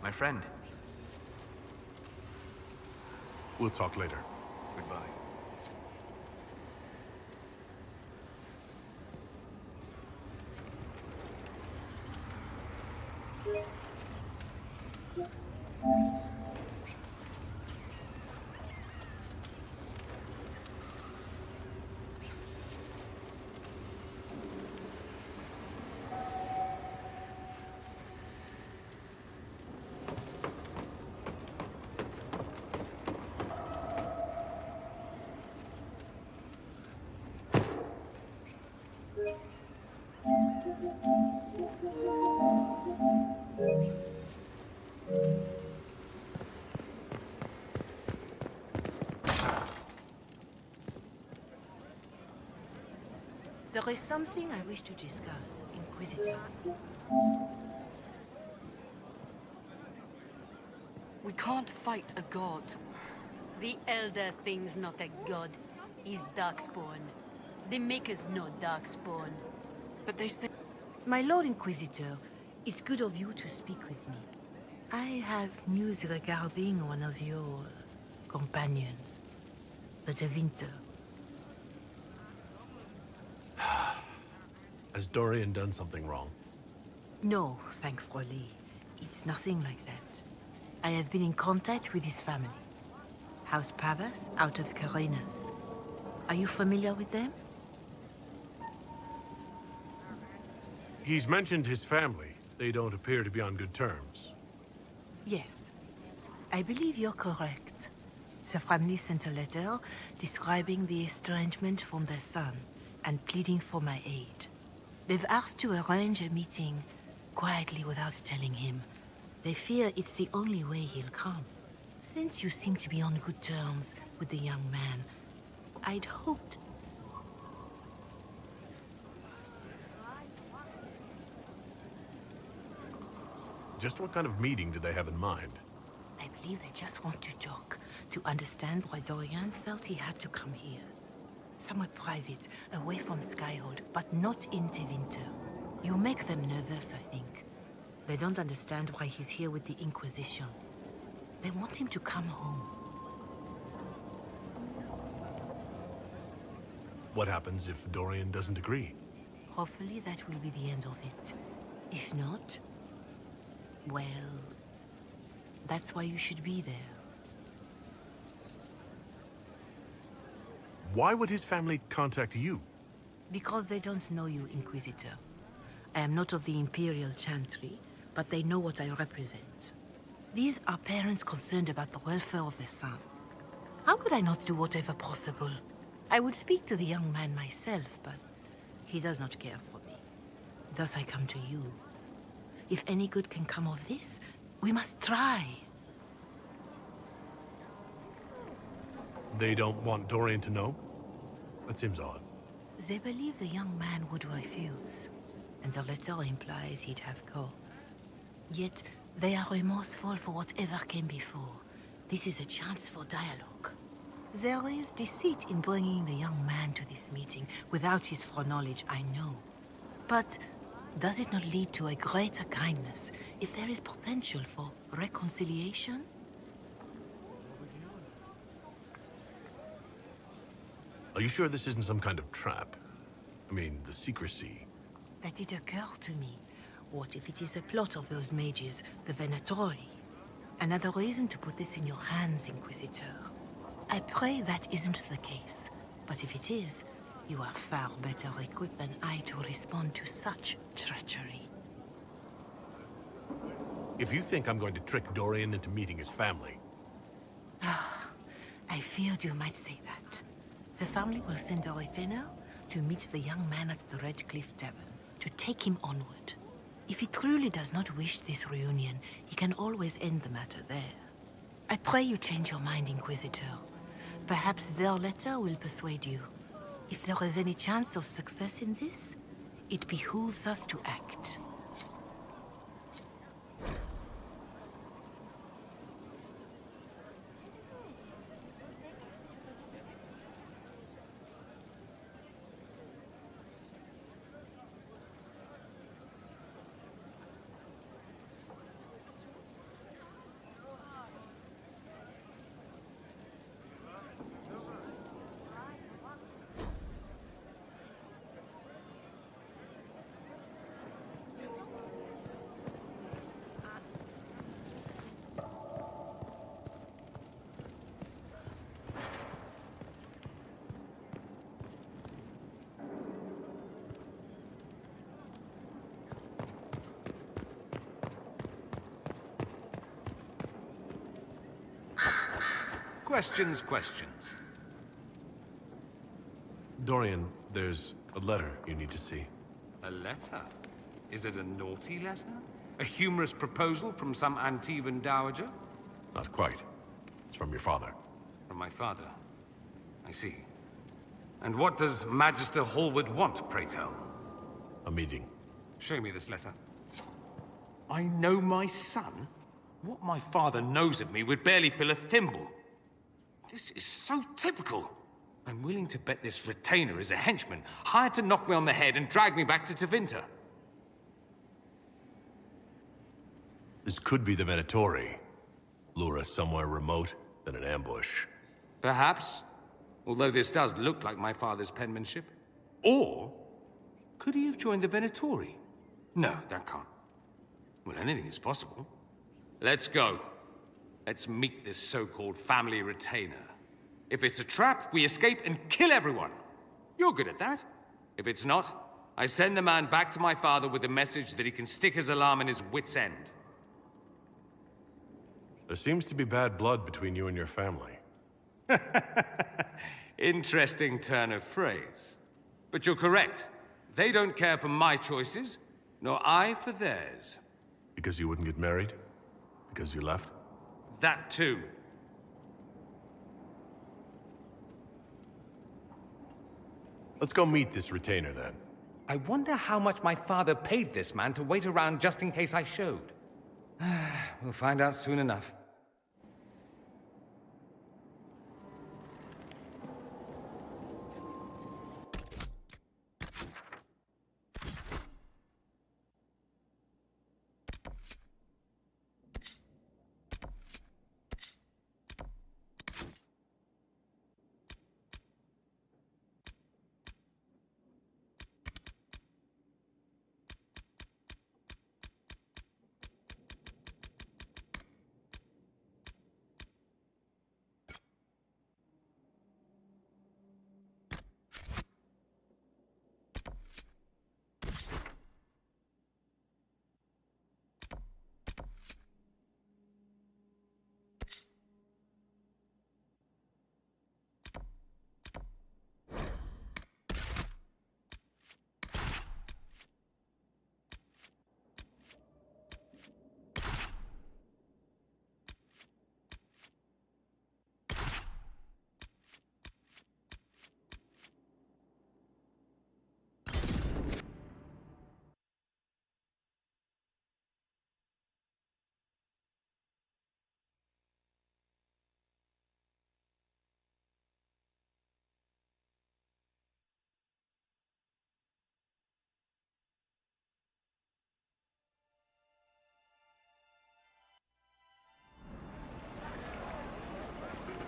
My friend. We'll talk later. Goodbye. There is something I wish to discuss, Inquisitor. We can't fight a god. The Elder Thing's not a god. He's Darkspawn. The Maker's no Darkspawn. But they say... My Lord Inquisitor, it's good of you to speak with me. I have news regarding one of your companions, the Devinter. Has Dorian done something wrong? No, thankfully. It's nothing like that. I have been in contact with his family. House Pavas, out of Carenas. Are you familiar with them? He's mentioned his family. They don't appear to be on good terms. Yes. I believe you're correct. The family sent a letter describing the estrangement from their son and pleading for my aid. They've asked to arrange a meeting quietly without telling him. They fear it's the only way he'll come. Since you seem to be on good terms with the young man, I'd hoped... Just what kind of meeting do they have in mind? I believe they just want to talk, to understand why Dorian felt he had to come here. Somewhere private, away from Skyhold, but not in Tevinter. You make them nervous, I think. They don't understand why he's here with the Inquisition. They want him to come home. What happens if Dorian doesn't agree? Hopefully that will be the end of it. If not, well, that's why you should be there. Why would his family contact you? Because they don't know you, Inquisitor. I am not of the Imperial Chantry, but they know what I represent. These are parents concerned about the welfare of their son. How could I not do whatever possible? I would speak to the young man myself, but he does not care for me. Thus I come to you. If any good can come of this, we must try. They don't want Dorian to know? That seems odd. They believe the young man would refuse, and the letter implies he'd have cause. Yet, they are remorseful for whatever came before. This is a chance for dialogue. There is deceit in bringing the young man to this meeting without his foreknowledge, I know. But does it not lead to a greater kindness if there is potential for reconciliation? Are you sure this isn't some kind of trap? I mean, the secrecy. That did occur to me. What if it is a plot of those mages, the Venatori? Another reason to put this in your hands, Inquisitor. I pray that isn't the case. But if it is, you are far better equipped than I to respond to such treachery. If you think I'm going to trick Dorian into meeting his family... I feared you might say that. The family will send a retainer to meet the young man at the Red Cliff Tavern, to take him onward. If he truly does not wish this reunion, he can always end the matter there. I pray you change your mind, Inquisitor. Perhaps their letter will persuade you. If there is any chance of success in this, it behooves us to act. Questions, questions. Dorian, there's a letter you need to see. A letter? Is it a naughty letter? A humorous proposal from some Antivan dowager? Not quite. It's from your father. From my father. I see. And what does Magister Hallward want, pray tell? A meeting. Show me this letter. I know my son? What my father knows of me would barely fill a thimble. This is so typical. I'm willing to bet this retainer is a henchman, hired to knock me on the head and drag me back to Tevinter. This could be the Venatori. Lure us somewhere remote, then an ambush. Perhaps. Although this does look like my father's penmanship. Or, could he have joined the Venatori? No, that can't. Well, anything is possible. Let's go. Let's meet this so-called family retainer. If it's a trap, we escape and kill everyone. You're good at that. If it's not, I send the man back to my father with the message that he can stick his alarm in his wit's end. There seems to be bad blood between you and your family. Interesting turn of phrase. But you're correct. They don't care for my choices, nor I for theirs. Because you wouldn't get married? Because you left? That too. Let's go meet this retainer, then. I wonder how much my father paid this man to wait around just in case I showed. We'll find out soon enough.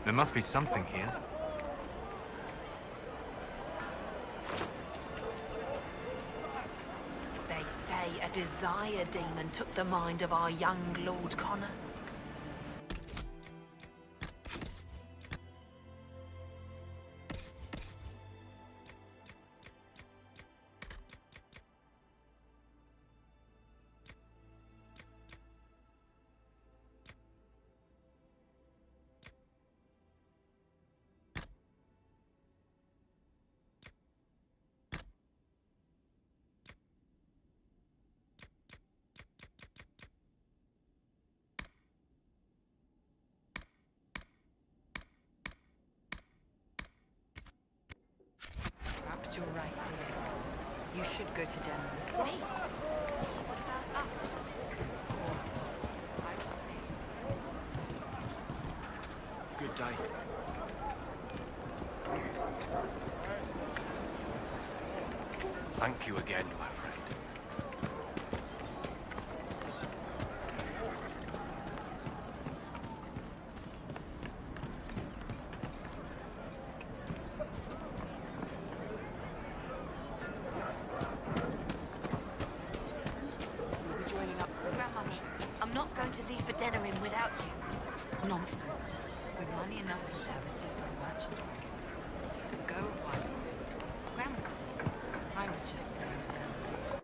There must be something here. They say a desire demon took the mind of our young Lord Connor. Perhaps you're right, dear. You should go to Denver. Me? What about us? Of course. I will see. Good day. Thank you again, my friend. We'll be joining up soon. Grandmother, I'm not going to leave for Denerim without you. Nonsense. With money enough for you to have a seat on the merchant wagon. Go once. Grandmother, I would just slow down, dear.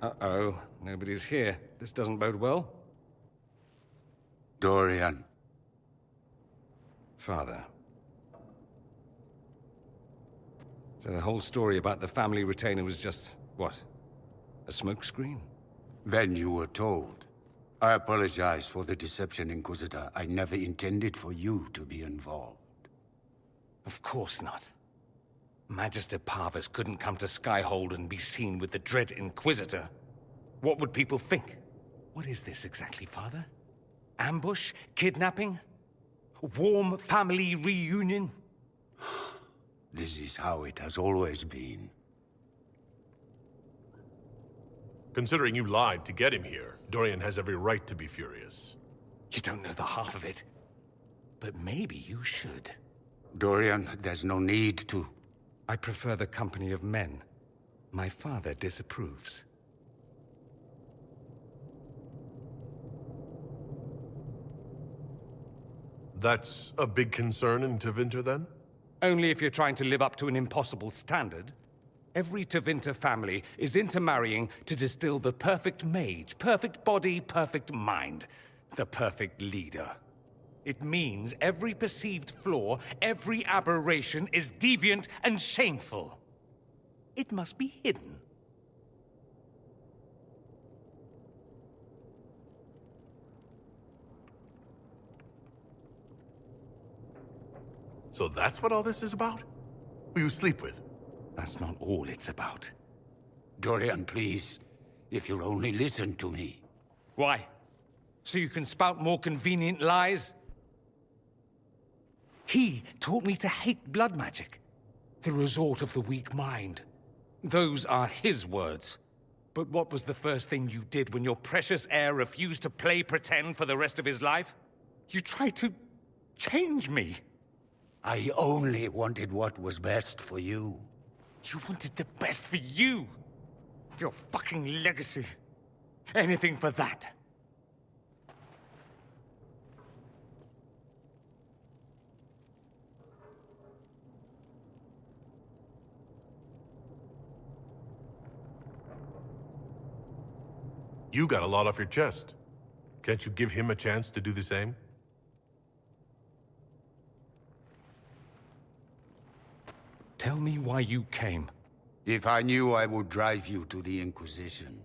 Uh-oh, nobody's here. This doesn't bode well. Dorian. Father. So the whole story about the family retainer was just, what? A smokescreen? Then you were told. I apologize for the deception, Inquisitor. I never intended for you to be involved. Of course not. Magister Parvus couldn't come to Skyhold and be seen with the dread Inquisitor. What would people think? What is this exactly, Father? Ambush? Kidnapping? Warm family reunion? This is how it has always been. Considering you lied to get him here, Dorian has every right to be furious. You don't know the half of it. But maybe you should. Dorian, there's no need to. I prefer the company of men. My father disapproves. That's a big concern in Tevinter, then? Only if you're trying to live up to an impossible standard. Every Tevinter family is intermarrying to distill the perfect mage, perfect body, perfect mind, the perfect leader. It means every perceived flaw, every aberration is deviant and shameful. It must be hidden. So that's what all this is about? Who you sleep with? That's not all it's about. Dorian, please. If you'll only listen to me. Why? So you can spout more convenient lies? He taught me to hate blood magic. The resort of the weak mind. Those are his words. But what was the first thing you did when your precious heir refused to play pretend for the rest of his life? You tried to change me. I only wanted what was best for you. You wanted the best for you. Your fucking legacy. Anything for that. You got a lot off your chest. Can't you give him a chance to do the same? Tell me why you came. If I knew, I would drive you to the Inquisition.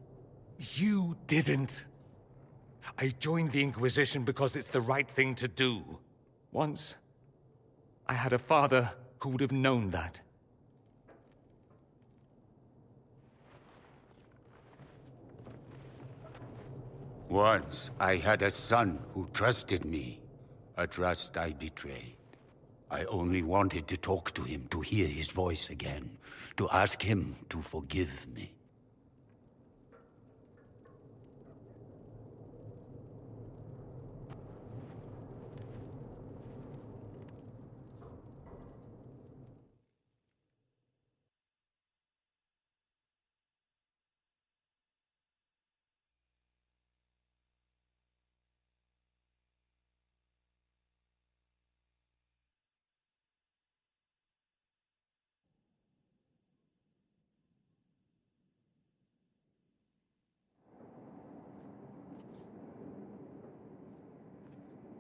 You didn't. I joined the Inquisition because it's the right thing to do. Once, I had a father who would have known that. Once, I had a son who trusted me. A trust I betrayed. I only wanted to talk to him, to hear his voice again, to ask him to forgive me.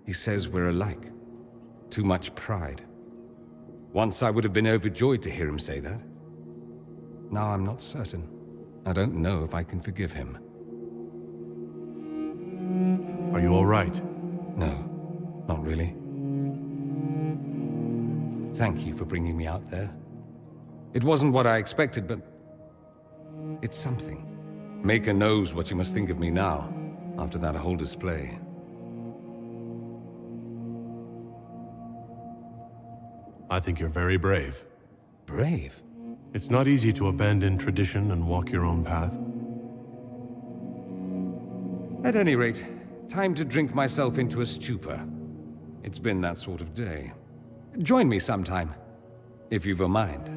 He says we're alike. Too much pride. Once I would have been overjoyed to hear him say that. Now I'm not certain. I don't know if I can forgive him. Are you all right? No, not really. Thank you for bringing me out there. It wasn't what I expected, but it's something. Maker knows what you must think of me now, after that whole display. I think you're very brave. Brave? It's not easy to abandon tradition and walk your own path. At any rate, time to drink myself into a stupor. It's been that sort of day. Join me sometime, if you've a mind.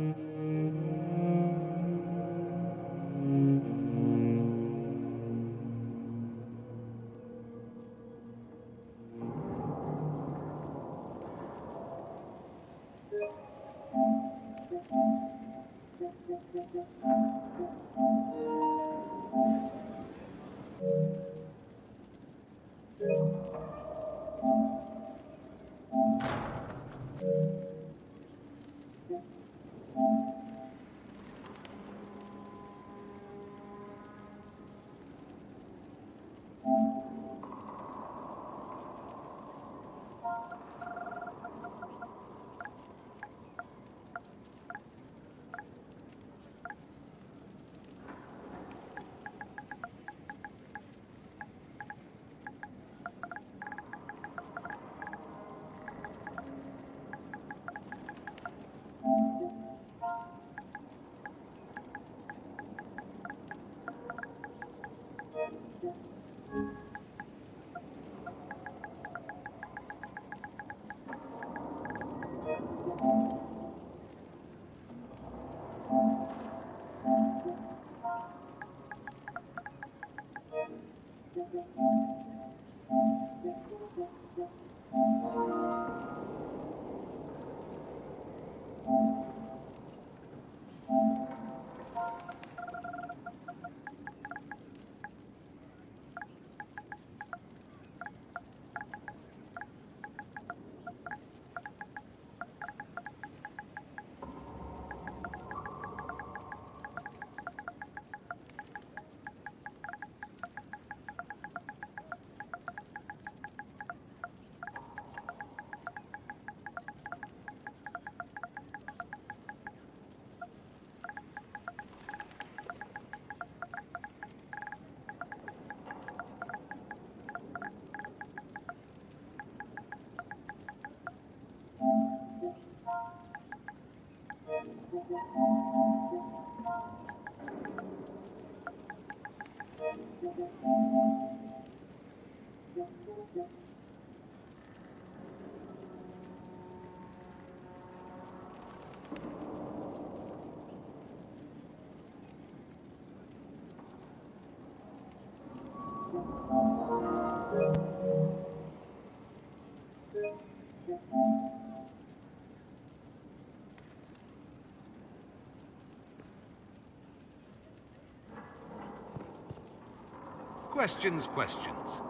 Questions.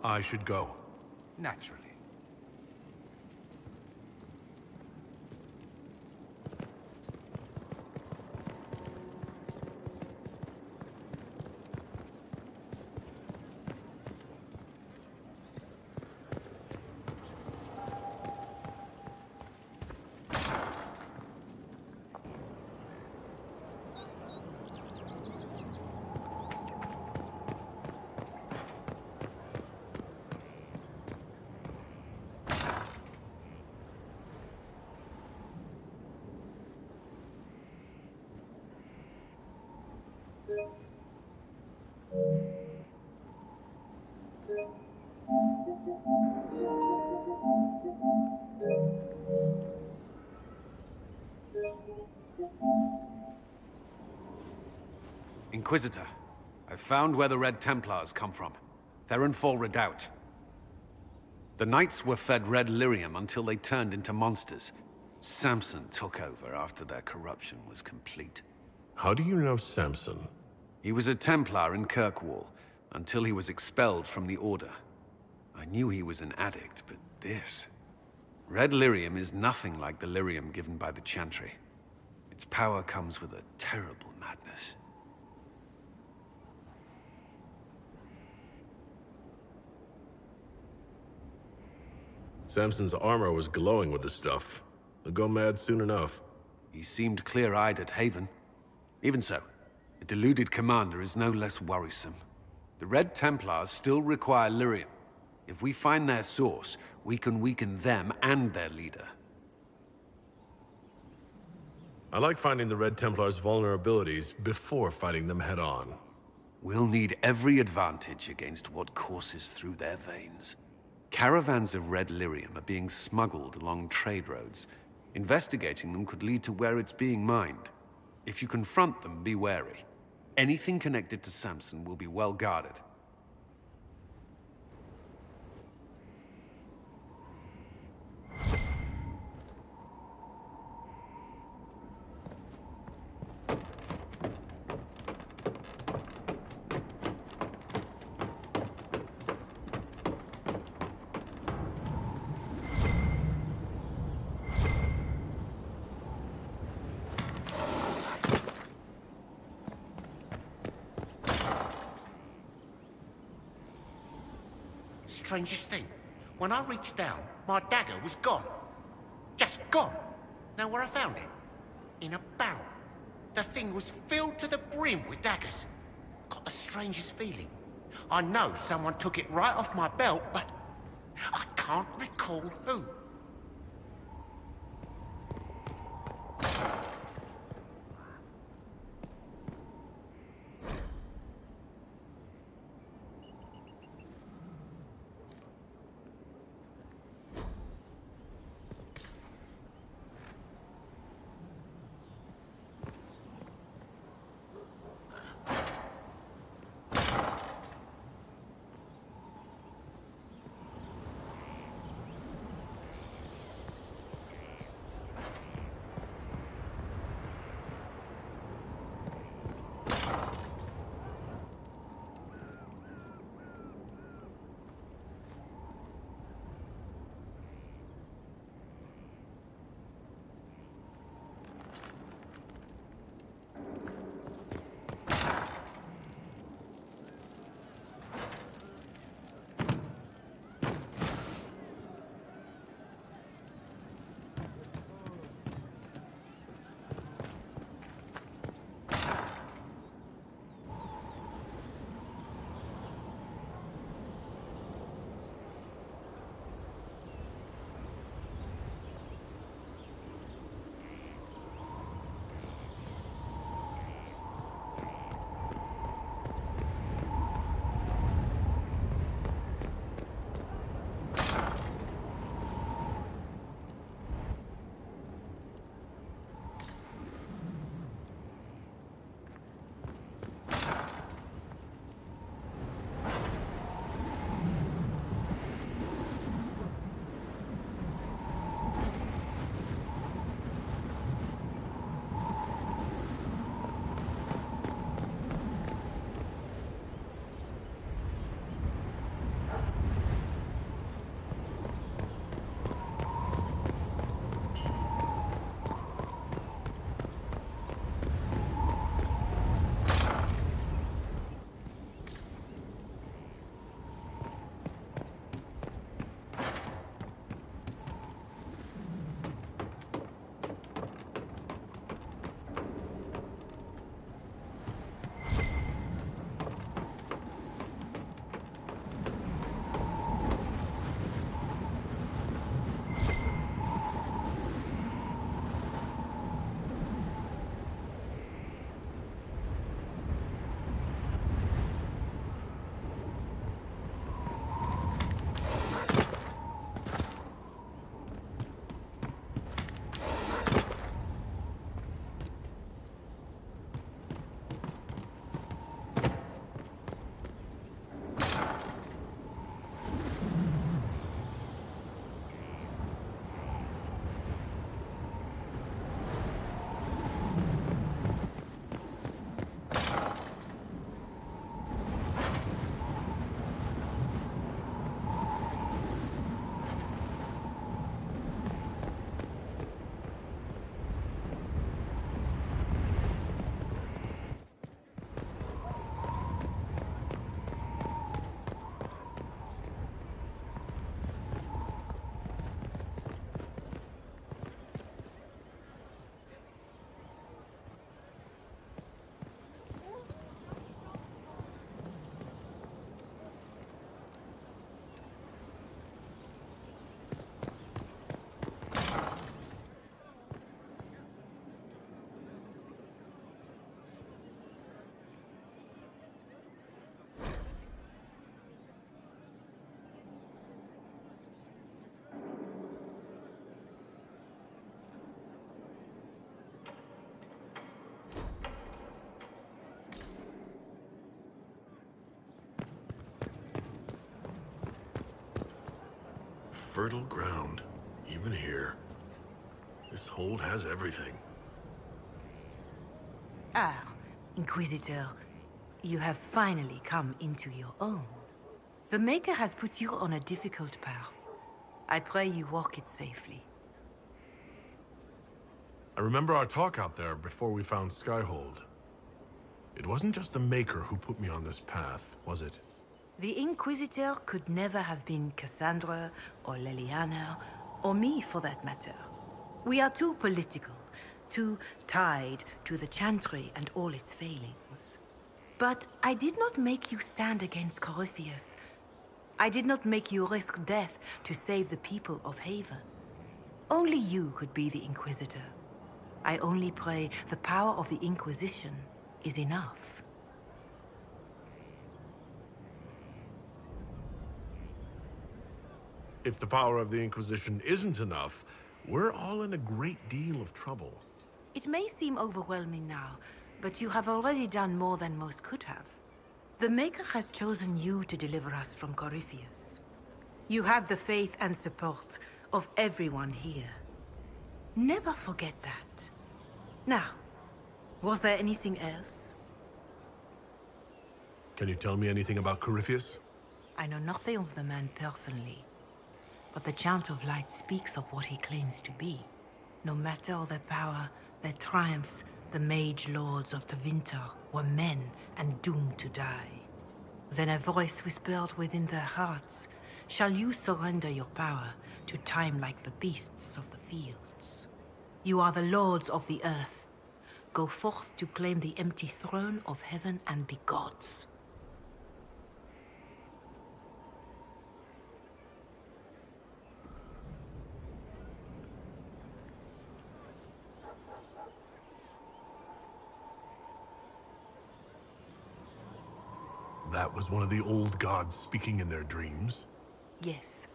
I should go. Naturally. Inquisitor, I've found where the Red Templars come from. They're in Fall Redoubt. The Knights were fed red lyrium until they turned into monsters. Samson took over after their corruption was complete. How do you know Samson? He was a Templar in Kirkwall, until he was expelled from the Order. I knew he was an addict, but this... Red lyrium is nothing like the lyrium given by the Chantry. Its power comes with a terrible madness. Samson's armor was glowing with the stuff. He'll go mad soon enough. He seemed clear-eyed at Haven. Even so, the deluded commander is no less worrisome. The Red Templars still require lyrium. If we find their source, we can weaken them and their leader. I like finding the Red Templars' vulnerabilities before fighting them head-on. We'll need every advantage against what courses through their veins. Caravans of red lyrium are being smuggled along trade roads. Investigating them could lead to where it's being mined. If you confront them, be wary. Anything connected to Samson will be well guarded. strangest thing. When I reached down, my dagger was gone. Just gone. Know where I found it? In a barrel. The thing was filled to the brim with daggers. Got the strangest feeling. I know someone took it right off my belt, but I can't recall who. Fertile ground, even here. This hold has everything. Ah, Inquisitor, you have finally come into your own. The Maker has put you on a difficult path. I pray you walk it safely. I remember our talk out there before we found Skyhold. It wasn't just the Maker who put me on this path, was it? The Inquisitor could never have been Cassandra, or Leliana, or me for that matter. We are too political, too tied to the Chantry and all its failings. But I did not make you stand against Corypheus. I did not make you risk death to save the people of Haven. Only you could be the Inquisitor. I only pray the power of the Inquisition is enough. If the power of the Inquisition isn't enough, we're all in a great deal of trouble. It may seem overwhelming now, but you have already done more than most could have. The Maker has chosen you to deliver us from Corypheus. You have the faith and support of everyone here. Never forget that. Now, was there anything else? Can you tell me anything about Corypheus? I know nothing of the man personally, but the Chant of Light speaks of what he claims to be. No matter their power, their triumphs, the mage lords of Tevinter were men and doomed to die. Then a voice whispered within their hearts, "Shall you surrender your power to time like the beasts of the fields? You are the lords of the earth. Go forth to claim the empty throne of heaven and be gods." That was one of the old gods speaking in their dreams. Yes,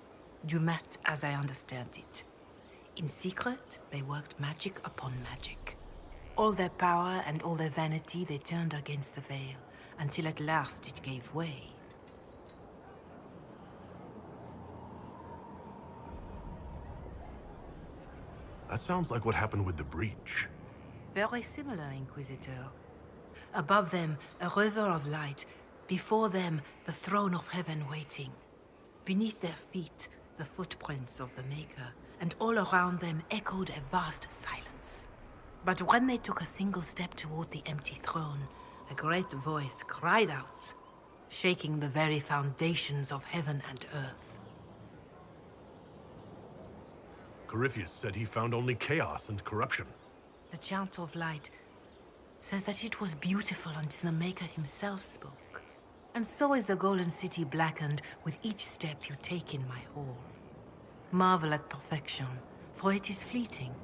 Dumat as I understand it. In secret, they worked magic upon magic. All their power and all their vanity they turned against the Veil, until at last it gave way. That sounds like what happened with the Breach. Very similar, Inquisitor. Above them, a river of light. Before them, the throne of heaven waiting. Beneath their feet, the footprints of the Maker, and all around them echoed a vast silence. But when they took a single step toward the empty throne, a great voice cried out, shaking the very foundations of heaven and earth. Corypheus said he found only chaos and corruption. The Chant of Light says that it was beautiful until the Maker himself spoke. And so is the Golden City blackened with each step you take in my hall. Marvel at perfection, for it is fleeting.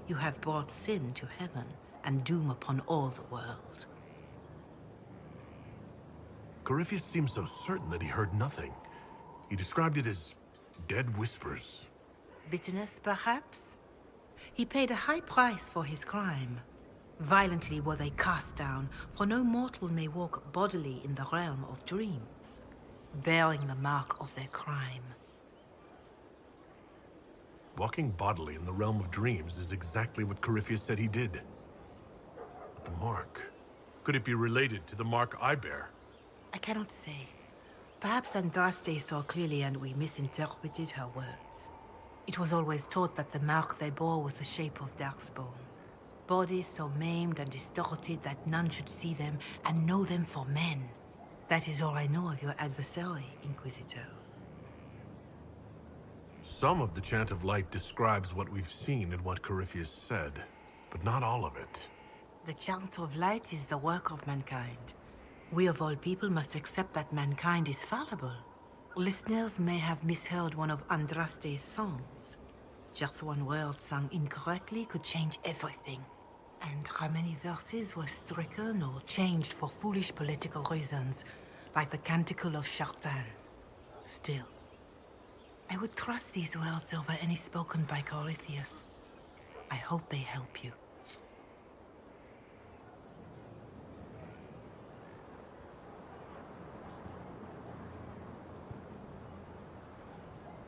You have brought sin to heaven and doom upon all the world. Corypheus seemed so certain that he heard nothing. He described it as dead whispers. Bitterness, perhaps? He paid a high price for his crime. Violently were they cast down, for no mortal may walk bodily in the realm of dreams, bearing the mark of their crime. Walking bodily in the realm of dreams is exactly what Corypheus said he did. But the mark... could it be related to the mark I bear? I cannot say. Perhaps Andraste saw clearly and we misinterpreted her words. It was always taught that the mark they bore was the shape of Darkspawn. Bodies so maimed and distorted that none should see them and know them for men. That is all I know of your adversary, Inquisitor. Some of the Chant of Light describes what we've seen and what Corypheus said, but not all of it. The Chant of Light is the work of mankind. We of all people must accept that mankind is fallible. Listeners may have misheard one of Andraste's songs. Just one word sung incorrectly could change everything. And how many verses were stricken or changed for foolish political reasons, like the Canticle of Chartan. Still, I would trust these words over any spoken by Corypheus. I hope they help you.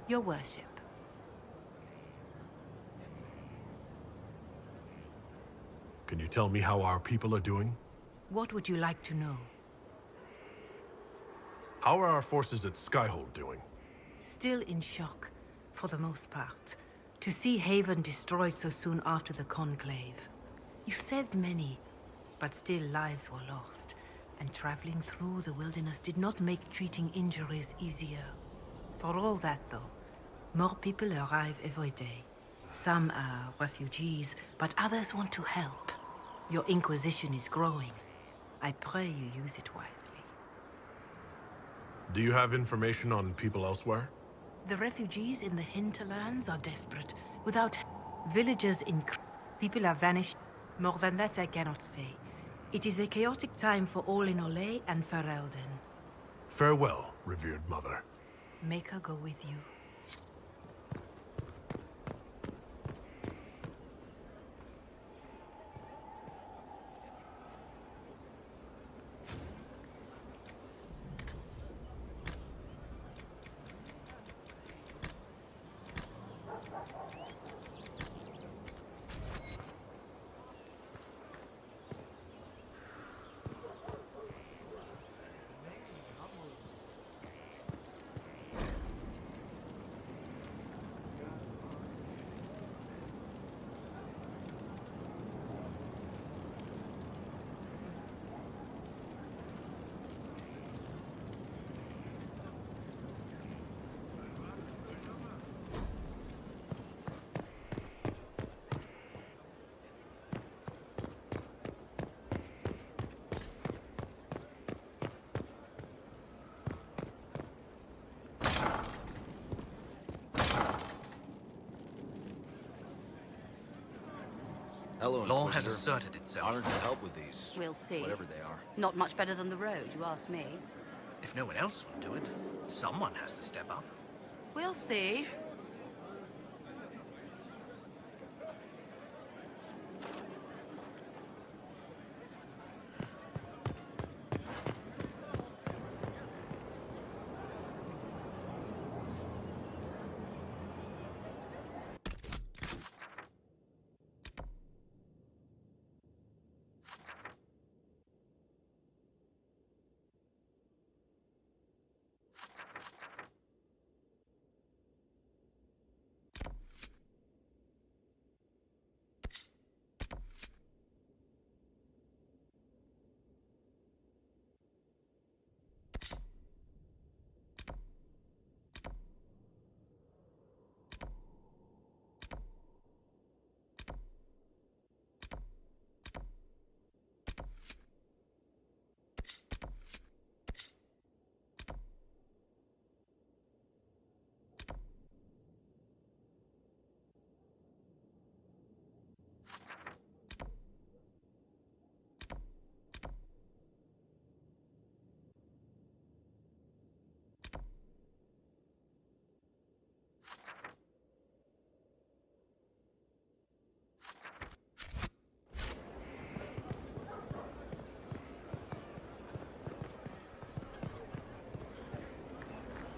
Your worship. Can you tell me how our people are doing? What would you like to know? How are our forces at Skyhold doing? Still in shock, for the most part. To see Haven destroyed so soon after the Conclave. You saved many, but still lives were lost. And traveling through the wilderness did not make treating injuries easier. For all that, though, more people arrive every day. Some are refugees, but others want to help. Your Inquisition is growing. I pray you use it wisely. Do you have information on people elsewhere? The refugees in the hinterlands are desperate. Without villagers in... People have vanished. More than that I cannot say. It is a chaotic time for all in Olay and Ferelden. Farewell, revered mother. Make her go with you. Hello, Law has Inquisitor. asserted itself. Honored to help with these. We'll see. Whatever they are. Not much better than the road, you ask me. If no one else will do it, someone has to step up. We'll see.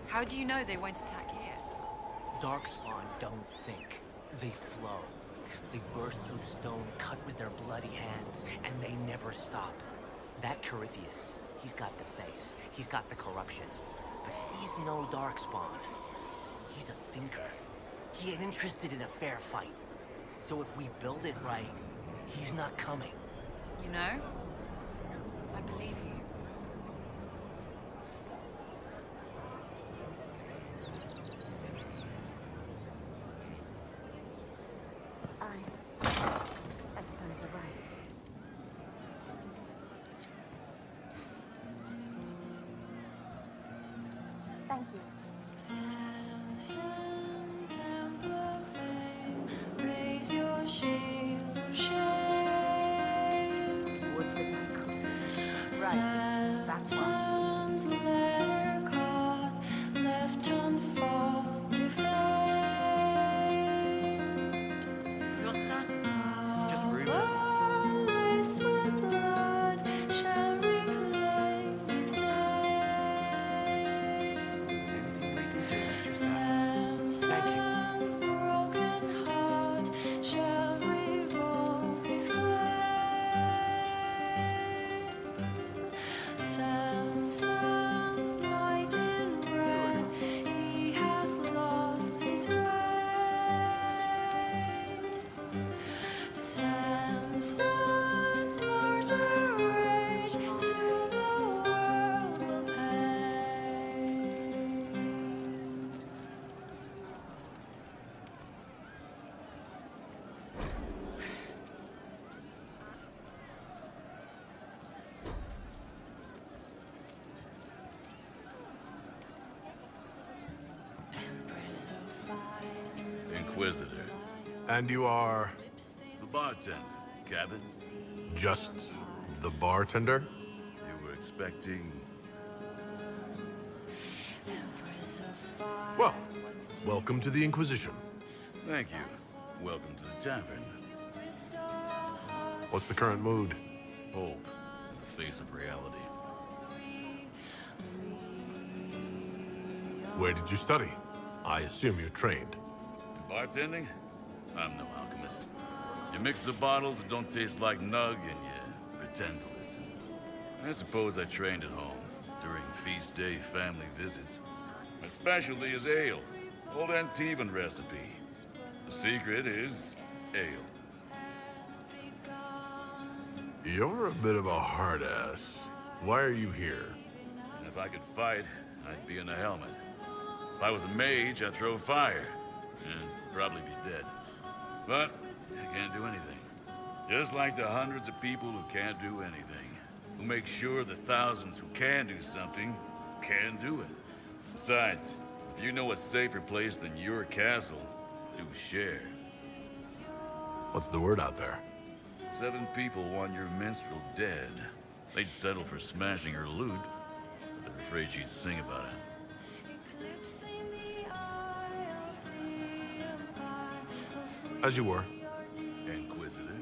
How do you know they won't attack here? Darkspawn don't think. They flow. They burst through stone cut with their bloody hands, and they never stop. That Corypheus, he's got the face. He's got the corruption. But he's no Darkspawn. He's a thinker. He ain't interested in a fair fight. So if we build it right, he's not coming. You know? I believe you. Thank you. Raise your shield of shame. Right, that one. Samson's letter caught, left unfought, defamed. Your son? Just Rubus. Our lace with blood shall reclaim his name. Samson's broken heart shall revoke his claim. Inquisitor. And you are The bartender, Cabin. just the bartender? You were expecting... Well, welcome to the Inquisition. Thank you. Welcome to the tavern. What's the current mood? Hope in the face of reality. Where did you study? I assume you're trained. Bartending? I'm no alchemist. You mix the bottles that don't taste like nug and you pretend to listen. I suppose I trained at home during feast day family visits. My specialty is ale. Old Antivan recipe. The secret is ale. You're a bit of a hard-ass. Why are you here? And if I could fight, I'd be in a helmet. If I was a mage, I'd throw fire. And probably be dead. But I can't do anything. Just like the hundreds of people who can't do anything. Who make sure the thousands who can do something can do it. Besides, if you know a safer place than your castle, do share. What's the word out there? 7 people want your minstrel dead. They'd settle for smashing her lute, but they're afraid she'd sing about it. As you were. Inquisitor.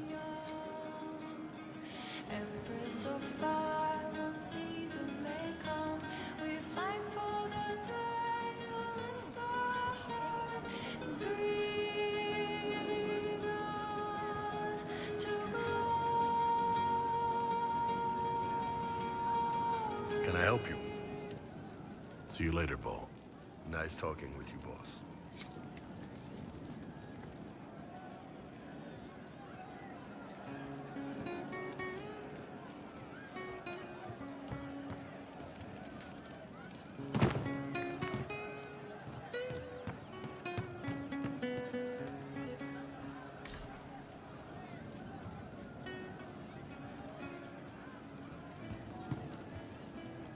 Empress of fire, what season may come, we fight for the day of the star. Bring us to Can I help you? See you later, Paul. Nice talking with you, boss.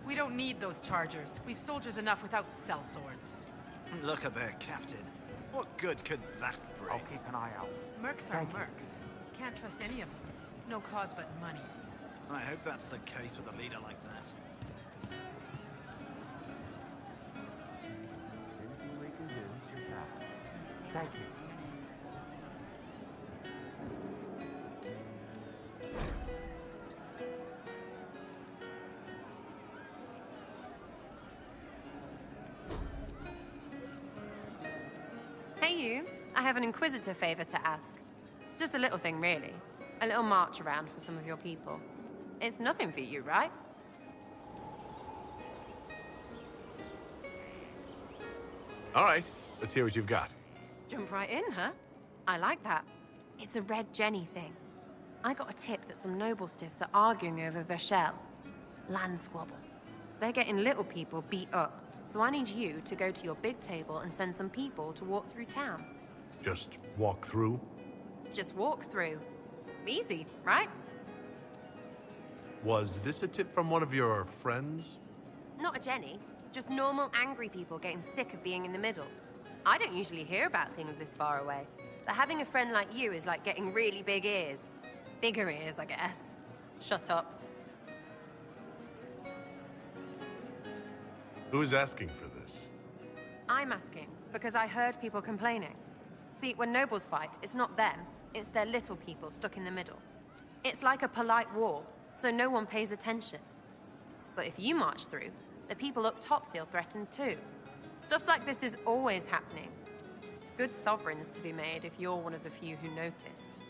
We don't need those chargers. We've soldiers enough without sellswords. Look at their captain. What good could that bring? I'll keep an eye out. Mercs are mercs. Can't trust any of them. No cause but money. I hope that's the case with a leader like that. Anything we can do, just ask. Thank you. Hey you, I have an Inquisitor favor to ask. Just a little thing, really. A little march around for some of your people. It's nothing for you, right? All right, let's hear what you've got. Jump right in, huh? I like that. It's a Red Jenny thing. I got a tip that some noble stiffs are arguing over Vachel. Land squabble. They're getting little people beat up. So I need you to go to your big table and send some people to walk through town. Just walk through? Just walk through. Easy, right? Was this a tip from one of your friends? Not a Jenny. Just normal angry people getting sick of being in the middle. I don't usually hear about things this far away. But having a friend like you is like getting really big ears. Bigger ears, I guess. Shut up. Who is asking for this? I'm asking because I heard people complaining. See, when nobles fight, it's not them, it's their little people stuck in the middle. It's like a polite wall, so no one pays attention. But if you march through, the people up top feel threatened too. Stuff like this is always happening. Good sovereigns to be made if you're one of the few who notice.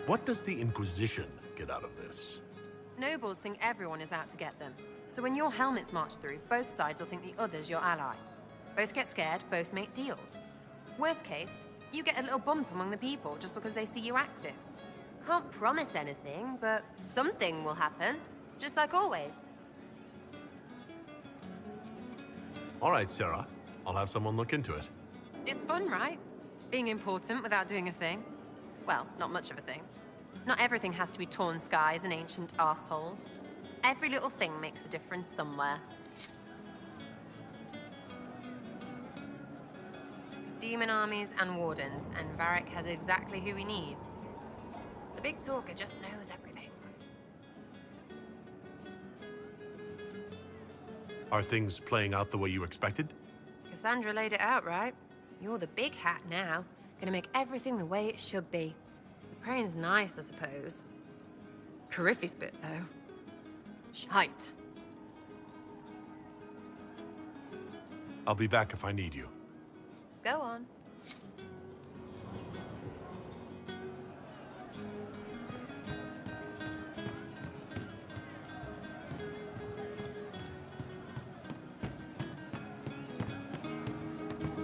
What does the Inquisition get out of this? Nobles think everyone is out to get them. So when your helmets march through, both sides will think the other's your ally. Both get scared, both make deals. Worst case, you get a little bump among the people just because they see you active. Can't promise anything, but something will happen. Just like always. All right, Sarah. I'll have someone look into it. It's fun, right? Being important without doing a thing. Well, not much of a thing. Not everything has to be torn skies and ancient arseholes. Every little thing makes a difference somewhere. demon armies and wardens, and Varric has exactly who he needs. The big talker just knows everything. Are things playing out the way you expected? Cassandra laid it out, right? You're the big hat now. Gonna make everything the way it should be. The praying's nice, I suppose. Coryphe's bit, though. Shite. I'll be back if I need you. Go on.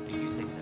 If you say so.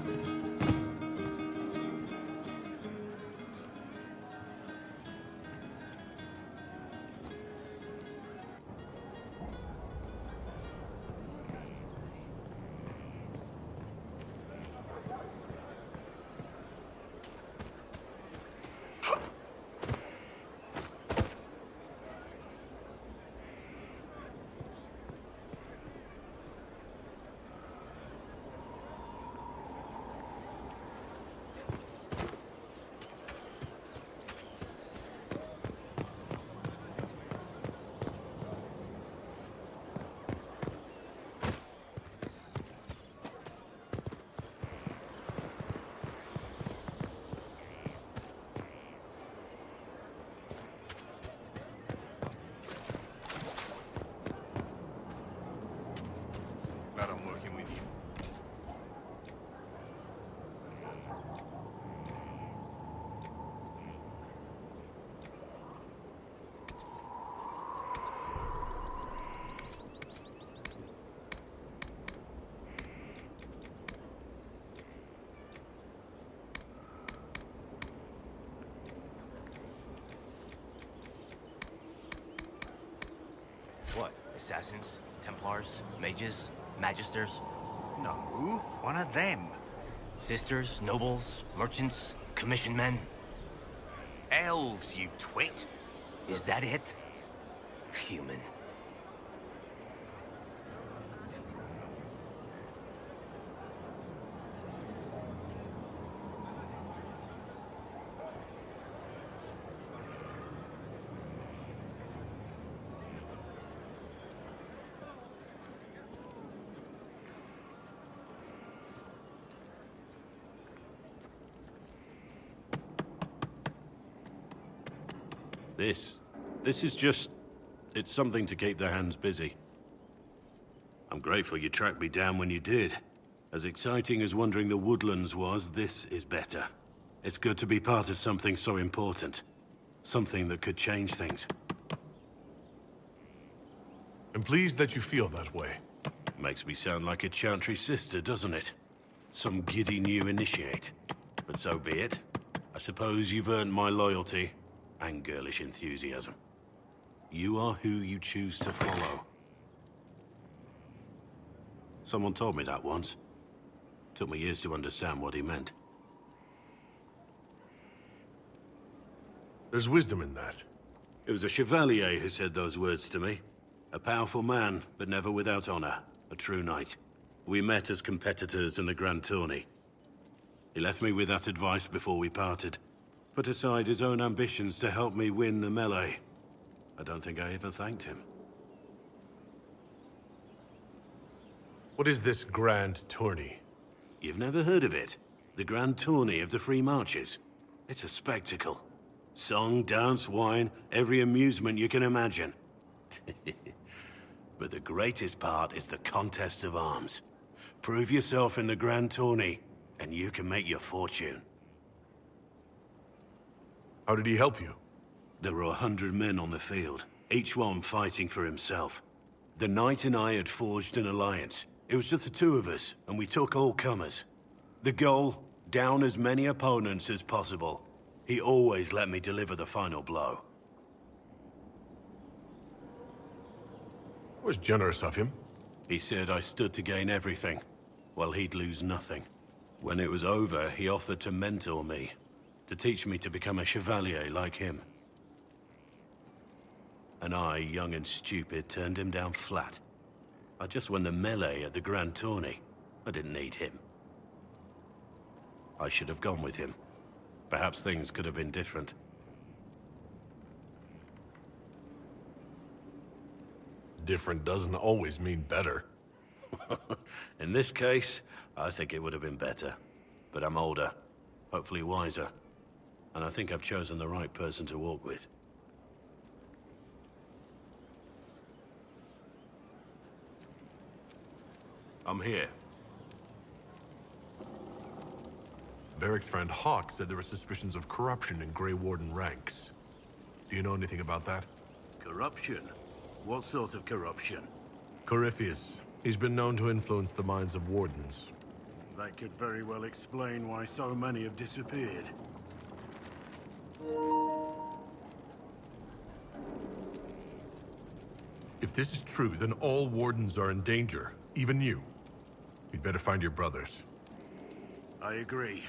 Glad I'm working with you. What? Assassins? Templars? Mages? Magisters? No, one of them. Sisters? Nobles? Merchants? Commission men? Elves, you twit. Is that it? Human. This is just... it's something to keep their hands busy. I'm grateful you tracked me down when you did. As exciting as wandering the woodlands was, this is better. It's good to be part of something so important. Something that could change things. I'm pleased that you feel that way. Makes me sound like a Chantry sister, doesn't it? Some giddy new initiate. But so be it. I suppose you've earned my loyalty and girlish enthusiasm. You are who you choose to follow. Someone told me that once. Took me years to understand what he meant. There's wisdom in that. It was a chevalier who said those words to me. A powerful man, but never without honor. A true knight. We met as competitors in the Grand Tourney. He left me with that advice before we parted. Put aside his own ambitions to help me win the melee. I don't think I ever thanked him. What is this Grand Tourney? You've never heard of it? The Grand Tourney of the Free Marches. It's a spectacle. Song, dance, wine, every amusement you can imagine. But the greatest part is the contest of arms. Prove yourself in the Grand Tourney, and you can make your fortune. How did he help you? There were 100 men on the field, each one fighting for himself. The knight and I had forged an alliance. It was just the two of us, and we took all comers. The goal, down as many opponents as possible. He always let me deliver the final blow. It was generous of him. He said I stood to gain everything, while he'd lose nothing. When it was over, he offered to mentor me, to teach me to become a chevalier like him. And I, young and stupid, turned him down flat. I just won the melee at the Grand Tourney. I didn't need him. I should have gone with him. Perhaps things could have been different. Different doesn't always mean better. In this case, I think it would have been better. But I'm older, hopefully wiser. And I think I've chosen the right person to walk with. I'm here. Varric's friend Hawk said there were suspicions of corruption in Grey Warden ranks. Do you know anything about that? Corruption? What sort of corruption? Corypheus. He's been known to influence the minds of wardens. That could very well explain why so many have disappeared. If this is true, then all wardens are in danger, even you. You'd better find your brothers. I agree.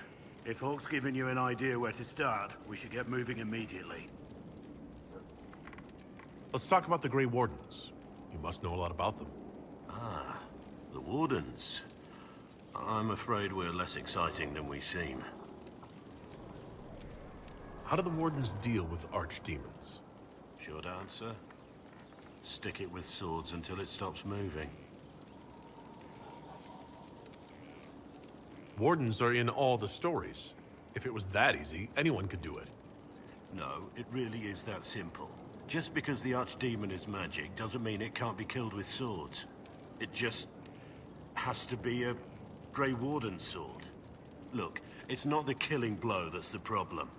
If Hawk's given you an idea where to start, we should get moving immediately. Let's talk about the Grey Wardens. You must know a lot about them. Ah, the Wardens. I'm afraid we're less exciting than we seem. How do the Wardens deal with archdemons? Short answer? Stick it with swords until it stops moving. Wardens are in all the stories. If it was that easy, anyone could do it. No, it really is that simple. Just because the archdemon is magic doesn't mean it can't be killed with swords. It just has to be a Grey Warden sword. Look, it's not the killing blow that's the problem.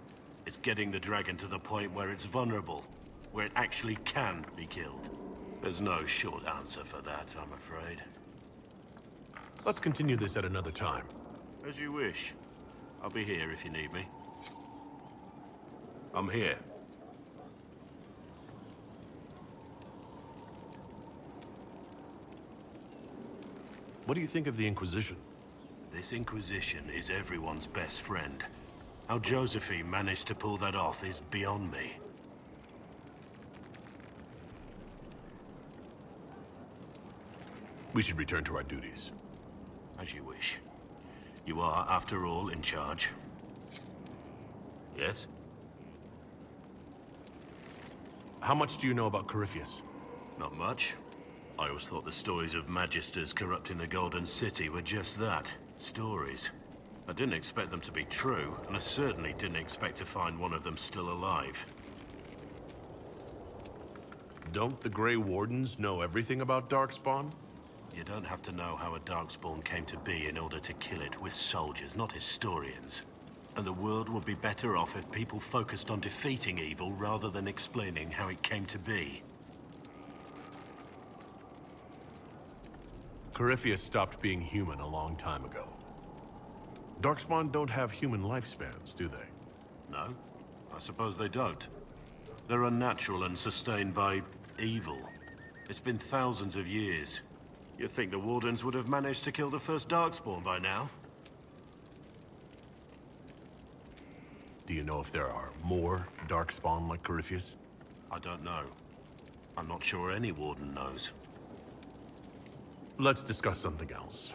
It's getting the dragon to the point where it's vulnerable, where it actually can be killed. There's no short answer for that, I'm afraid. Let's continue this at another time. As you wish. I'll be here if you need me. I'm here. What do you think of the Inquisition? This Inquisition is everyone's best friend. How Josephine managed to pull that off is beyond me. We should return to our duties. As you wish. You are, after all, in charge. Yes? How much do you know about Corypheus? Not much. I always thought the stories of Magisters corrupting the Golden City were just that. Stories. I didn't expect them to be true, and I certainly didn't expect to find one of them still alive. Don't the Grey Wardens know everything about Darkspawn? You don't have to know how a Darkspawn came to be in order to kill it. We're soldiers, not historians. And the world would be better off if people focused on defeating evil rather than explaining how it came to be. Corypheus stopped being human a long time ago. Darkspawn don't have human lifespans, do they? No, I suppose they don't. They're unnatural and sustained by evil. It's been thousands of years. You'd think the Wardens would have managed to kill the first Darkspawn by now. Do you know if there are more Darkspawn like Corypheus? I don't know. I'm not sure any Warden knows. Let's discuss something else.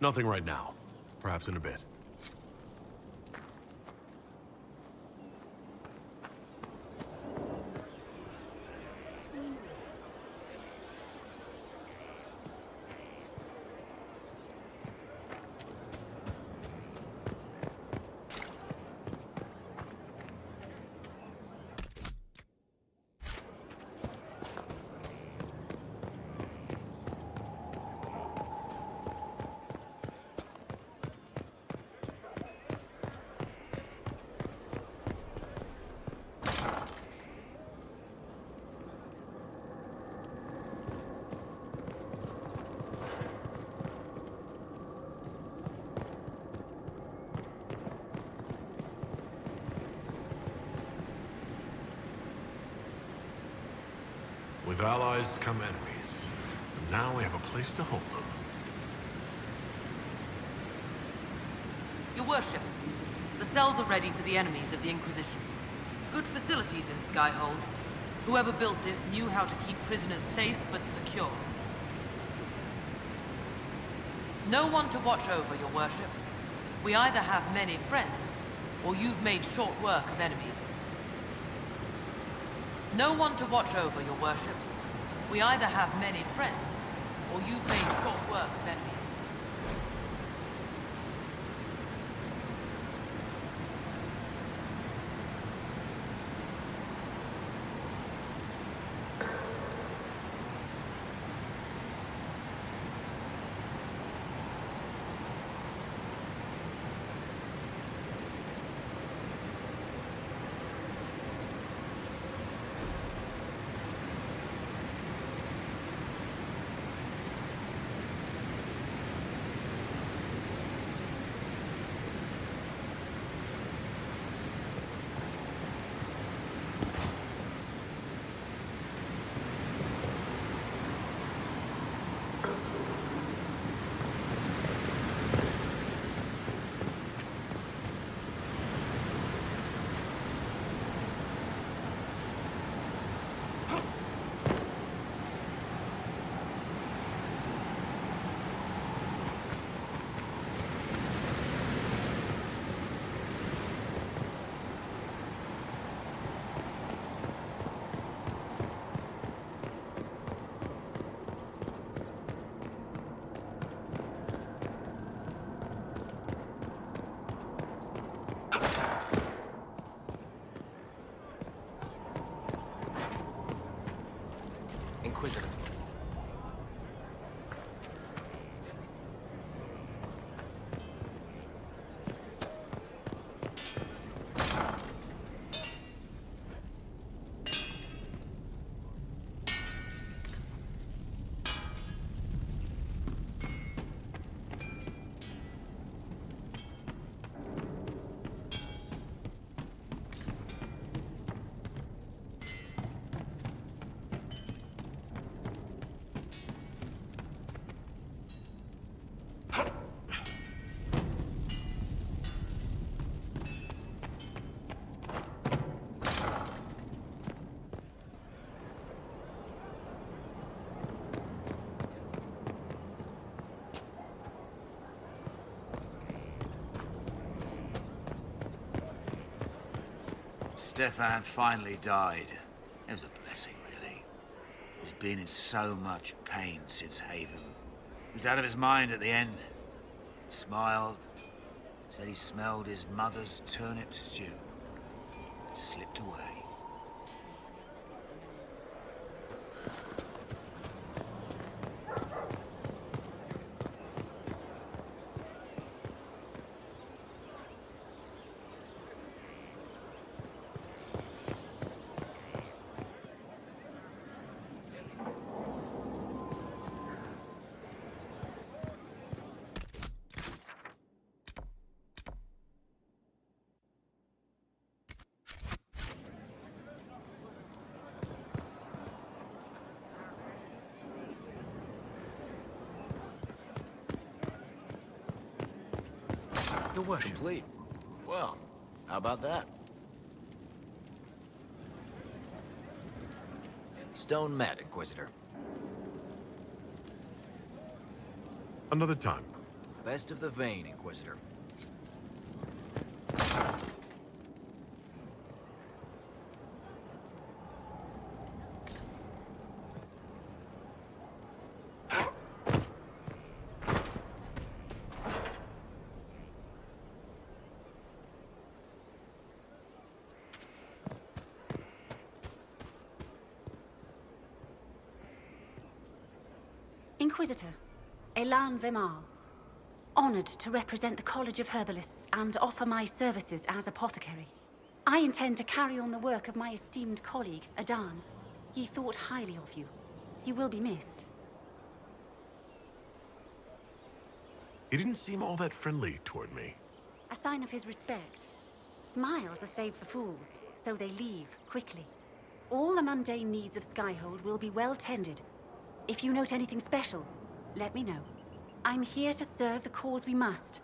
Nothing right now. Perhaps in a bit. With allies come enemies. And now we have a place to hold them. Your worship, the cells are ready for the enemies of the Inquisition. Good facilities in Skyhold. Whoever built this knew how to keep prisoners safe but secure. No one to watch over, your worship. We either have many friends, or you've made short work of enemies. No one to watch over, your worship. We either have many friends, or you've made short work of enemies. Inquisitor. Stefan finally died. It was a blessing, really. He's been in so much pain since Haven. He was out of his mind at the end. Smiled, said he smelled his mother's turnip stew, and slipped away. Your worship. Complete. Well, how about that? Stone met, Inquisitor. Another time. Best of the vein, Inquisitor. Inquisitor, Elan Vemar. Honored to represent the College of Herbalists and offer my services as apothecary. I intend to carry on the work of my esteemed colleague, Adan. He thought highly of you. He will be missed. He didn't seem all that friendly toward me. A sign of his respect. Smiles are saved for fools, so they leave quickly. All the mundane needs of Skyhold will be well tended. If you note anything special, let me know. I'm here to serve the cause we must.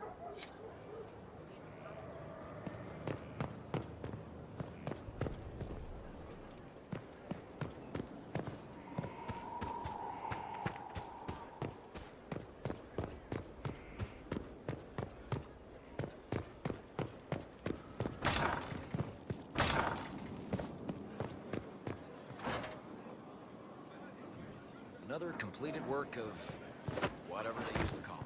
Another completed work of whatever they used to call it.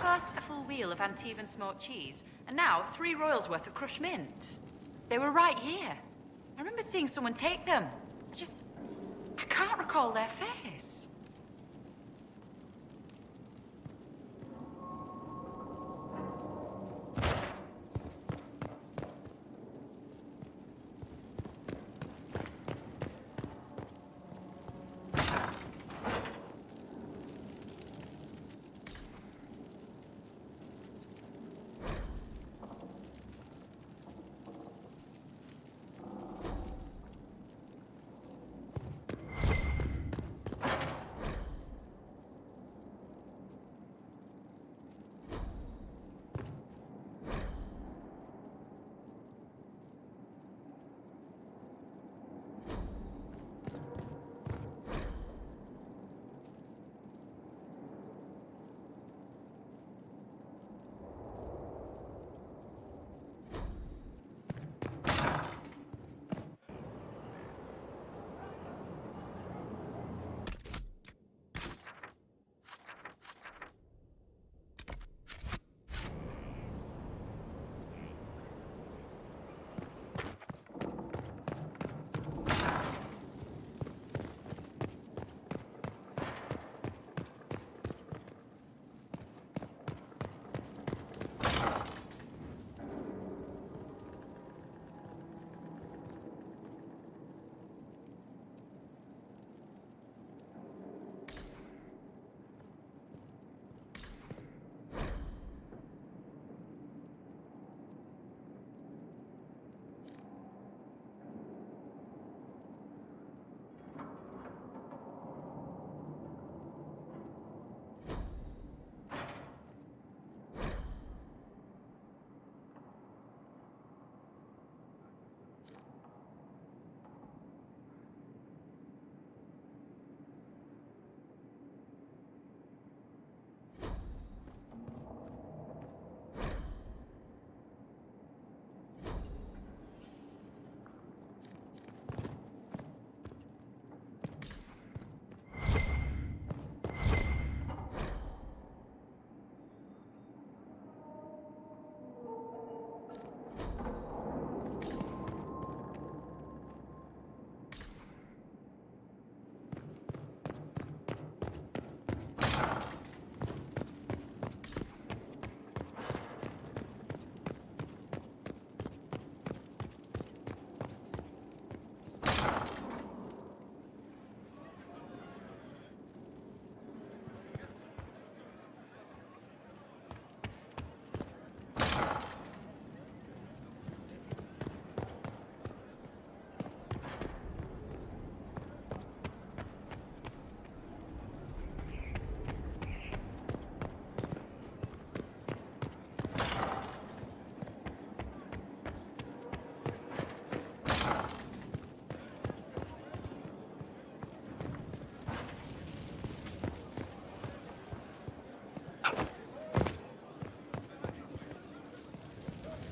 First, a full wheel of Antivan smoked cheese, and now 3 royals worth of crushed mint. They were right here. I remember seeing someone take them. I can't recall their face.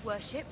Worship.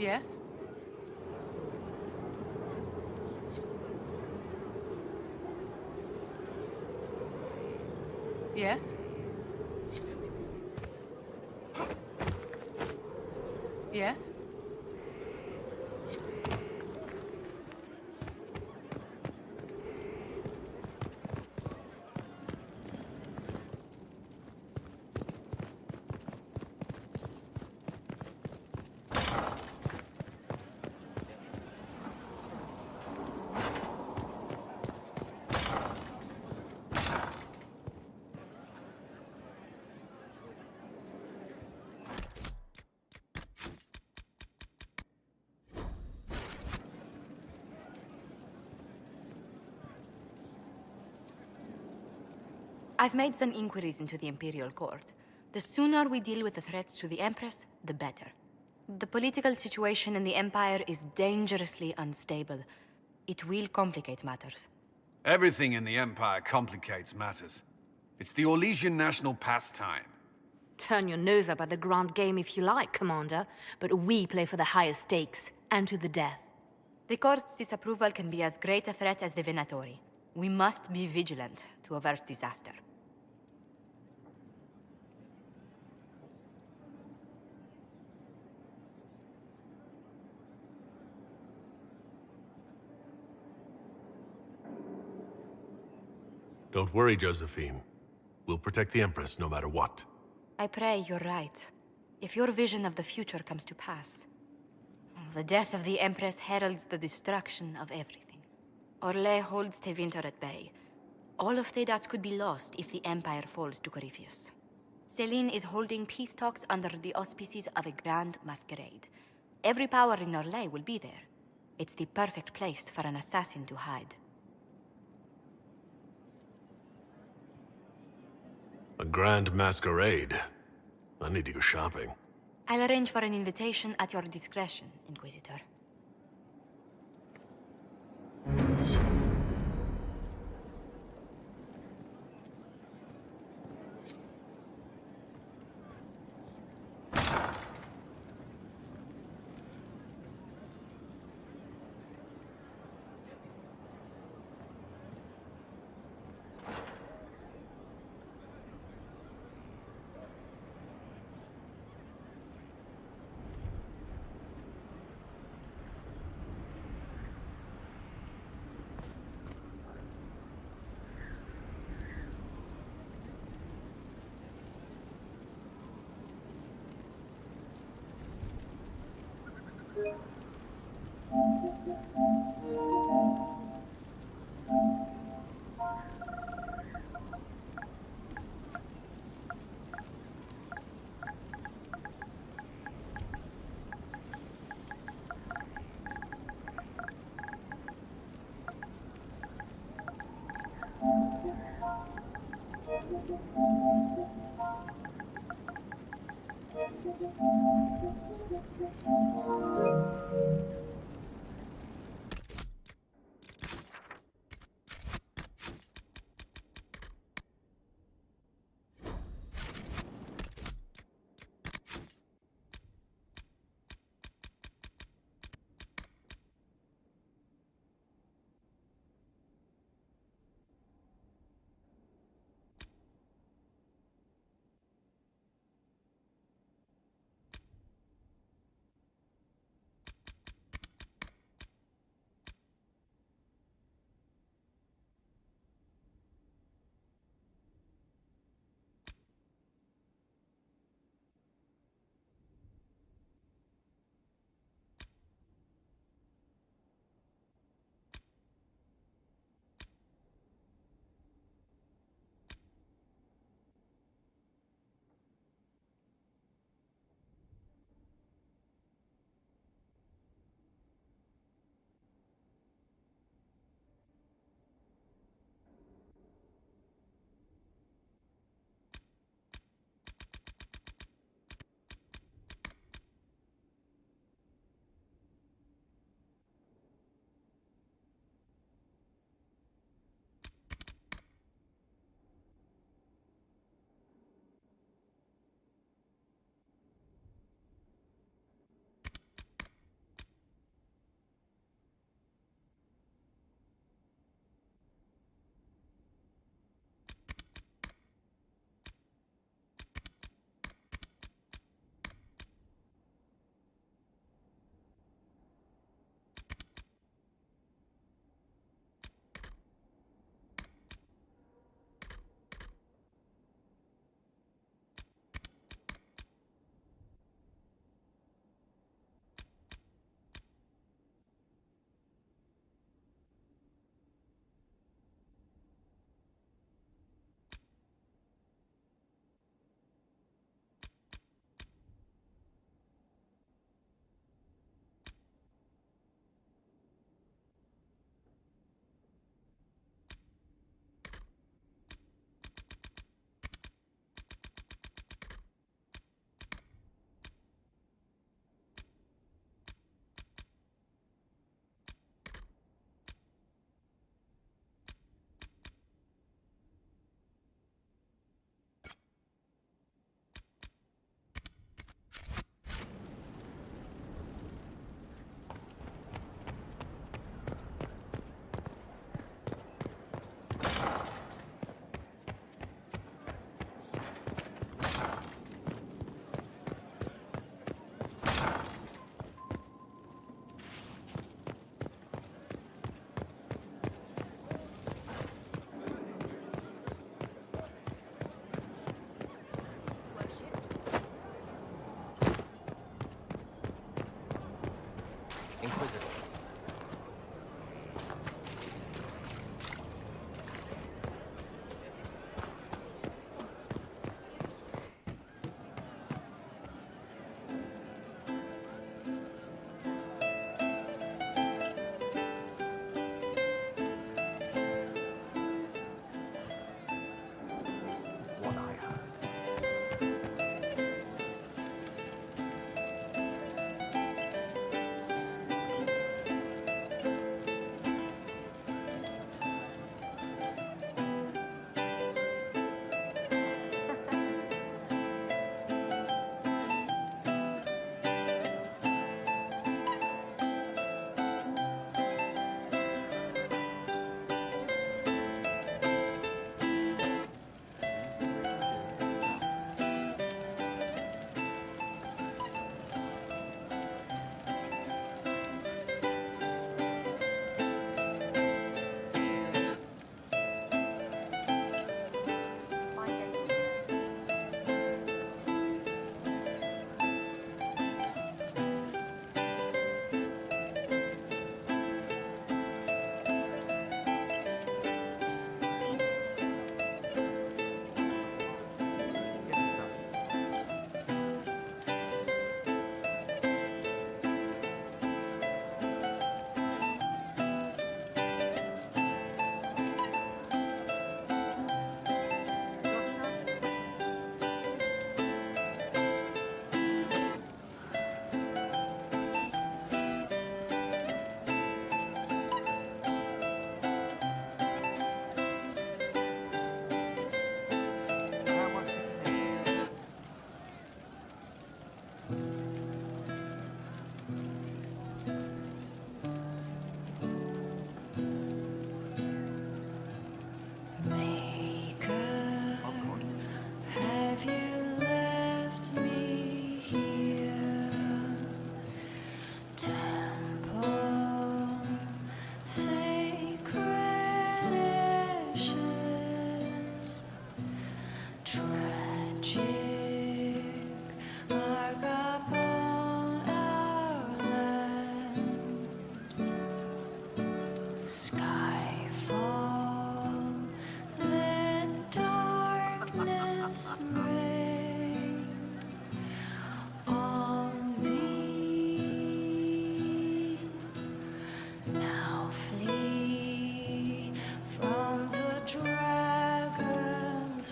Yes? Yes? Yes? I've made some inquiries into the Imperial Court. The sooner we deal with the threats to the Empress, the better. The political situation in the Empire is dangerously unstable. It will complicate matters. Everything in the Empire complicates matters. It's the Orlesian national pastime. Turn your nose up at the grand game if you like, Commander, but we play for the highest stakes, and to the death. The Court's disapproval can be as great a threat as the Venatori. We must be vigilant to avert disaster. Don't worry, Josephine. We'll protect the Empress no matter what. I pray you're right. If your vision of the future comes to pass, the death of the Empress heralds the destruction of everything. Orlais holds Tevinter at bay. All of Thedas could be lost if the Empire falls to Corypheus. Celine is holding peace talks under the auspices of a grand masquerade. Every power in Orlais will be there. It's the perfect place for an assassin to hide. A grand masquerade. I need to go shopping. I'll arrange for an invitation at your discretion, Inquisitor.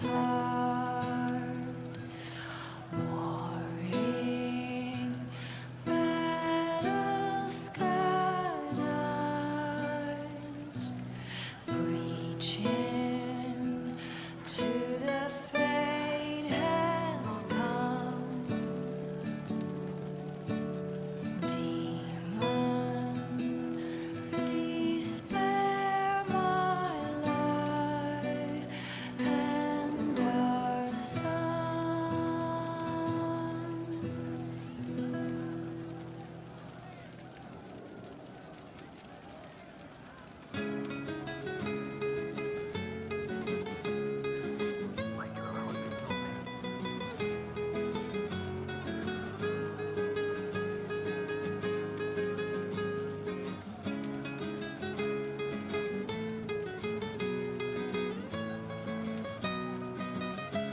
lover's heart, warring battle scarred eyes, preaching to the fate has come. Demon, please spare my life and our sons.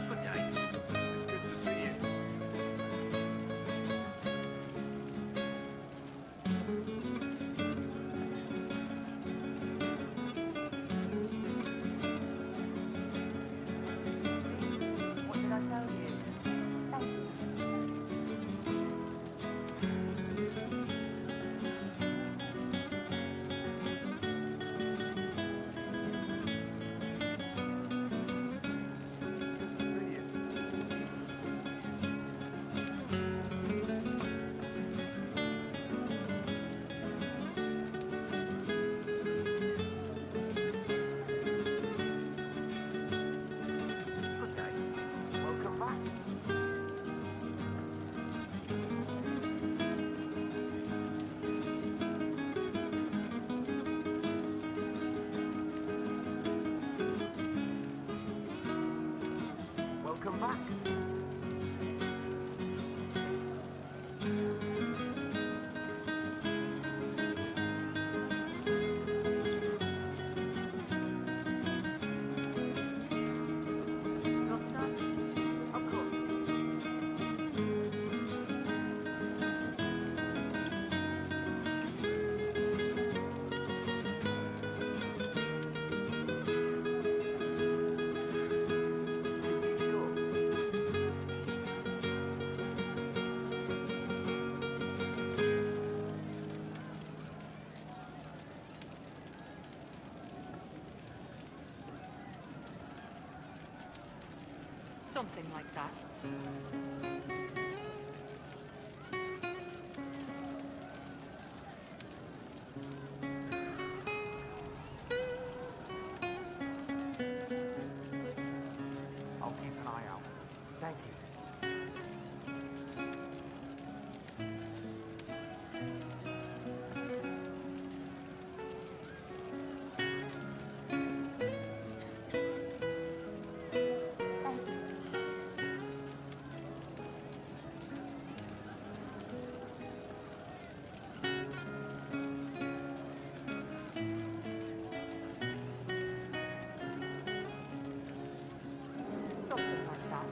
Good day. Good to see you. What did I tell you? Thank you. Good day. Welcome back. Welcome back. Of course. Something like that. I'll keep an eye out. Thank you. Something like that.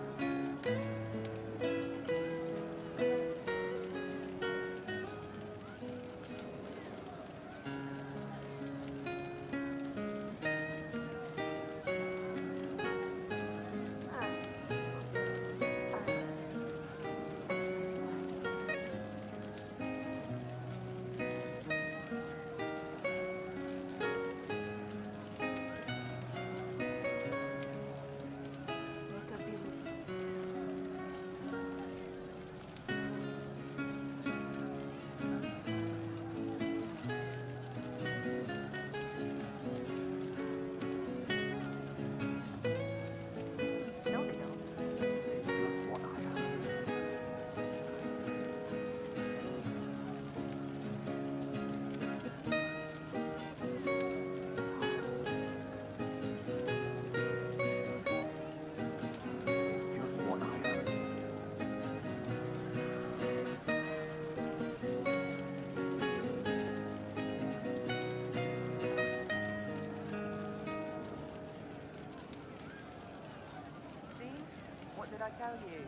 I tell you?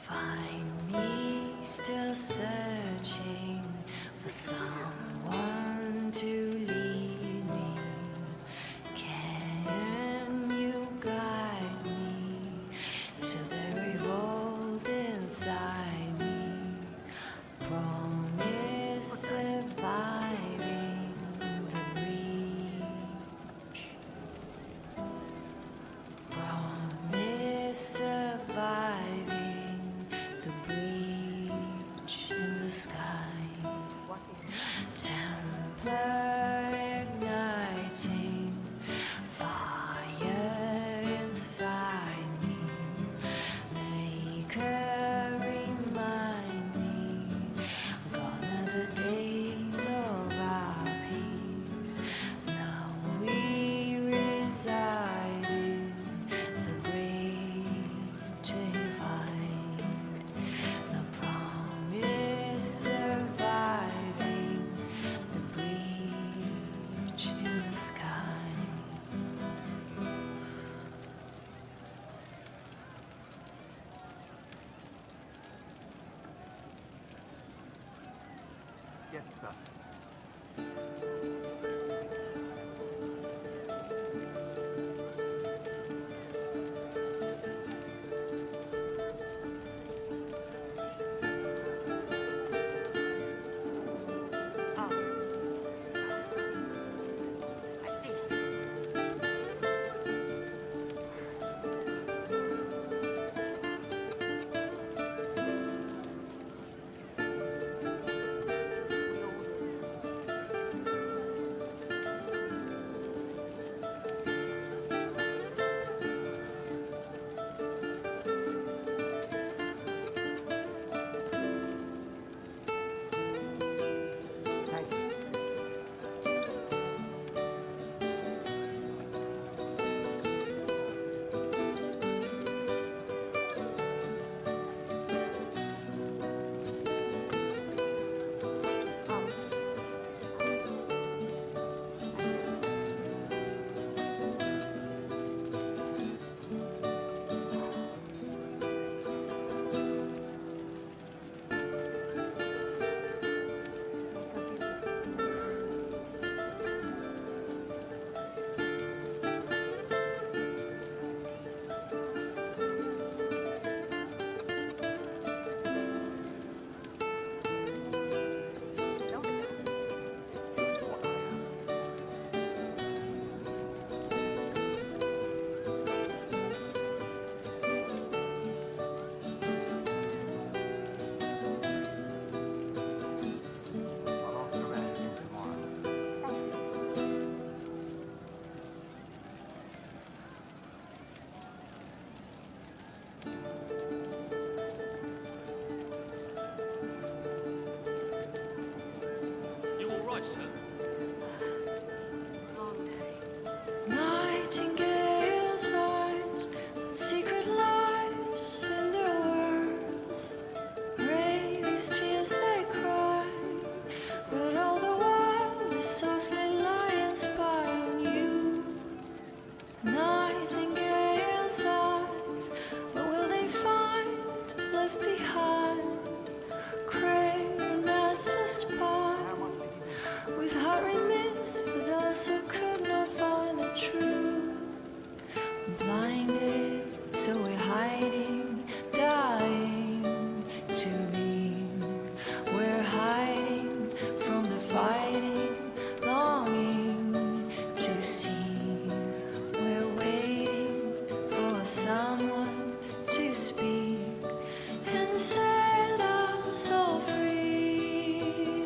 Find me still searching for someone to lead me? Can you guide me to the revolt inside me? Promise surviving the breach. Promise surviving the breach in the sky. Templar igniting fire inside me. Maker remind me, gone are the days of our peace. Now we reside in the great divide. The promise surviving the breach in the sky. Yes, sir. You all right, sir? Nightingale's eyes, but secret lies in their worth. Raise tears they cry, but all the while they softly lie and spy on you. Nightingale's eyes, what will they find left behind? Craven as a spy, with heart remiss for those who could not find the truth. Blinded, so we're hiding, dying to be. We're hiding from the fighting, longing to see. We're waiting for someone to speak and set us all free.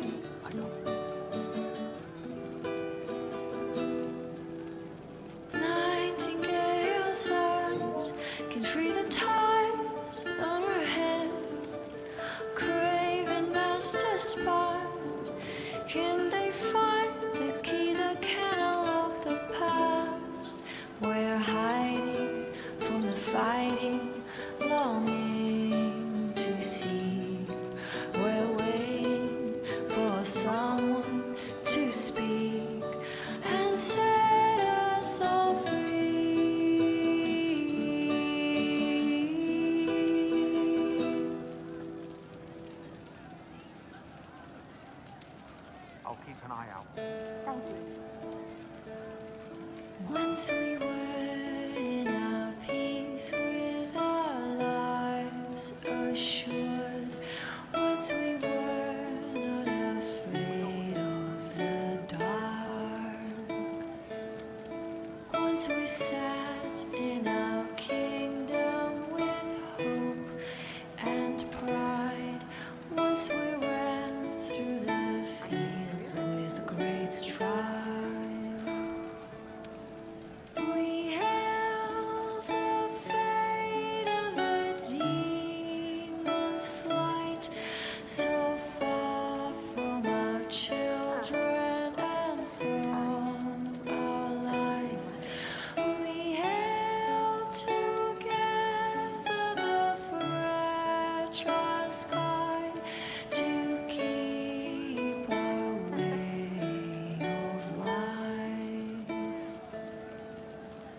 Nightingale's arms can free the ties on her hands. Craven master spies, can they find the key that can unlock the past? We're hiding from the fighting, longing to see. We're waiting for someone to speak and set us all free. keep an eye out. Thank you. Once we were in our peace with our lives assured. Once we were not afraid of the dark. Once we sat in our kingdom with hope and pride. Once we ran through the fields with great stride. We held the fate of the demon's flight, so far from our children and from our lives. We held together the fragile sky to keep our way of life.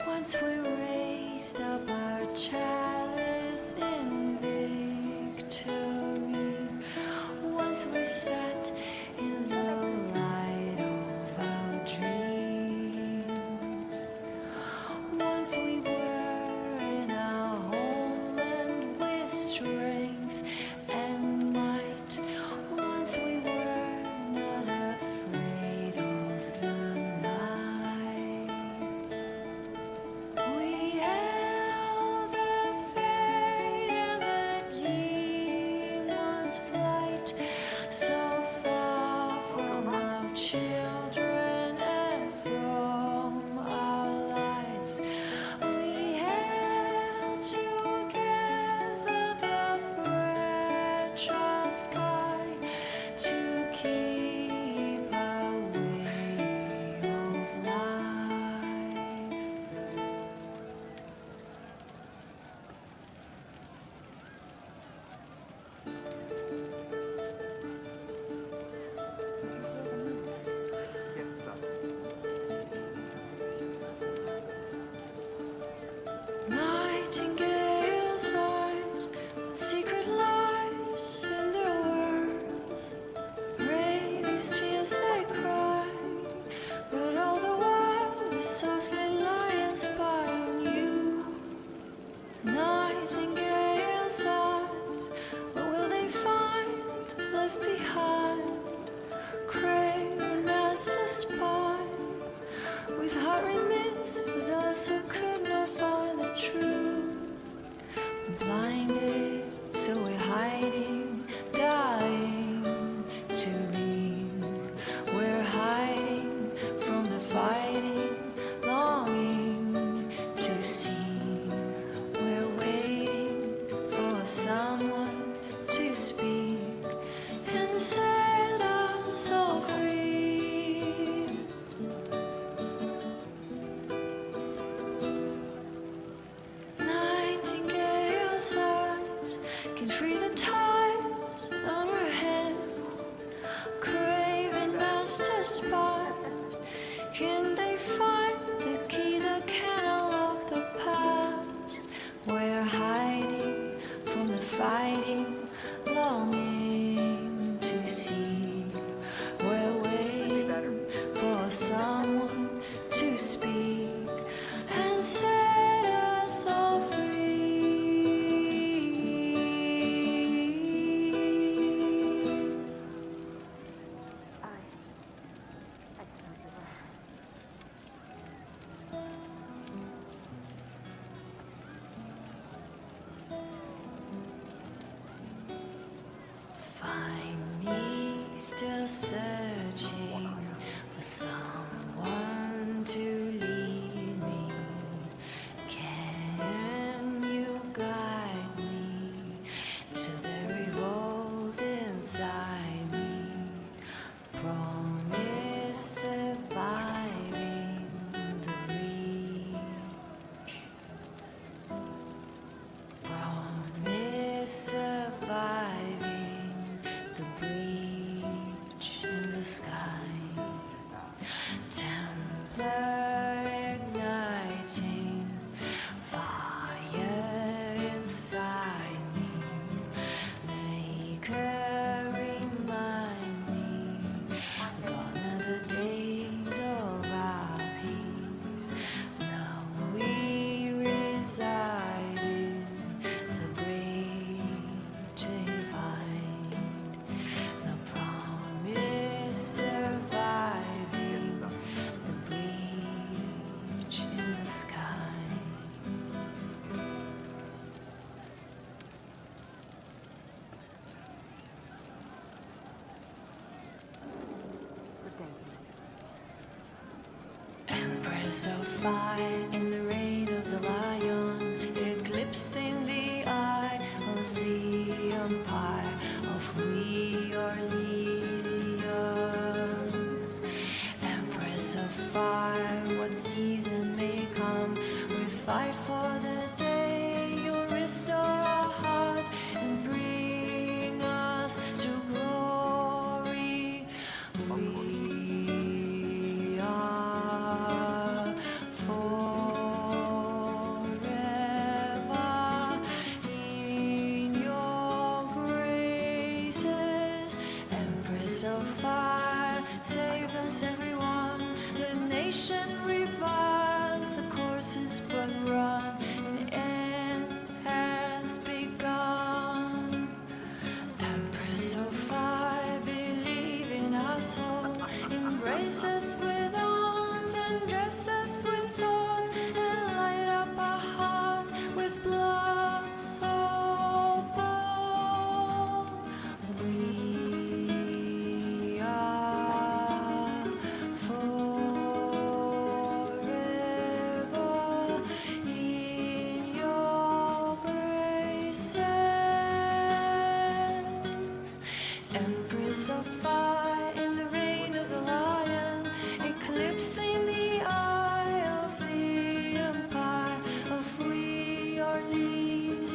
Once we raised up our chalice in victory. Once we sat in the light of our dreams. Once we were in our homeland with strength and might. Once we were not afraid of the night. We held the fate and the demon's flight, so far from our children and from our lives. We held together the fragile sky to keep our way of life. Nightingale's eyes, what secret lies in their worth? Raised tears they cry, but all the while we softly lie inspiring you. Nightingale's eyes, what will they find left behind? Craving master spine, with heart remiss for those who could not find the truth. Blinded, so we're hiding, dying to leave. We're hiding from the fighting, longing to see. We're waiting for someone to speak and set us all free. Nightingale's eyes can free the ties on her hands. Craving master spies, can they find the key that can unlock the past? We're hiding from the fighting, longing to see. We're waiting for someone to speak and set us all free. Find me still searching for someone to lead me. Can you guide me to the revolt inside me? Promise surviving the breach. Promise surviving the breach in the sky. Empress of fire in the reign of the lion, eclipsed in the eye of the empire of we Orlesians. Empress of fire, what season may come, we fight for the day you'll restore our heart and bring us to glory. We are forever in your graces. Empress of fire, save us everyone. The nation reviles, the course is but run, an end has begun. Empress of fire, believe in our soul, embrace us with arms and dress us with swords, and light up our hearts with blood so bold. We are forever in your graces. Empress of fire in the reign of the lion, eclipsing the eye of the empire of we Orlesians.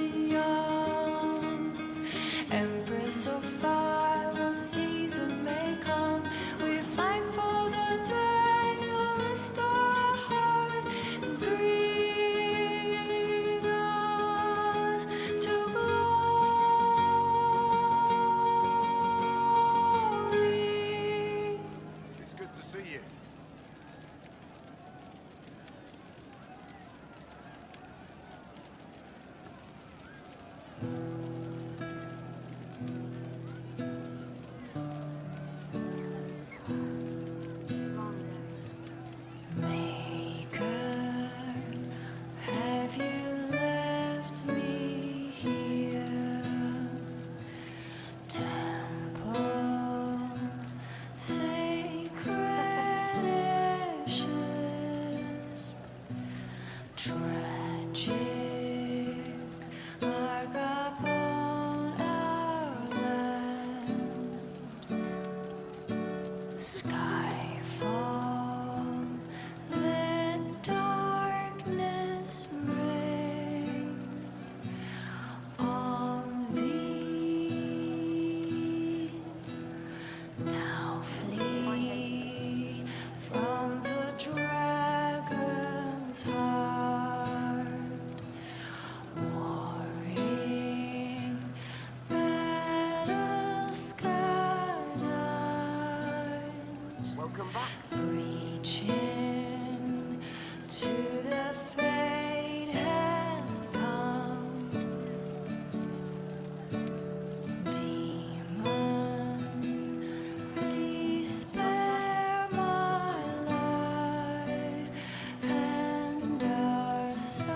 Empress of fire, what season may come, we fight for the day you'll restore our heart and bring us to glory. It's good to see you. Maker, have you left me here? Temple, sacred ashes, tragic, mark upon our land. Skyfall, let darkness reign on thee. Now flee from the dragon's heart, warring battle scarred eyes. Welcome back. Reaching to the fate has come. Demon, please spare my life and our sons.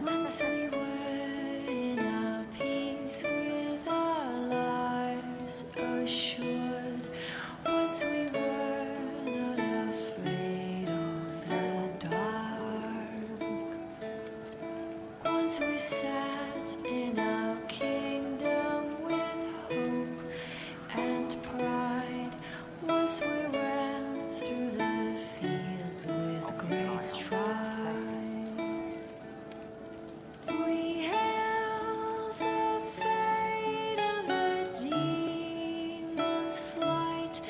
Once we were in our peace with our lives assured. Once we were not afraid of the dark. Once we sat in our kingdom with hope and pride. Once we ran through the fields with great stride. We hailed the fate of the demon's flight,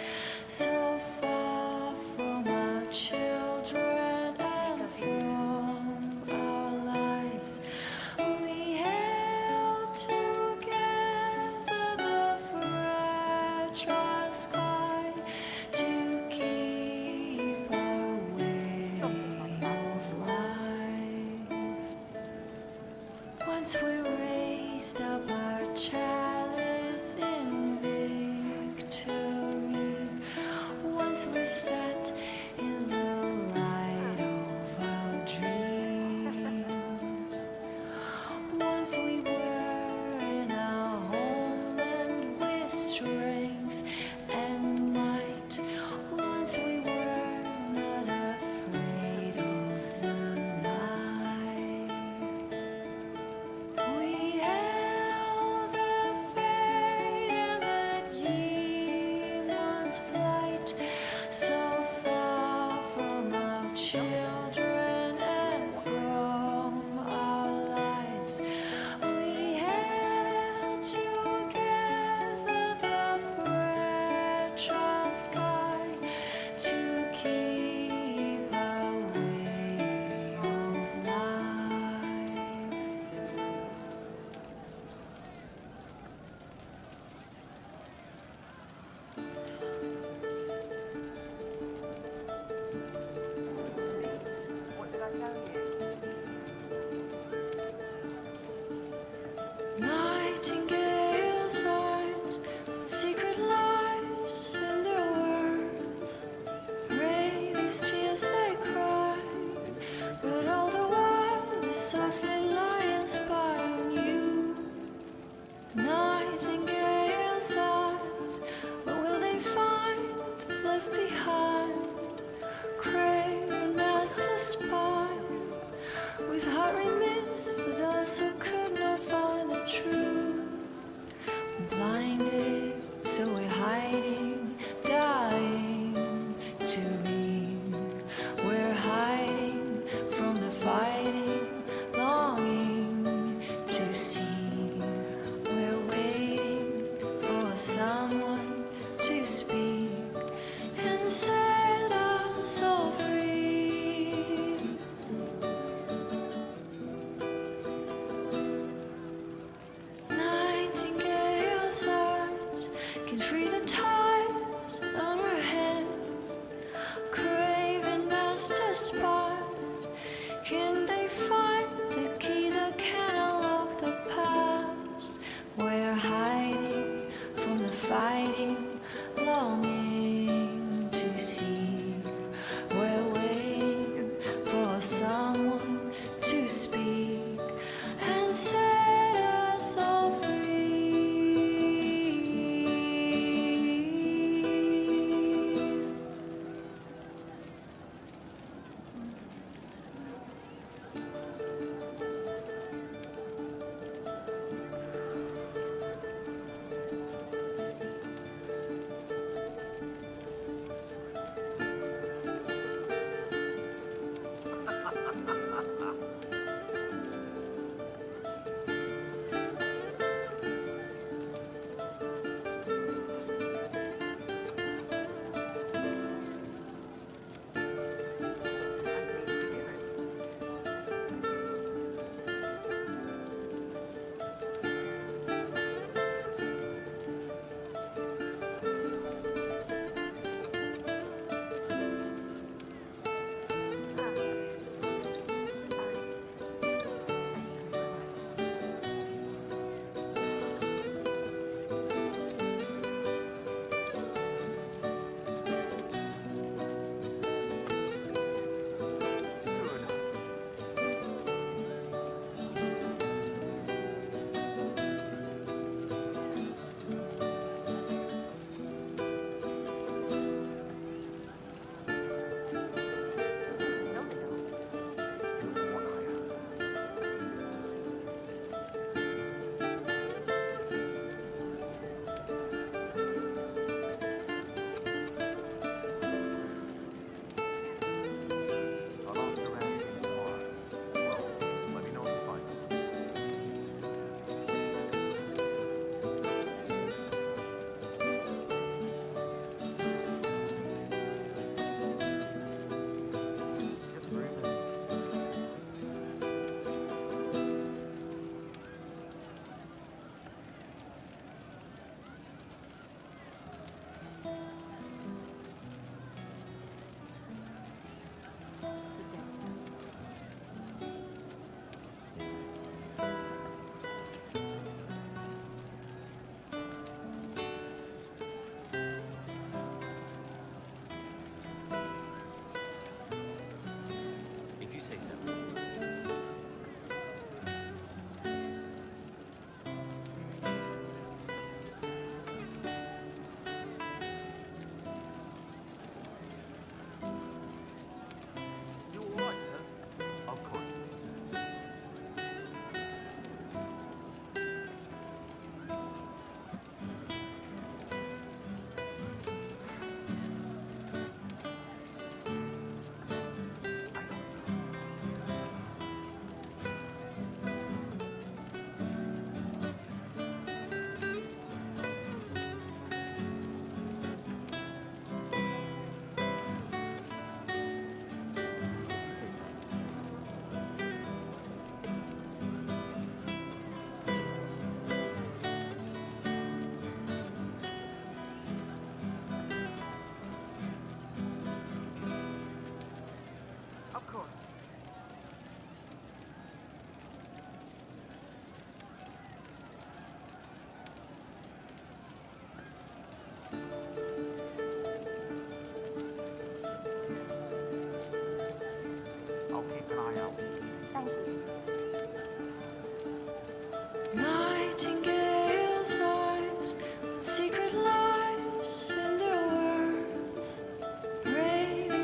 so far from our children and from our lives. We held together the fragile sky to keep our way of life. Once we raised up our chalice in victory. Once we sat in the light of our dreams. Nightingale's eyes, with secret lies in their worth. Raven's tears they cry, but all the while they softly lie and spy on you. Nightingale's eyes, what will they find left behind? Craven master spy, with heart remiss for those who could not find the truth. Blinded, so we're hiding, dying to be. We're hiding from the fighting, longing to see. We're waiting for someone to speak and set us all free. Nightingale's eyes can free the ties on her hands. Craven master spies, can they find the key that can unlock the past? We're hiding from the fighting, longing to see. We're waiting for someone to speak and set us all free.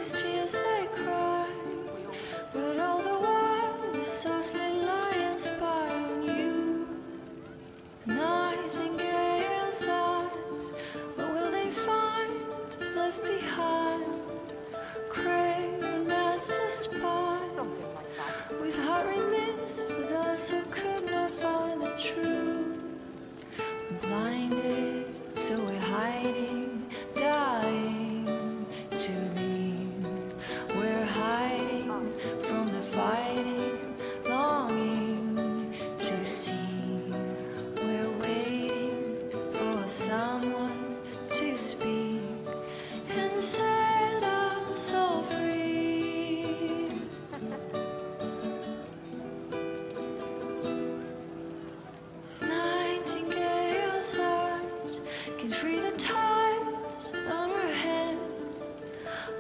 these tears they cry, but all the while we softly lie and spy on you. Nightingale's eyes, what will they find left behind? Craving master spy, with heart remiss for those who could not find the truth. Blinded, so we're hiding, dying to leave. We're hiding from the fighting, longing to see. We're waiting for someone to speak and set us all free. Nightingale's arms can free the ties on our hands.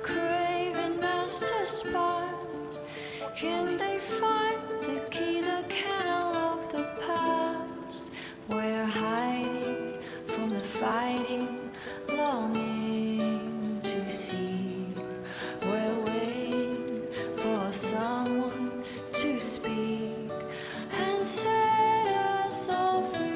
Craving master spies, can they find the key that can unlock the past? We're hiding from the fighting, longing to see. We're waiting for someone to speak and set us all free.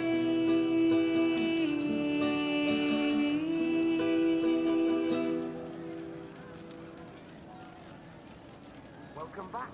Welcome back.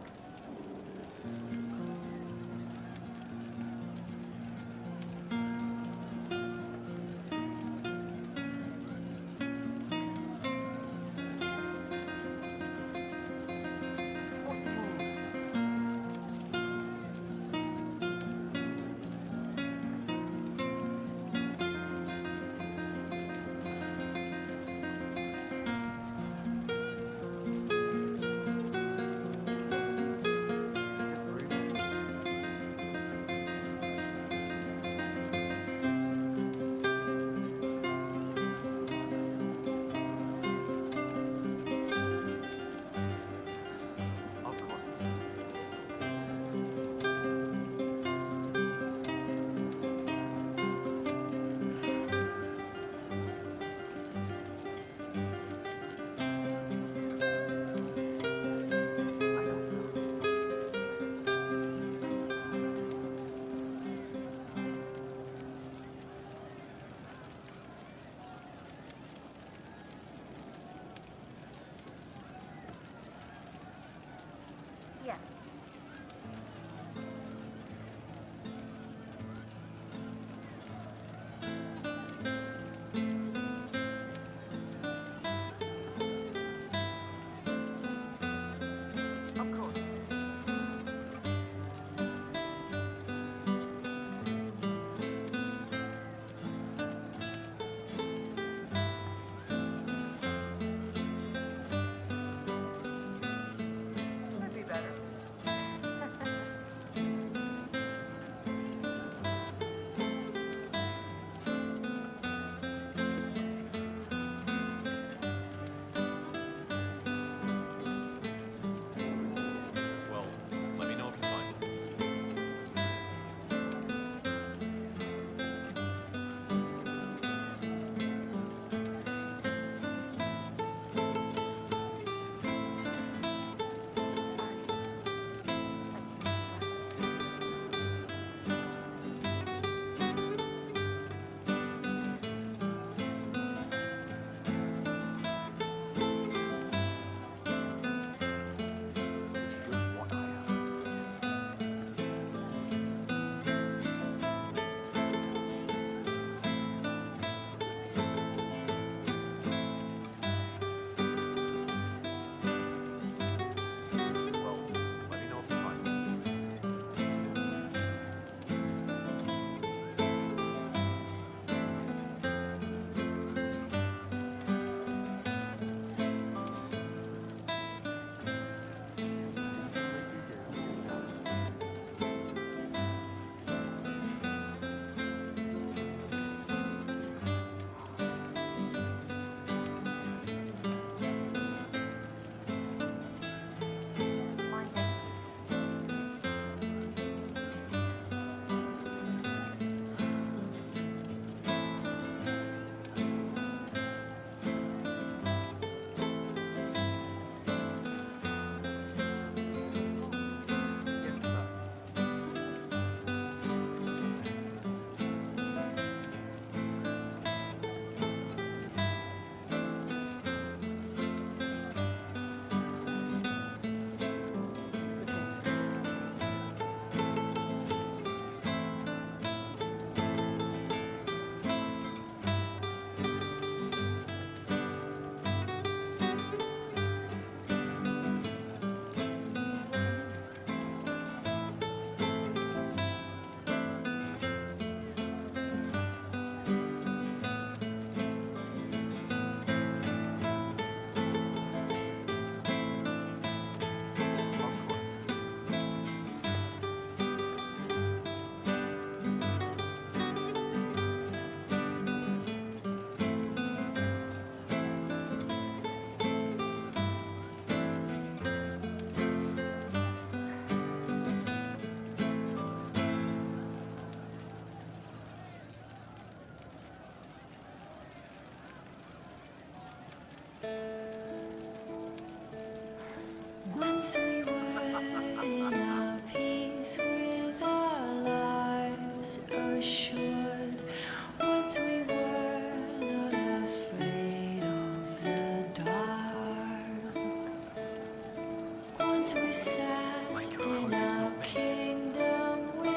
Once we sat in our kingdom with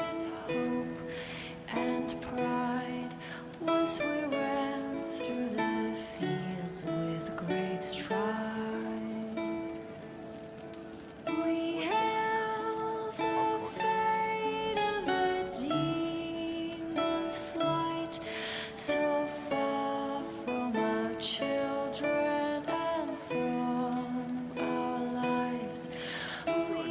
hope and pride. Once we ran through the fields with great stride. We held the fate of the demon's flight, so far from our children and from our lives. We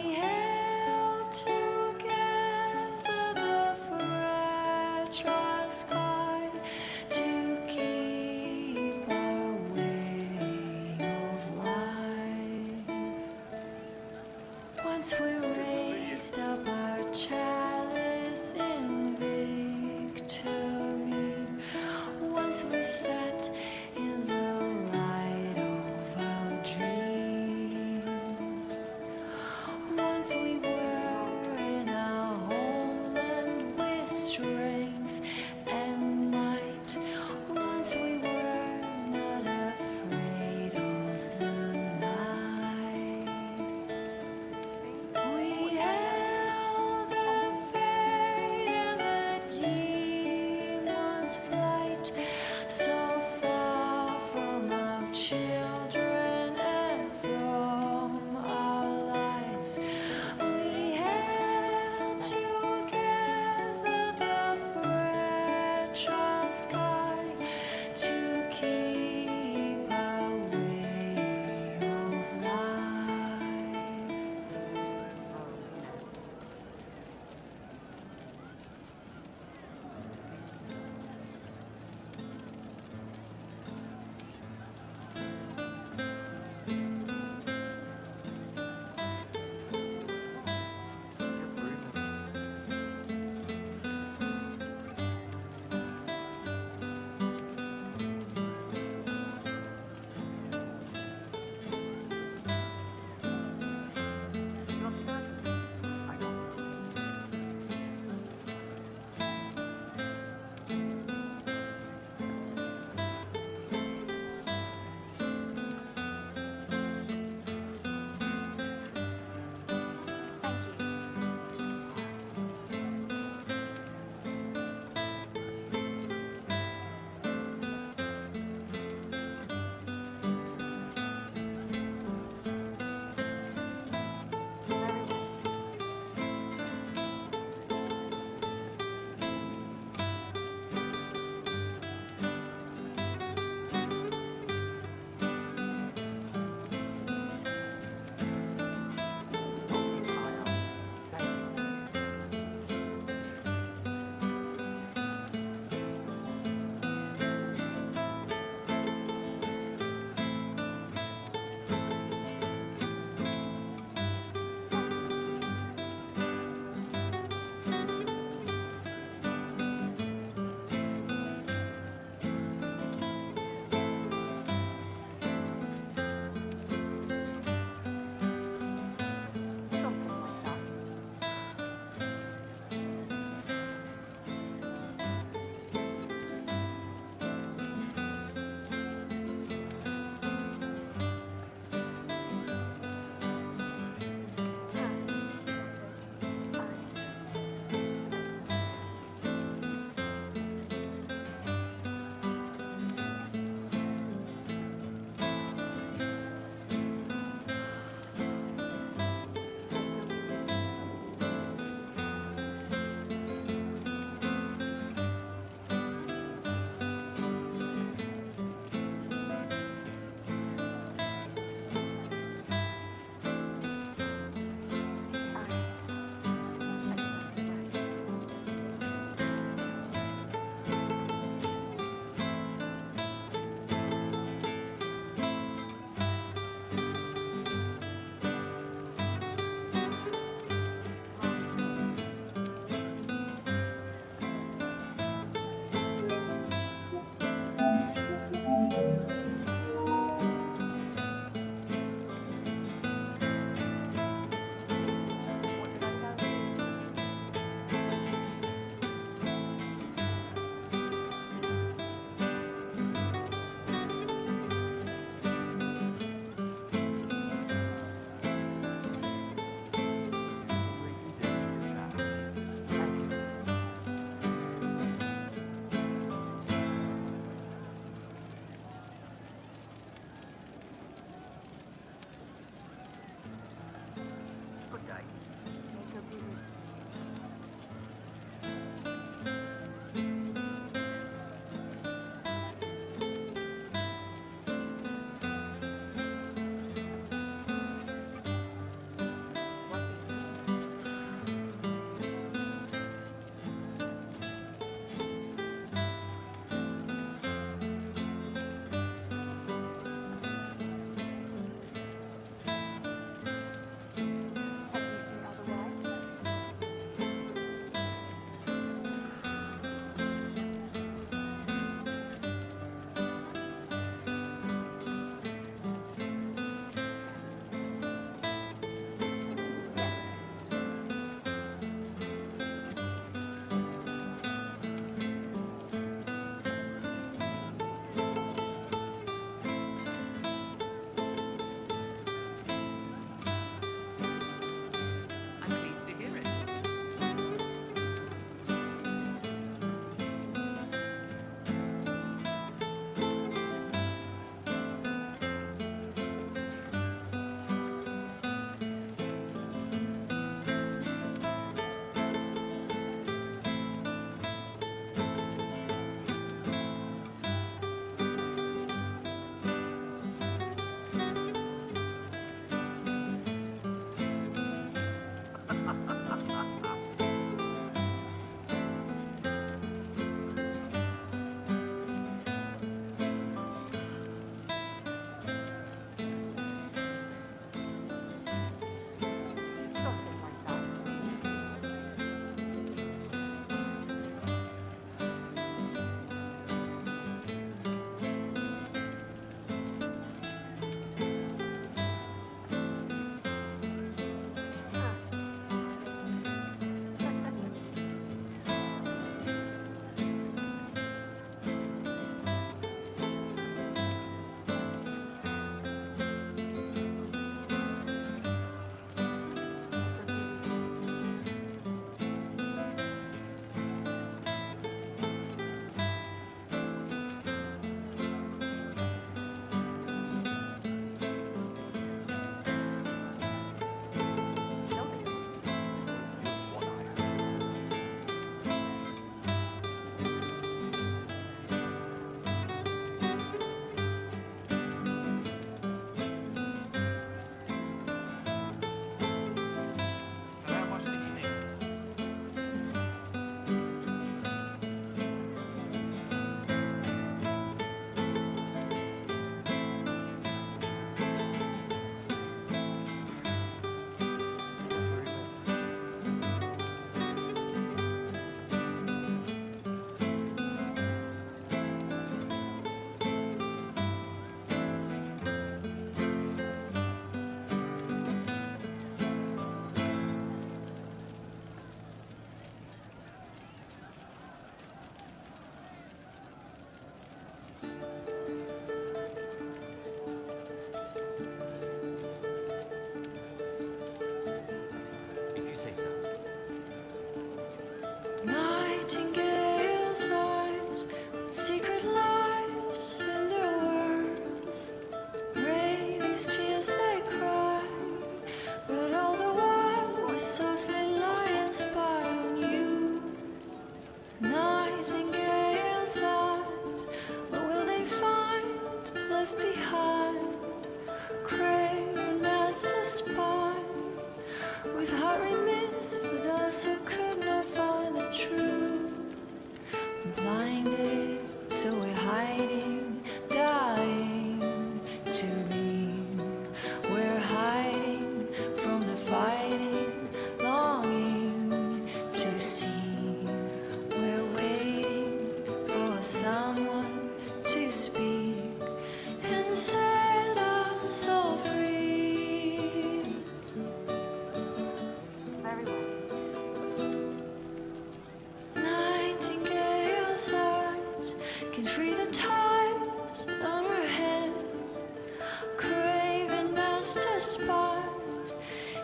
master spies?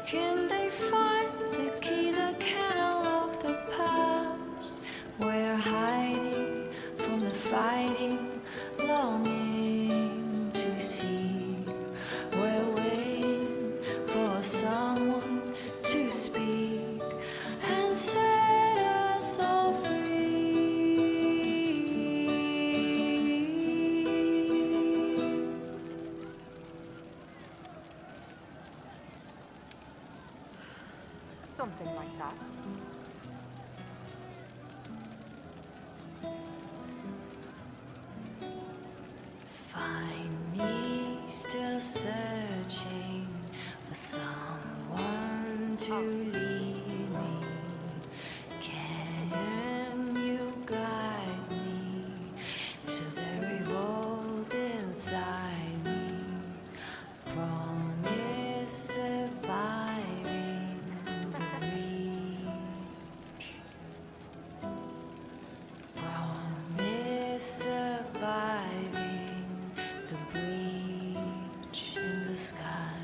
Can they find the key that can unlock the past? We're hiding from the fighting, longing to see. We're waiting for someone to speak and set us all free. Something like that. Find me still searching for someone to lead me. Can you guide me to the revolt inside me? Promise surviving the reach. Promise surviving the breach in the sky.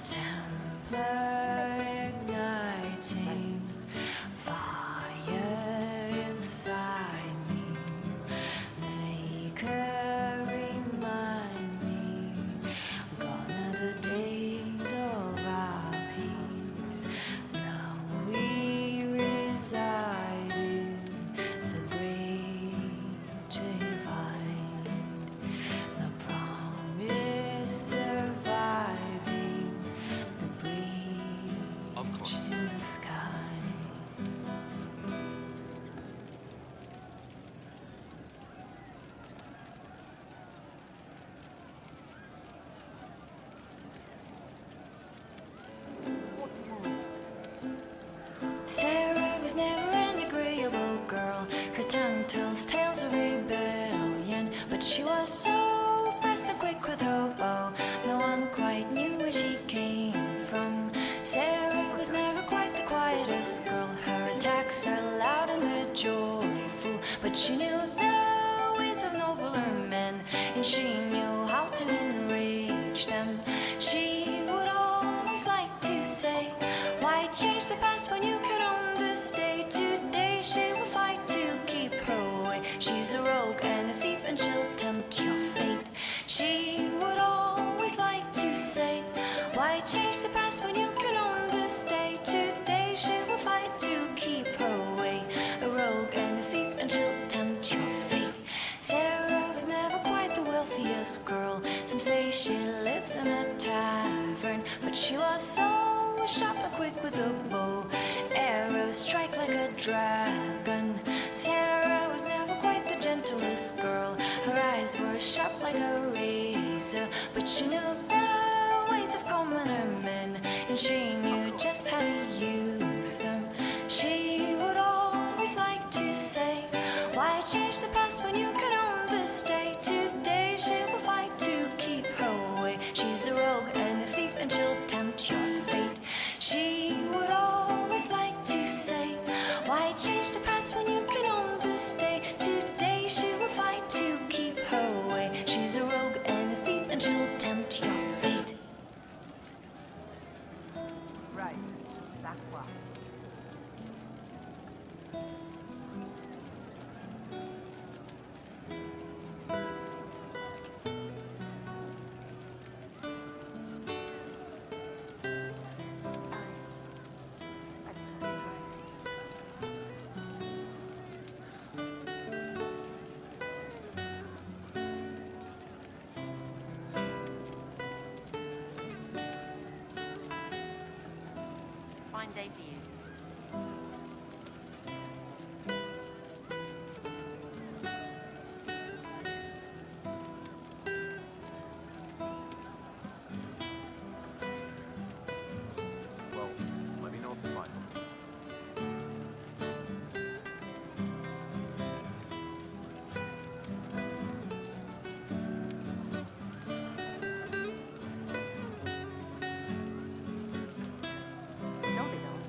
Templar igniting fire inside me. Make her remind me. Gone are the days of our peace. Now we reside in the great divide. The promise surviving the breach in the sky. Sarah was never an agreeable girl. Her tongue tells tales of rebellion, but she was so fast and quick with her bow. No one quite knew where she came from. Sarah was never quite the quietest girl. Her attacks are loud and they're joyful, but she knew the ways of nobler men, and she knew how to enrage them. She would always like to say, why change the past when you could own this day? Today she will fight to keep her way. She's a rogue and a thief and she'll tempt your fate. She would always like to say, why change the past when you can own this day? Today she will fight to keep her way. A rogue and a thief and she'll tempt your fate. Sarah was never quite the wealthiest girl. Some say she lives in a tavern, but she was so sharp and quick with a bow. Arrows strike like a dragon. Sarah was never quite the gentlest girl. Her eyes were sharp like a razor, but she knew the ways of commoner men, and she knew just how to use them. She would always like to say, why change the past when you can own this day? Today she will fight to keep her way. She's a rogue and a thief and she'll tempt your fate. She would always like to say, why change the past when you can own this day? Today she will fight to keep her way. She's a rogue and a thief and she'll tempt your fate. Right. That's why. Fine day to you. Well, let me know if you find them. No, they don't.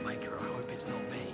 Maker, I hope it's not me.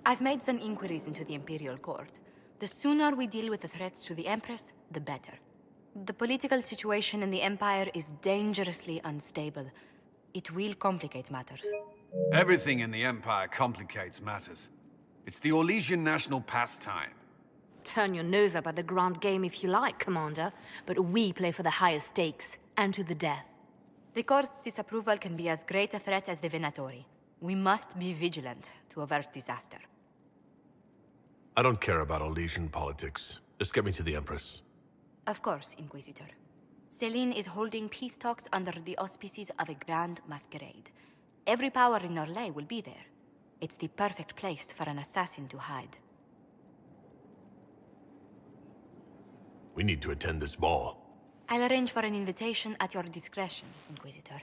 I've made some inquiries into the Imperial Court. The sooner we deal with the threats to the Empress, the better. The political situation in the Empire is dangerously unstable. It will complicate matters. Everything in the Empire complicates matters. It's the Orlesian national pastime. Turn your nose up at the grand game if you like, Commander, but we play for the highest stakes, and to the death. The Court's disapproval can be as great a threat as the Venatori. We must be vigilant to avert disaster. I don't care about Orlesian politics. Just get me to the Empress. Of course, Inquisitor. Celine is holding peace talks under the auspices of a grand masquerade. Every power in Orlais will be there. It's the perfect place for an assassin to hide. We need to attend this ball. I'll arrange for an invitation at your discretion, Inquisitor.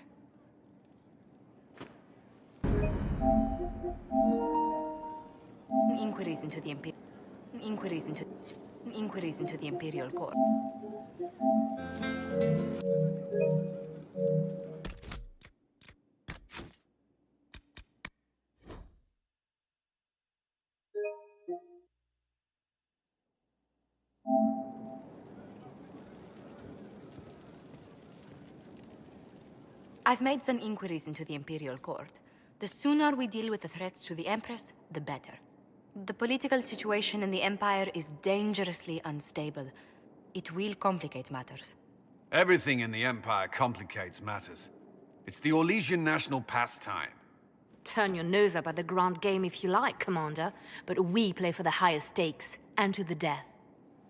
Inquiries into the Imperial Court. I've made some inquiries into the Imperial Court. The sooner we deal with the threats to the Empress, the better. The political situation in the Empire is dangerously unstable. It will complicate matters. Everything in the Empire complicates matters. It's the Orlesian national pastime. Turn your nose up at the grand game if you like, Commander, but we play for the highest stakes, and to the death.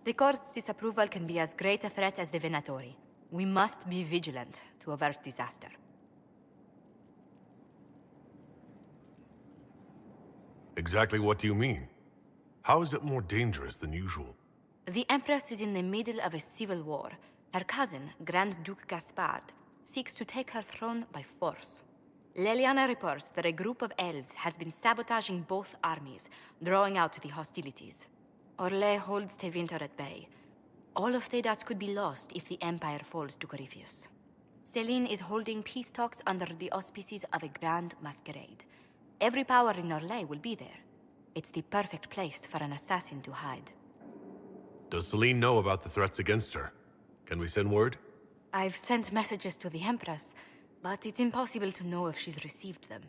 The Court's disapproval can be as great a threat as the Venatori. We must be vigilant to avert disaster. Exactly what do you mean? How is it more dangerous than usual? The Empress is in the middle of a civil war. Her cousin, Grand Duke Gaspard, seeks to take her throne by force. Leliana reports that a group of elves has been sabotaging both armies, drawing out the hostilities. Orlais holds Tevinter at bay. All of Thedas could be lost if the Empire falls to Corypheus. Celine is holding peace talks under the auspices of a grand masquerade. Every power in Orlais will be there. It's the perfect place for an assassin to hide. Does Celine know about the threats against her? Can we send word? I've sent messages to the Empress, but it's impossible to know if she's received them.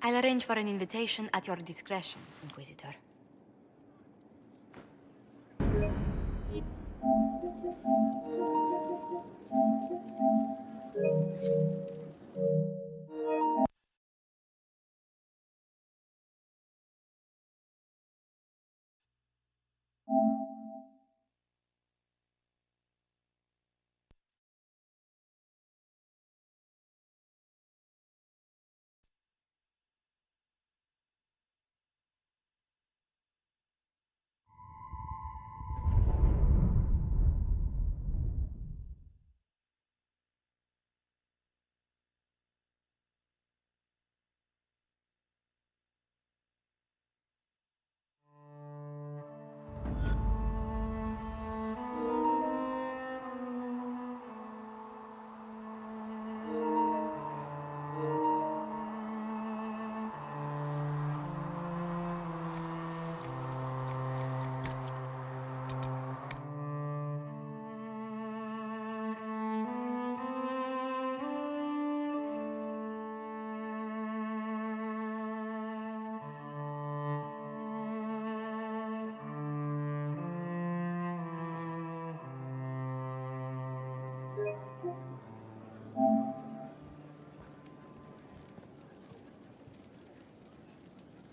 I'll arrange for an invitation at your discretion, Inquisitor.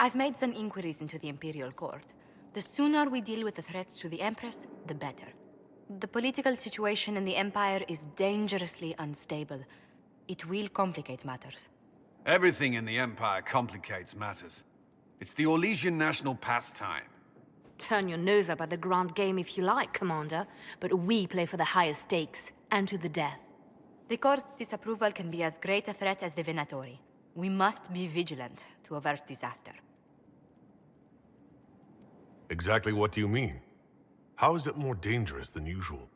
I've made some inquiries into the Imperial Court. The sooner we deal with the threats to the Empress, the better. The political situation in the Empire is dangerously unstable. It will complicate matters. Everything in the Empire complicates matters. It's the Orlesian national pastime. Turn your nose up at the grand game if you like, Commander, but we play for the highest stakes, and to the death. The Court's disapproval can be as great a threat as the Venatori. We must be vigilant to avert disaster. Exactly what do you mean? How is it more dangerous than usual?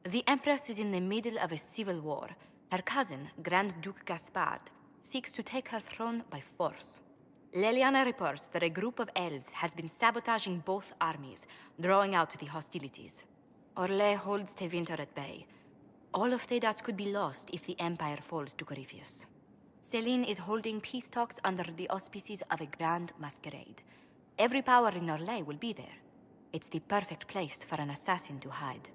The Empress is in the middle of a civil war. Her cousin, Grand Duke Gaspard, seeks to take her throne by force. Leliana reports that a group of elves has been sabotaging both armies, drawing out the hostilities. Orlais holds Tevinter at bay. All of Thedas could be lost if the Empire falls to Corypheus. Celine is holding peace talks under the auspices of a grand masquerade. Every power in Orlais will be there. It's the perfect place for an assassin to hide.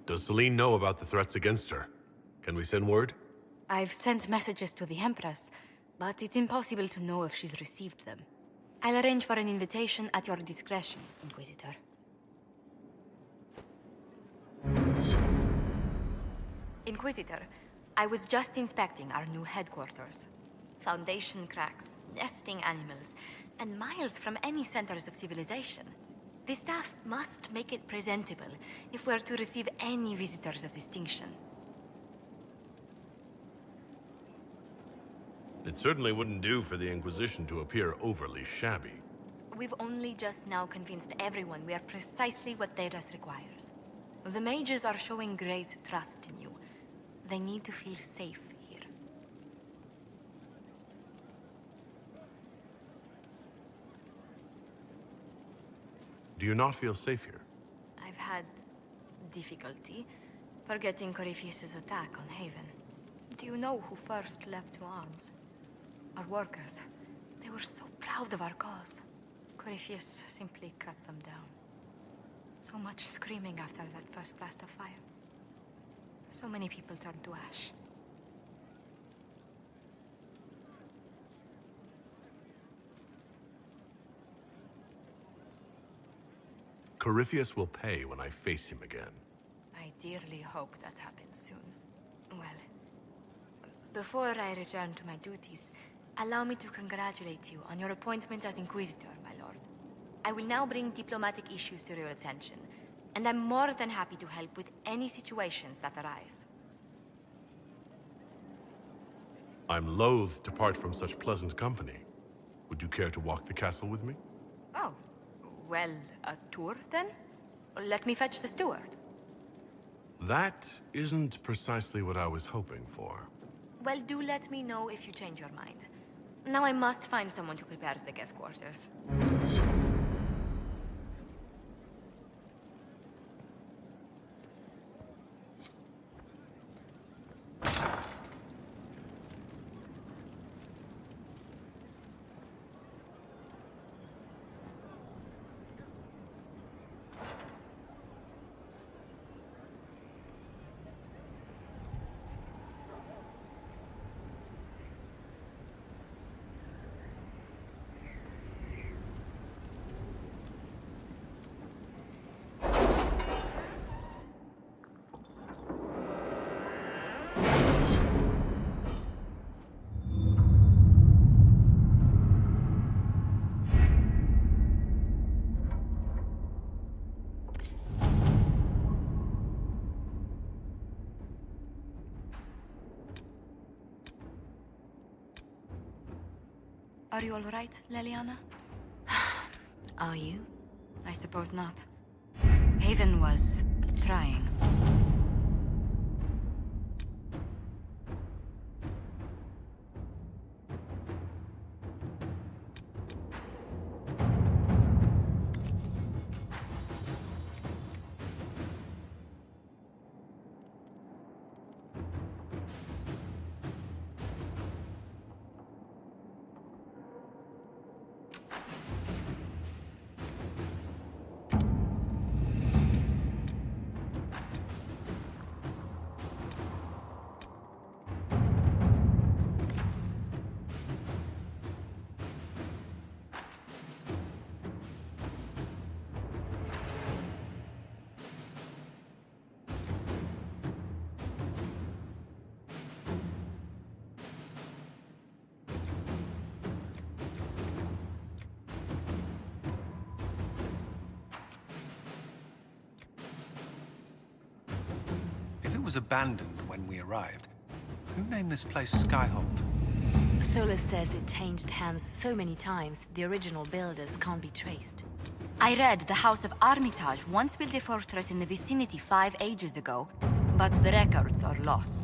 Does Celine know about the threats against her? Can we send word? I've sent messages to the Empress, but it's impossible to know if she's received them. I'll arrange for an invitation at your discretion, Inquisitor. Inquisitor, I was just inspecting our new headquarters. Foundation cracks, nesting animals, and miles from any centers of civilization. The staff must make it presentable if we're to receive any visitors of distinction. It certainly wouldn't do for the Inquisition to appear overly shabby. We've only just now convinced everyone we are precisely what Thedas requires. The mages are showing great trust in you. They need to feel safe here. Do you not feel safe here? I've had difficulty forgetting Corypheus' attack on Haven. Do you know who first leapt to arms? Our workers. They were so proud of our cause. Corypheus simply cut them down. So much screaming after that first blast of fire. So many people turned to ash. Corypheus will pay when I face him again. I dearly hope that happens soon. Well, before I return to my duties, allow me to congratulate you on your appointment as Inquisitor, my lord. I will now bring diplomatic issues to your attention, and I'm more than happy to help with any situations that arise. I'm loath to part from such pleasant company. Would you care to walk the castle with me? Oh, well, a tour then? Let me fetch the steward. That isn't precisely what I was hoping for. Well, do let me know if you change your mind. Now I must find someone to prepare the guest quarters. Are you all right, Leliana? Are you? I suppose not. Haven was trying. was abandoned when we arrived. Who named this place Skyhold? Solus says it changed hands so many times, the original builders can't be traced. I read the House of Armitage once built a fortress in the vicinity 5 ages ago, but the records are lost.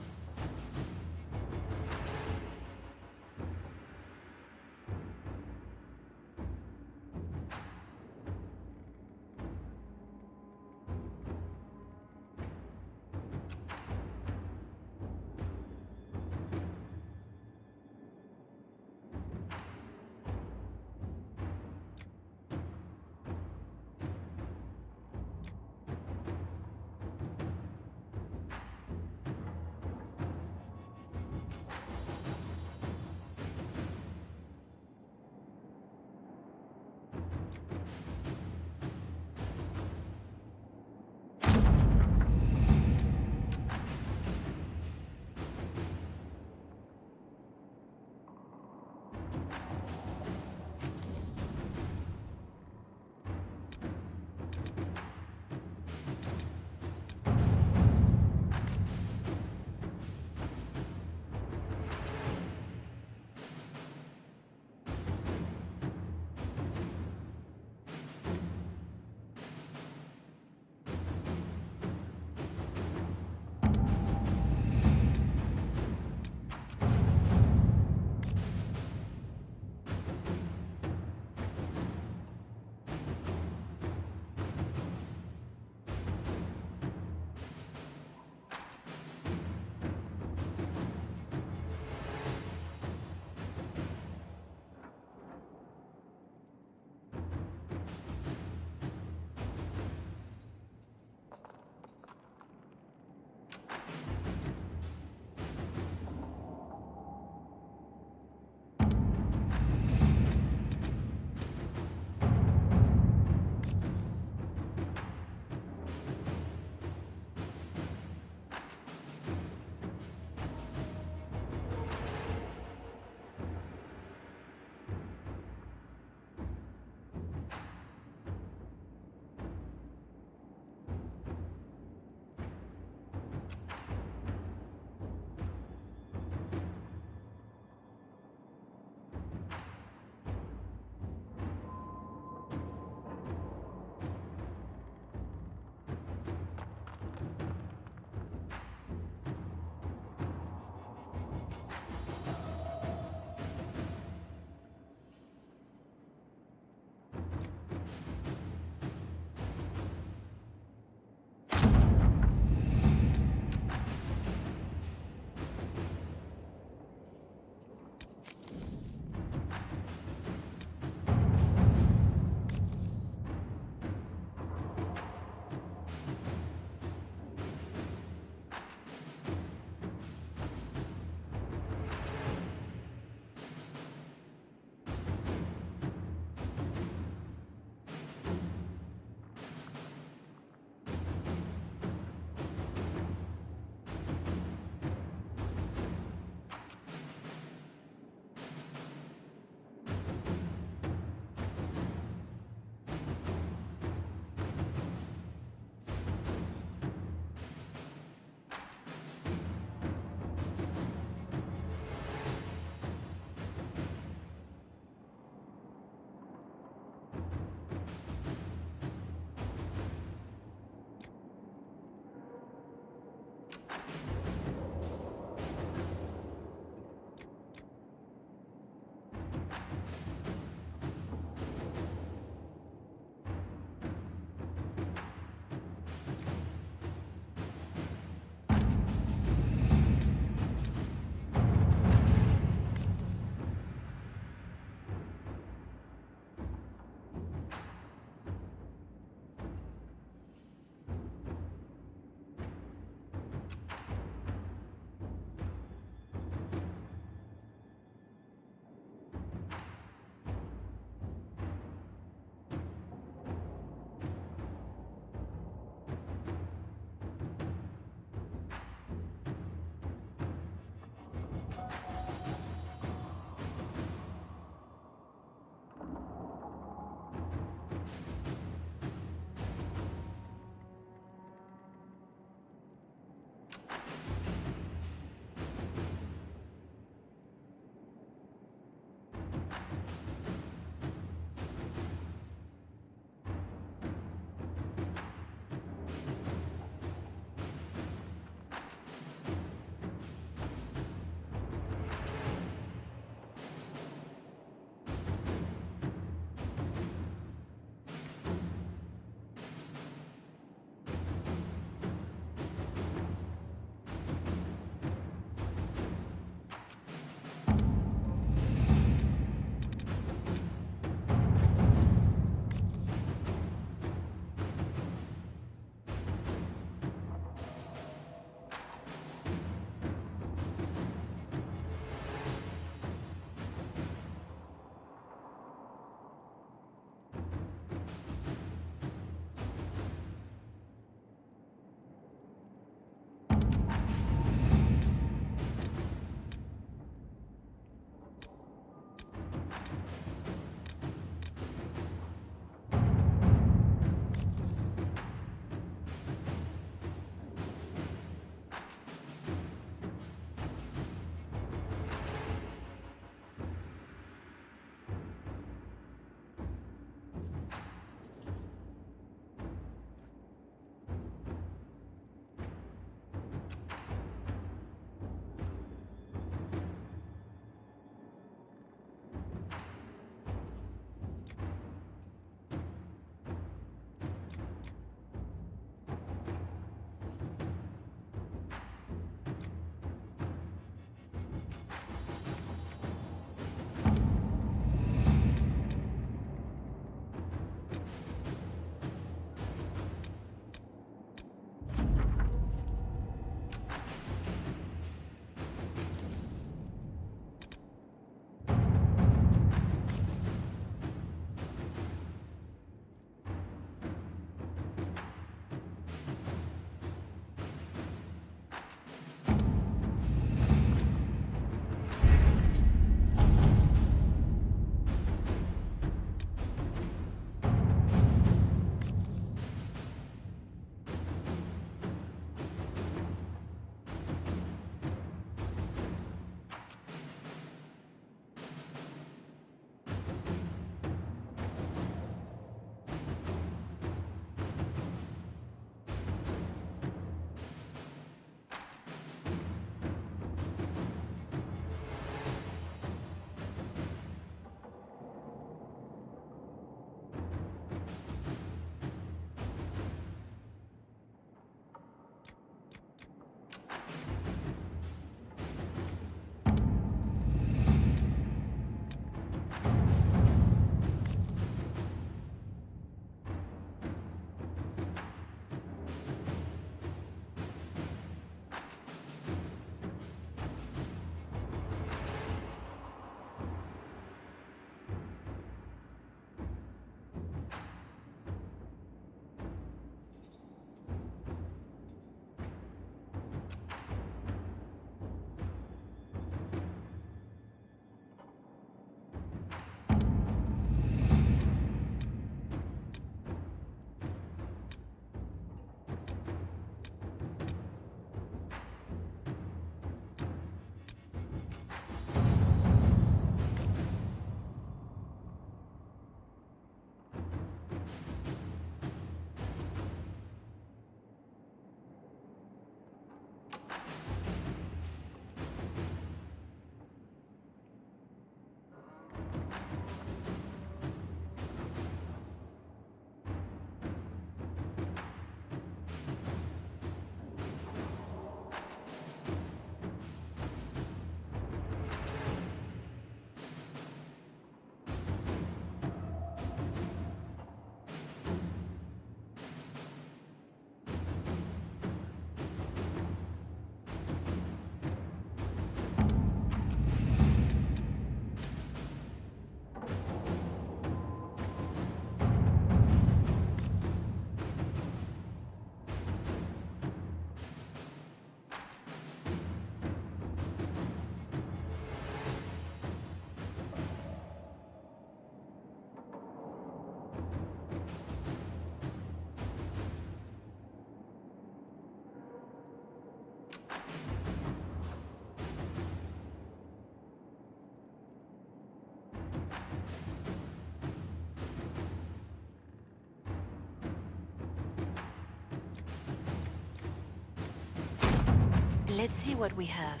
Let's see what we have.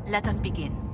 Let us begin.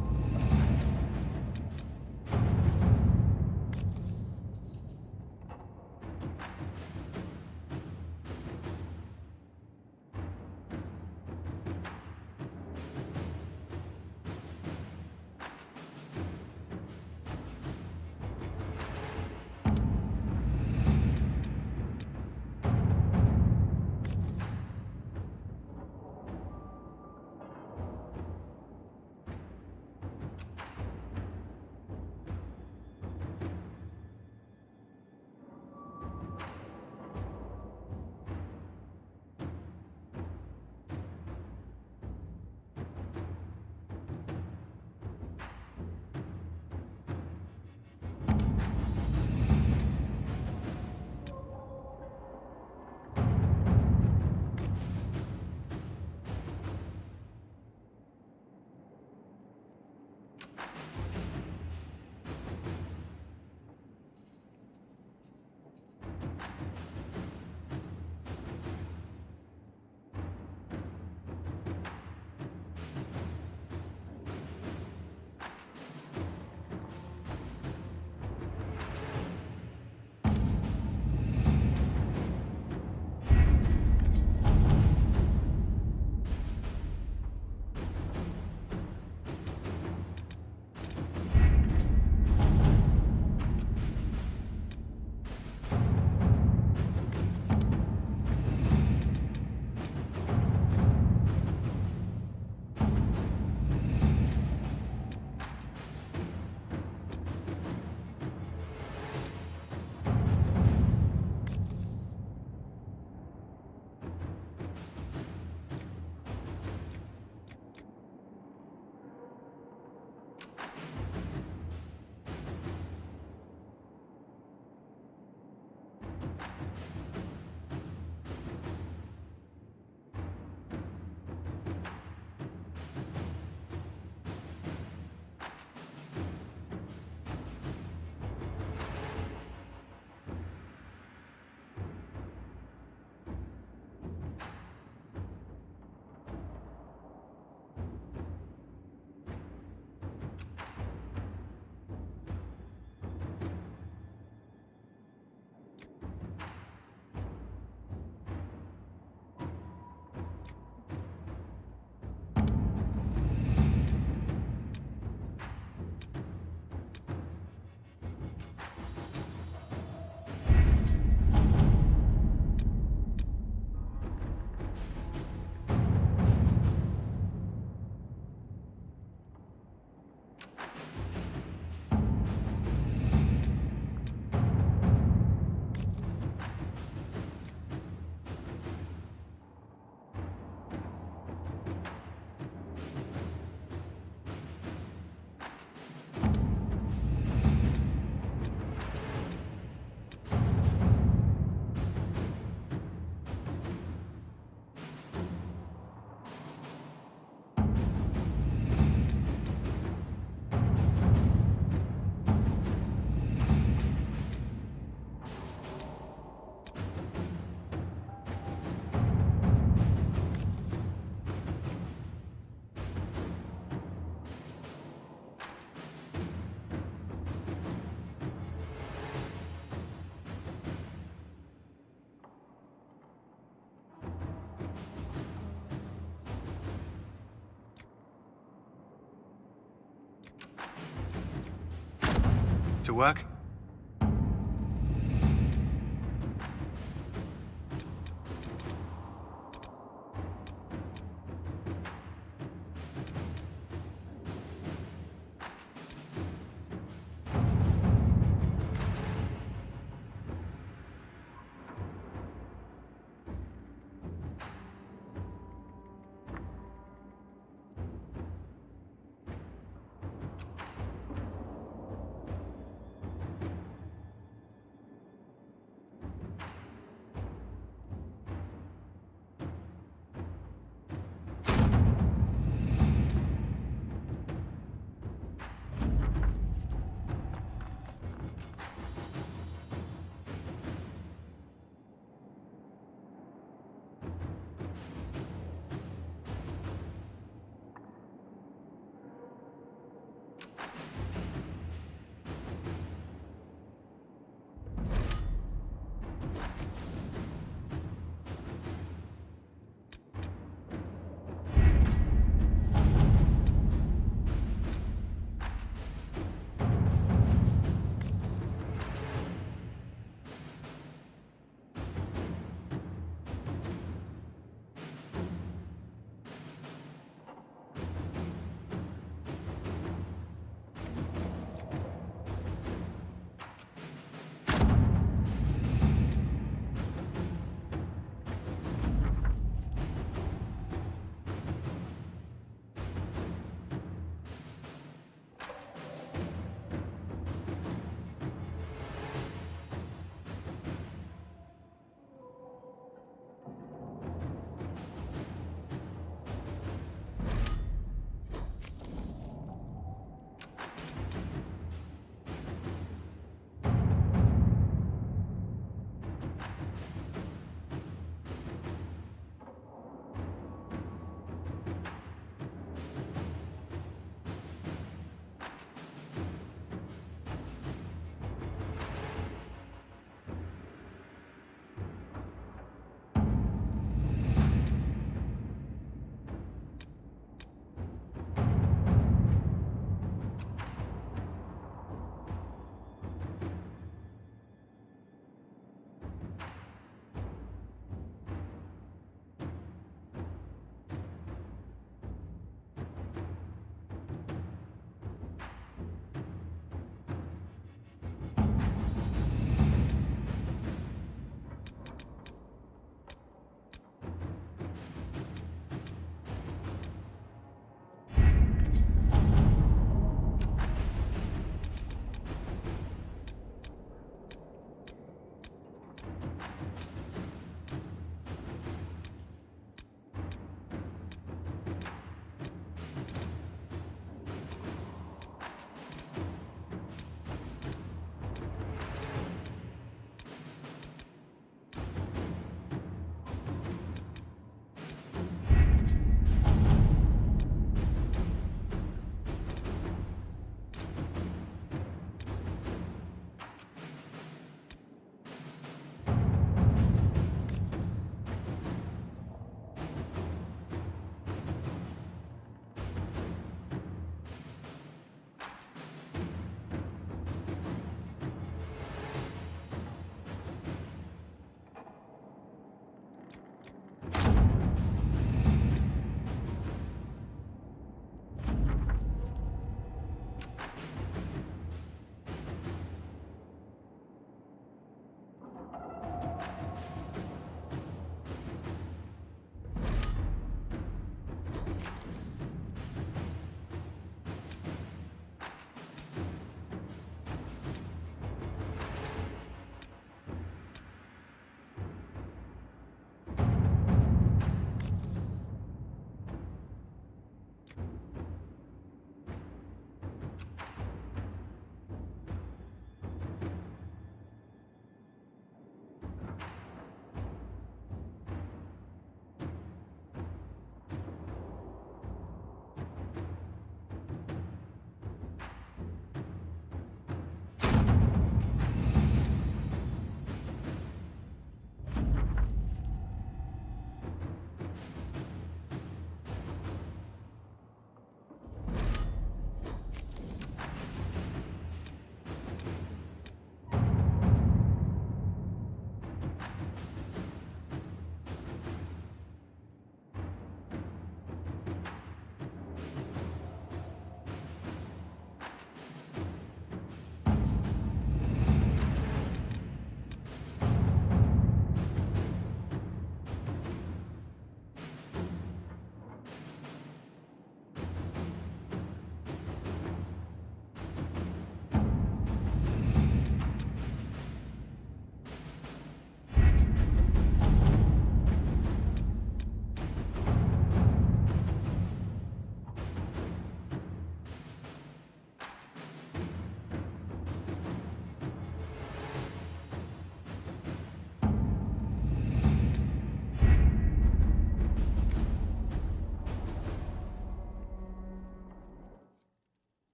To work?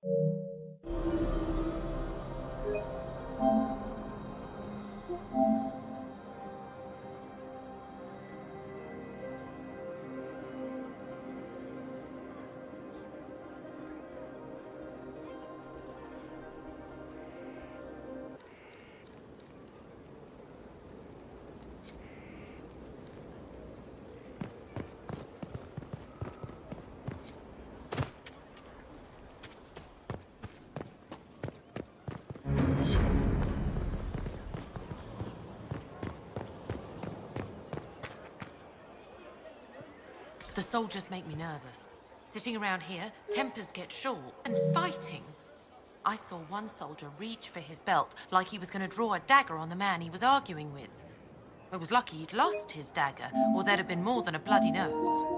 The soldiers make me nervous. Sitting around here, tempers get short, and fighting. I saw one soldier reach for his belt like he was going to draw a dagger on the man he was arguing with. It was lucky he'd lost his dagger, or there'd have been more than a bloody nose.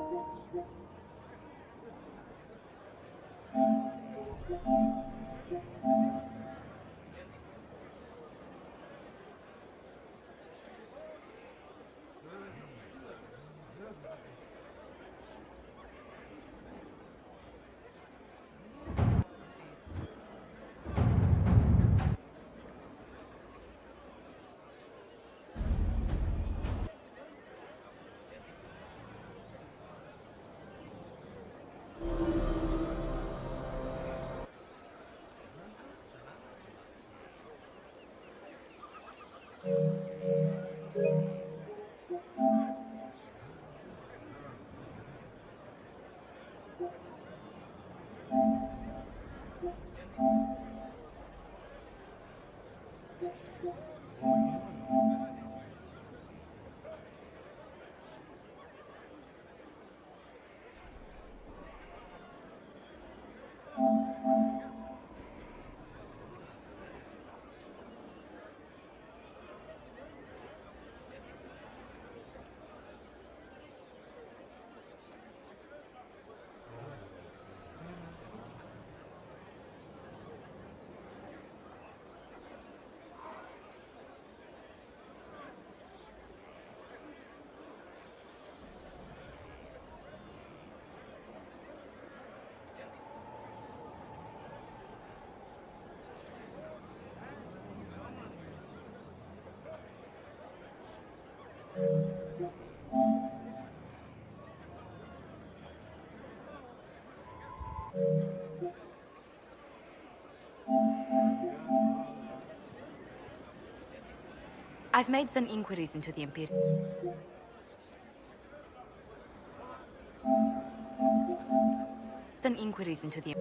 I've made some inquiries into the Imperial. Some inquiries into the.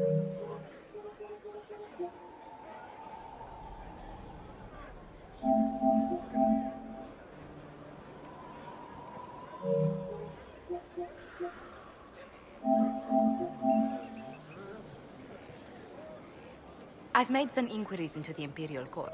I've made some inquiries into the Imperial Court.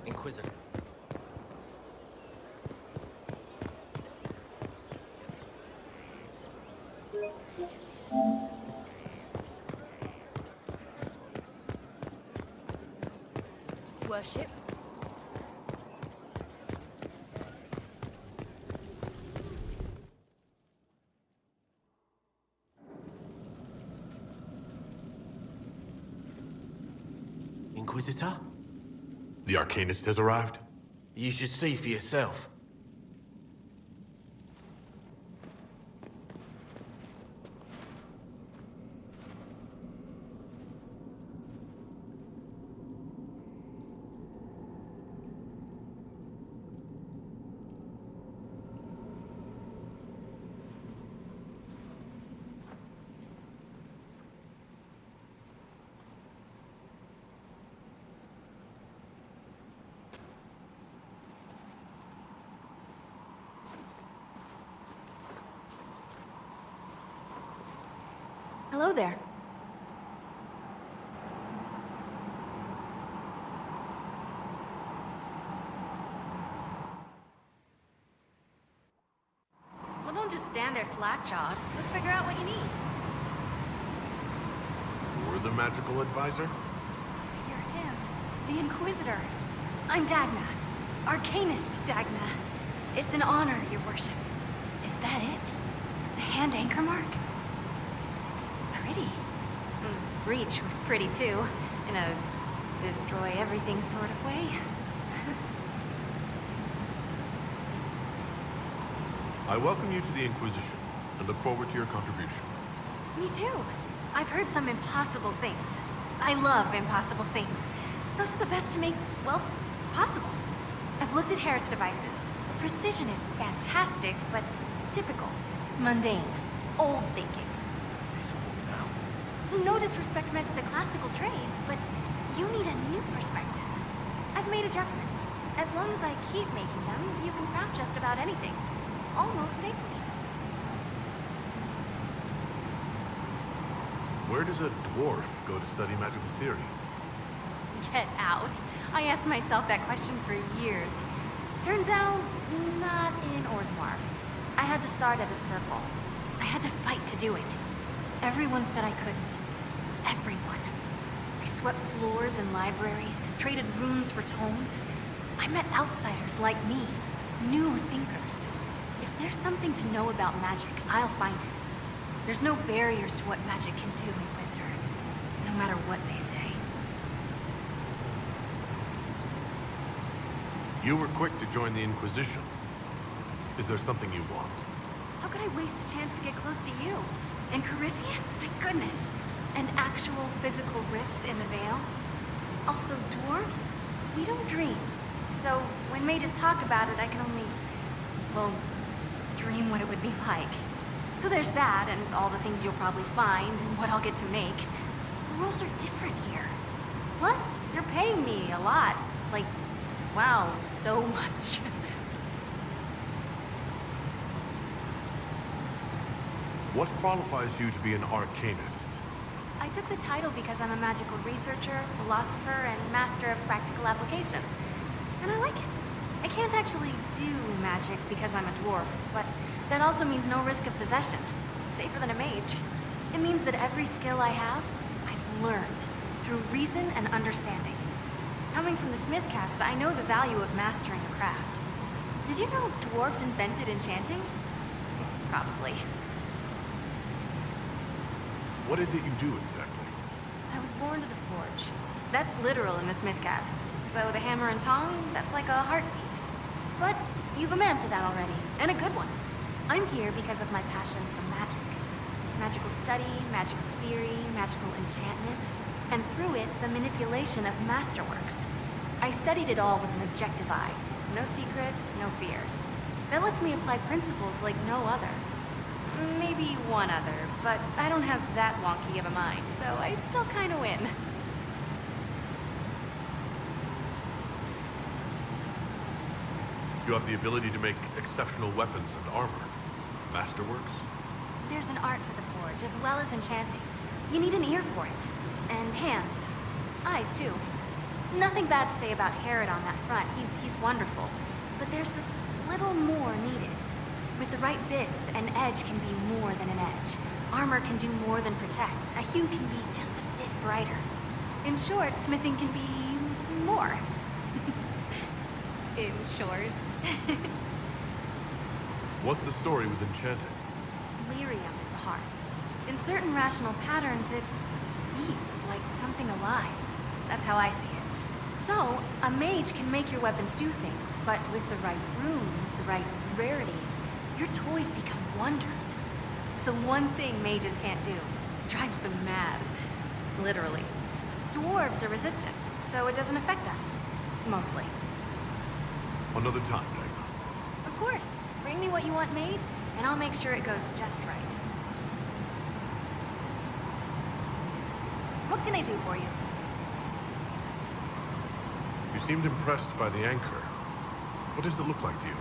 Inquisitor. Worship. Inquisitor? The Arcanist has arrived? You should see for yourself. Hello there. Well, don't just stand there slack-jawed. Let's figure out what you need. You're the magical advisor? You're him. The Inquisitor. I'm Dagna. Arcanist Dagna. It's an honor, your worship. Is that it? The hand anchor mark? It's pretty. Breach was pretty too, in a destroy everything sort of way. I welcome you to the Inquisition, and look forward to your contribution. Me too. I've heard some impossible things. I love impossible things. Those are the best to make, well, possible. I've looked at Herod's devices. The precision is fantastic, but typical. Mundane. Old thinking. No disrespect meant to the classical trades, but you need a new perspective. I've made adjustments. As long as I keep making them, you can craft just about anything. Almost safely. Where does a dwarf go to study magical theory? Get out. I asked myself that question for years. Turns out, not in Orzammar. I had to start at a circle. I had to fight to do it. Everyone said I couldn't. Everyone. I swept floors in libraries, traded rooms for tomes. I met outsiders like me, new thinkers. If there's something to know about magic, I'll find it. There's no barriers to what magic can do, Inquisitor, no matter what they say. You were quick to join the Inquisition. Is there something you want? How could I waste a chance to get close to you? And Corypheus? My goodness. And actual physical rifts in the Veil? Also, dwarves? We don't dream. So, when mages talk about it, I can only, well, dream what it would be like. So there's that, and all the things you'll probably find, and what I'll get to make. The rules are different here. Plus, you're paying me a lot. Like, wow, so much. What qualifies you to be an arcanist? I took the title because I'm a magical researcher, philosopher, and master of practical application. And I like it. I can't actually do magic because I'm a dwarf, but that also means no risk of possession. Safer than a mage. It means that every skill I have, I've learned through reason and understanding. Coming from the Smith caste, I know the value of mastering a craft. Did you know dwarves invented enchanting? Probably. What is it you do exactly? I was born to the forge. That's literal in the Smith caste. So the hammer and tong, that's like a heartbeat. But you've a man for that already, and a good one. I'm here because of my passion for magic. Magical study, magical theory, magical enchantment, and through it, the manipulation of masterworks. I studied it all with an objective eye. No secrets, no fears. That lets me apply principles like no other. Maybe one other, but I don't have that wonky of a mind, so I still kinda win. You have the ability to make exceptional weapons and armor. Masterworks? There's an art to the forge, as well as enchanting. You need an ear for it. And hands. Eyes, too. Nothing bad to say about Herod on that front. He's wonderful. But there's this little more needed. With the right bits, an edge can be more than an edge. Armor can do more than protect. A hue can be just a bit brighter. In short, smithing can be more. In short. What's the story with enchanting? Lyrium is the heart. In certain rational patterns, it beats like something alive. That's how I see it. So, a mage can make your weapons do things, but with the right runes, the right rarities, your toys become wonders. It's the one thing mages can't do. It drives them mad. Literally. Dwarves are resistant, so it doesn't affect us. Mostly. Another time, Dagna. Of course. Bring me what you want made, and I'll make sure it goes just right. What can I do for you? You seemed impressed by the anchor. What does it look like to you?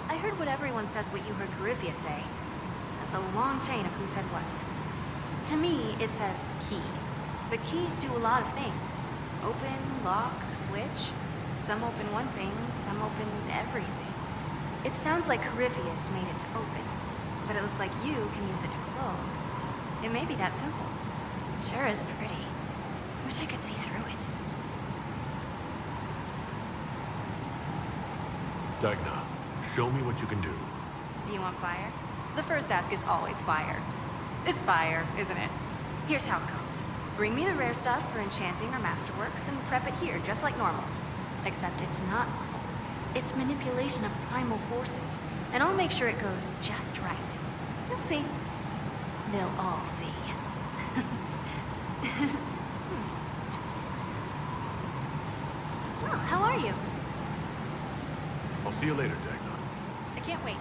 I heard what everyone says what you heard Corypheus say. That's a long chain of who said what's. To me, it says key. But keys do a lot of things. Open, lock, switch. Some open one thing, some open everything. It sounds like Corypheus made it to open, but it looks like you can use it to close. It may be that simple. It sure is pretty. Wish I could see through it. Dagna, show me what you can do. Do you want fire? The first ask is always fire. It's fire, isn't it? Here's how it goes. Bring me the rare stuff for enchanting or masterworks and prep it here, just like normal. Except it's not normal. It's manipulation of primal forces, and I'll make sure it goes just right. You'll see. They'll all see. Well, how are you? I'll see you later, Dagna. I can't wait.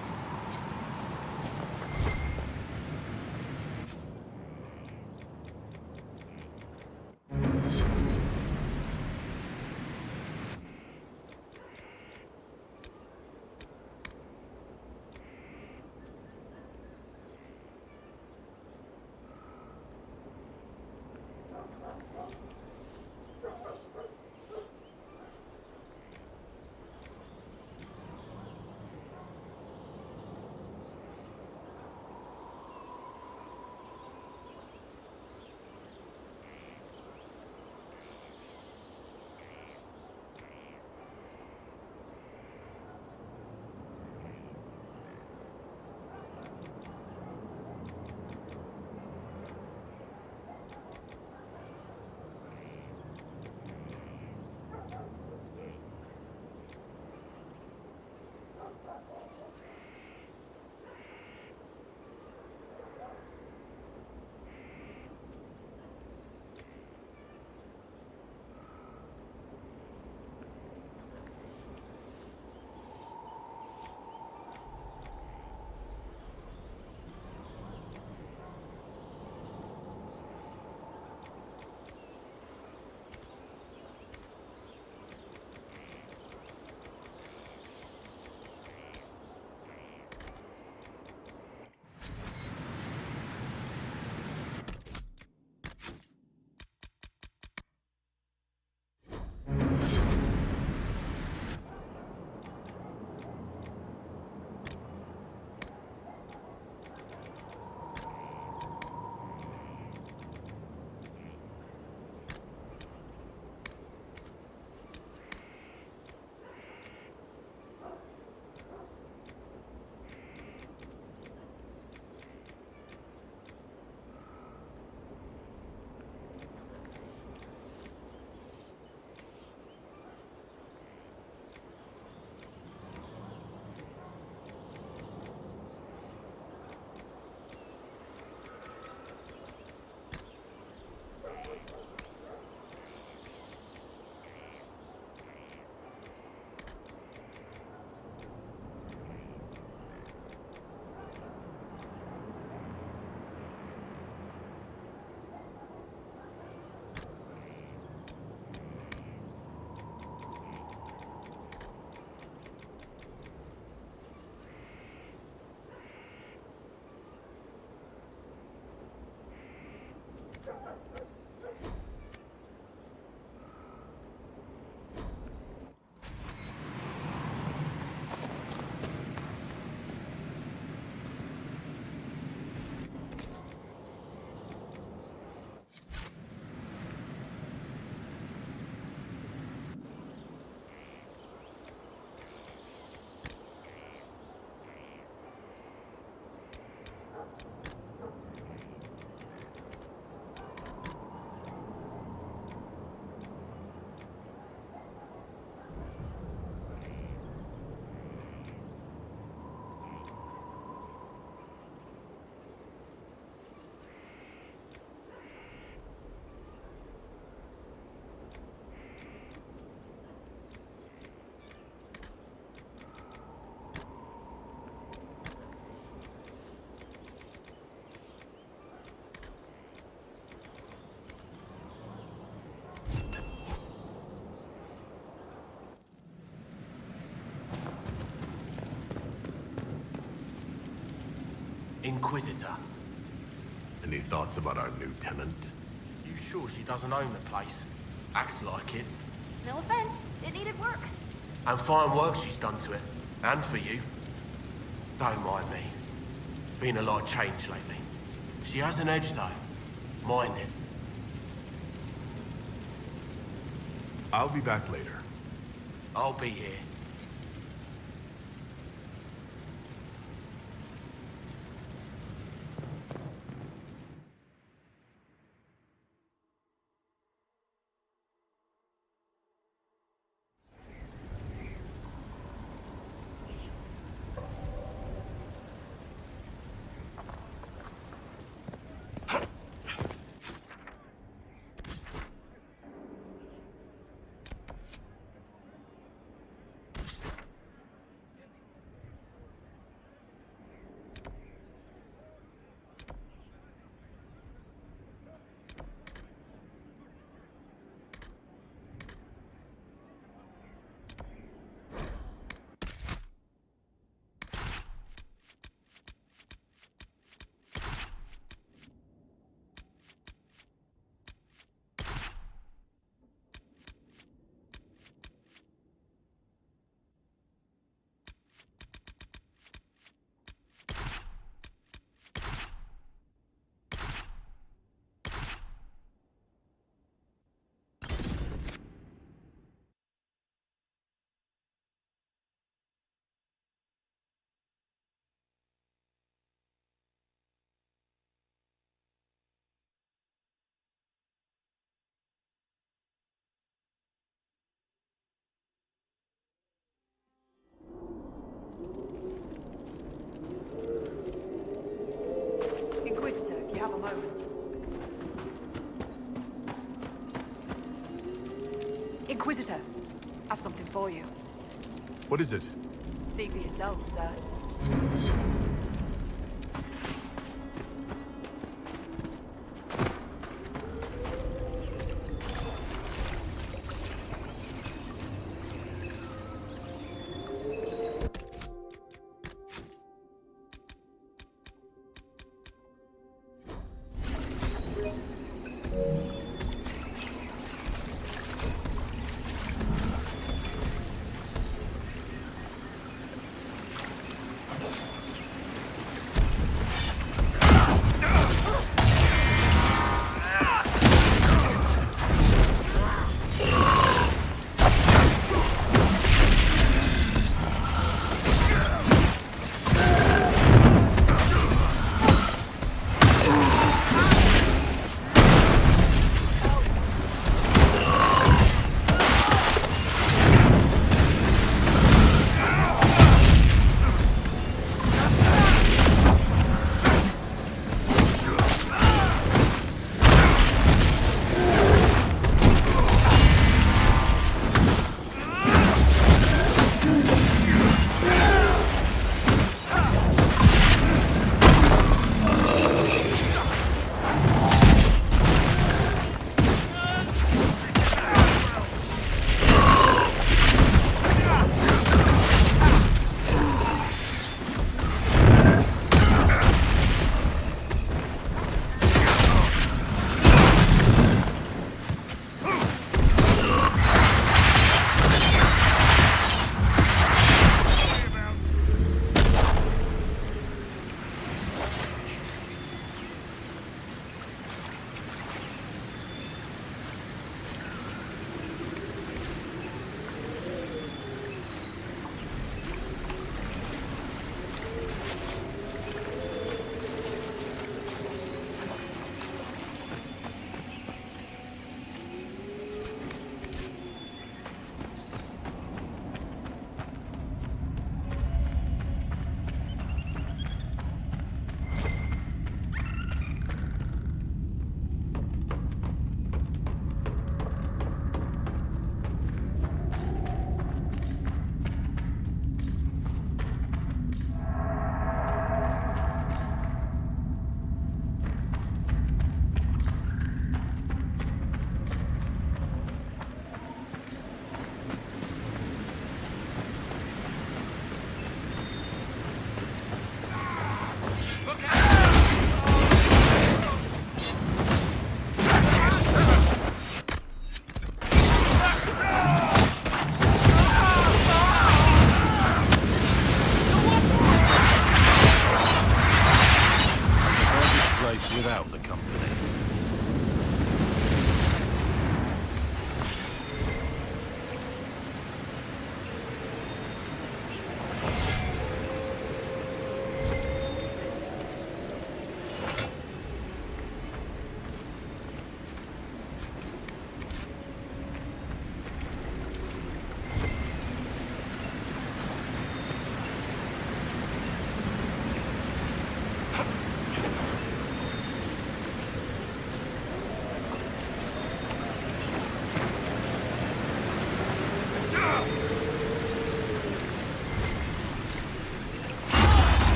Inquisitor. Any thoughts about our new tenant? You sure she doesn't own the place? Acts like it. No offense, it needed work. And fine work she's done to it. And for you. Don't mind me. Been a lot of change lately. She has an edge, though. Mind it. I'll be back later. I'll be here. Inquisitor, if you have a moment. Inquisitor, I have something for you. What is it? See for yourself, sir.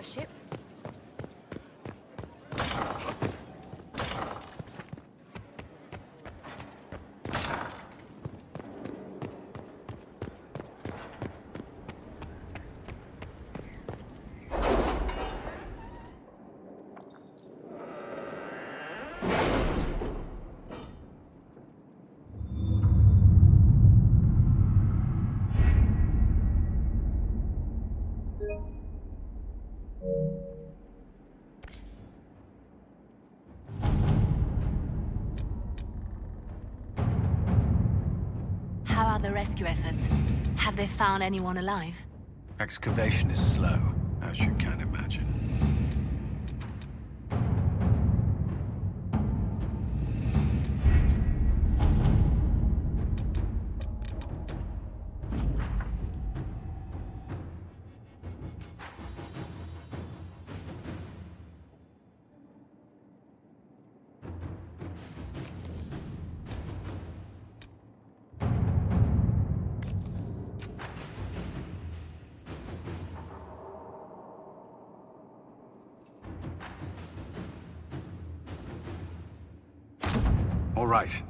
worship. How are the rescue efforts? Have they found anyone alive? Excavation is slow, as you can imagine. All right.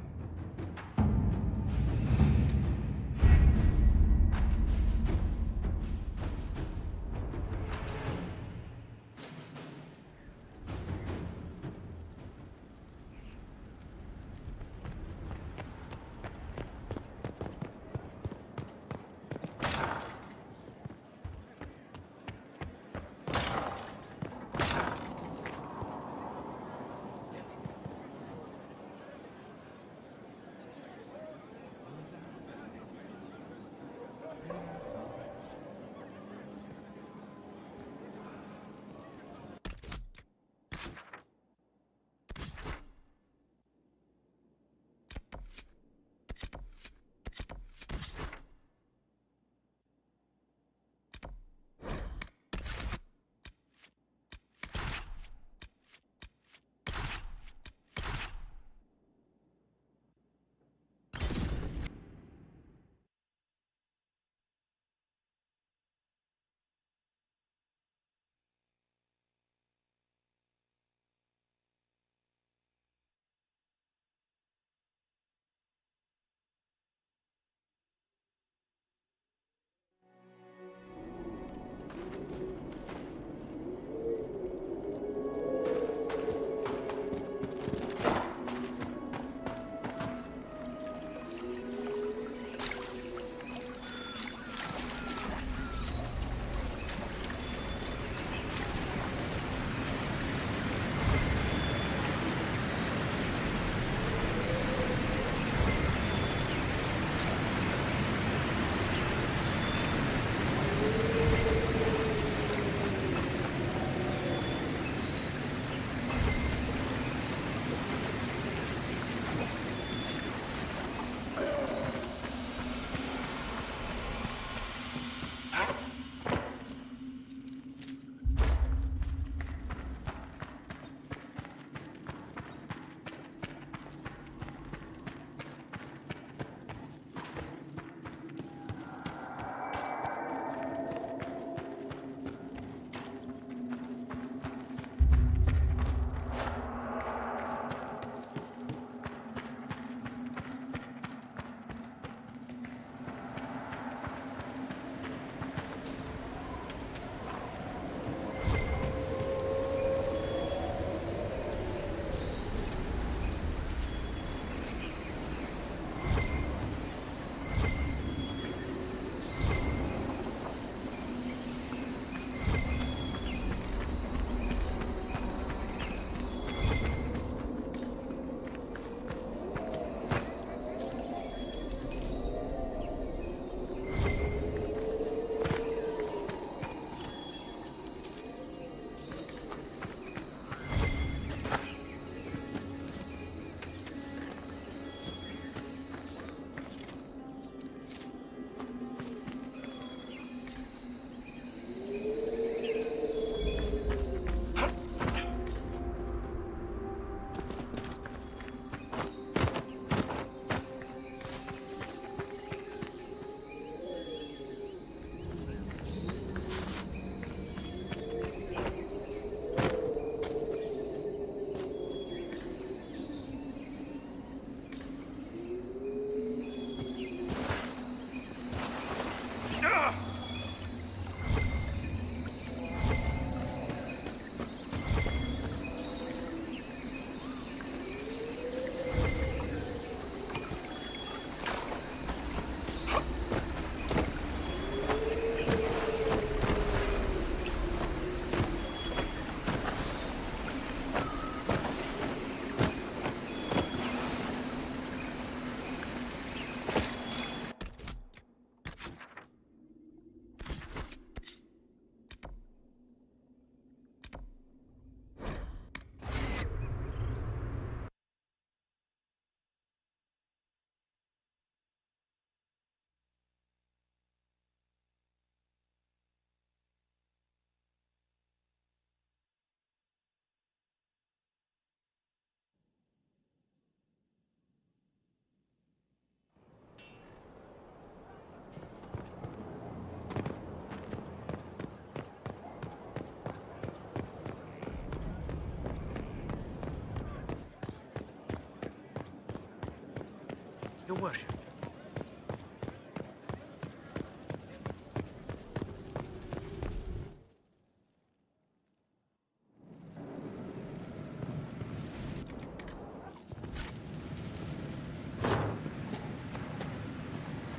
worship.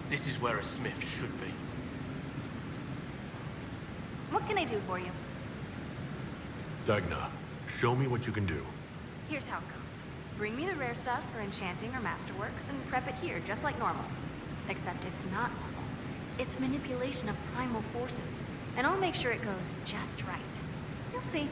This is where a smith should be. What can I do for you? Dagna, show me what you can do. Here's how it goes. Bring me the rare stuff for enchanting or masterworks and prep it here, just like normal. Except it's not normal. It's manipulation of primal forces, and I'll make sure it goes just right. You'll see.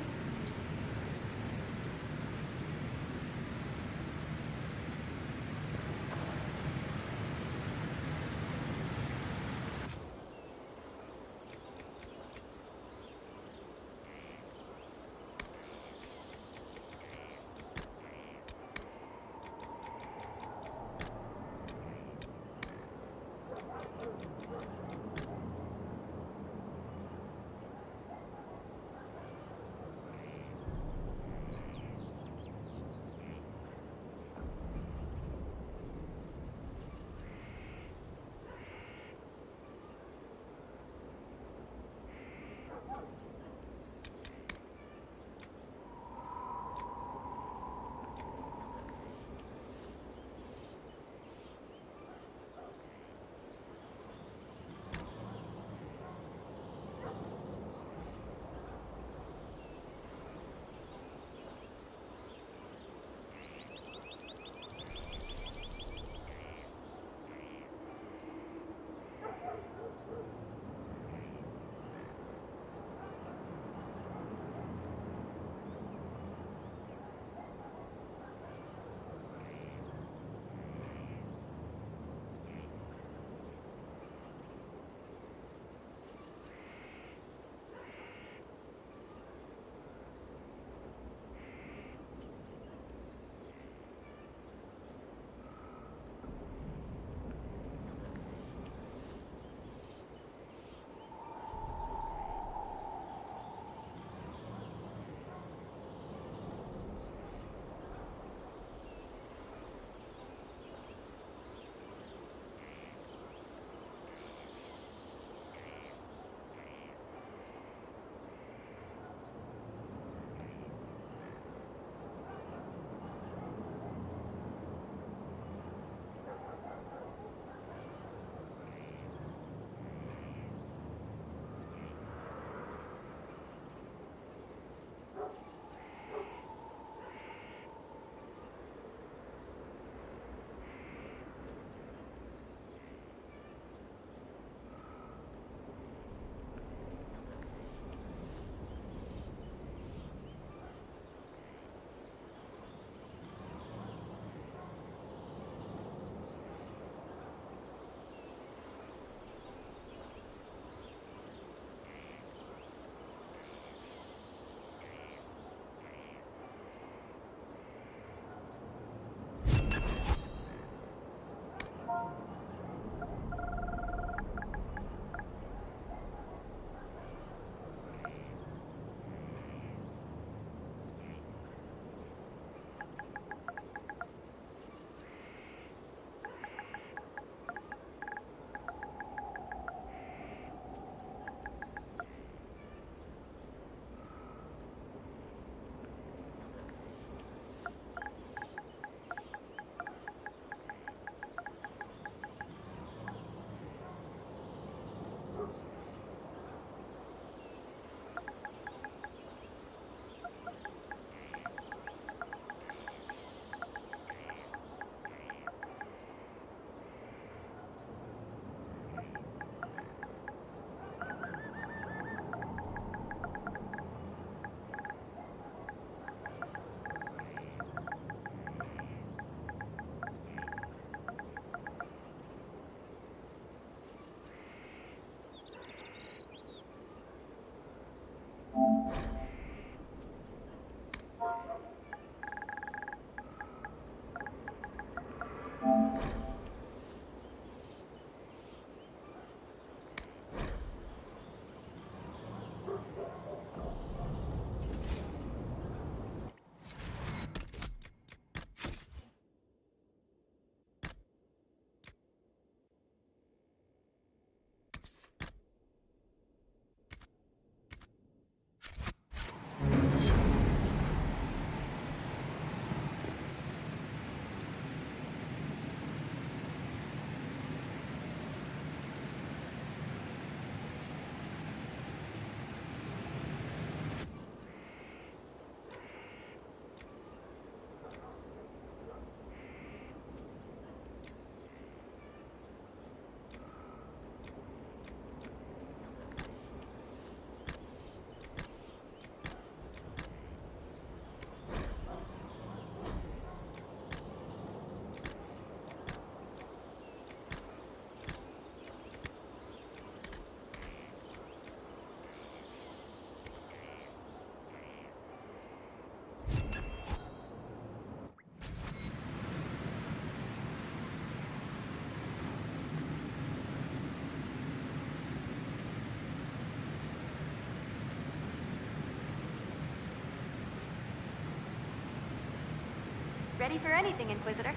Ready for anything, Inquisitor.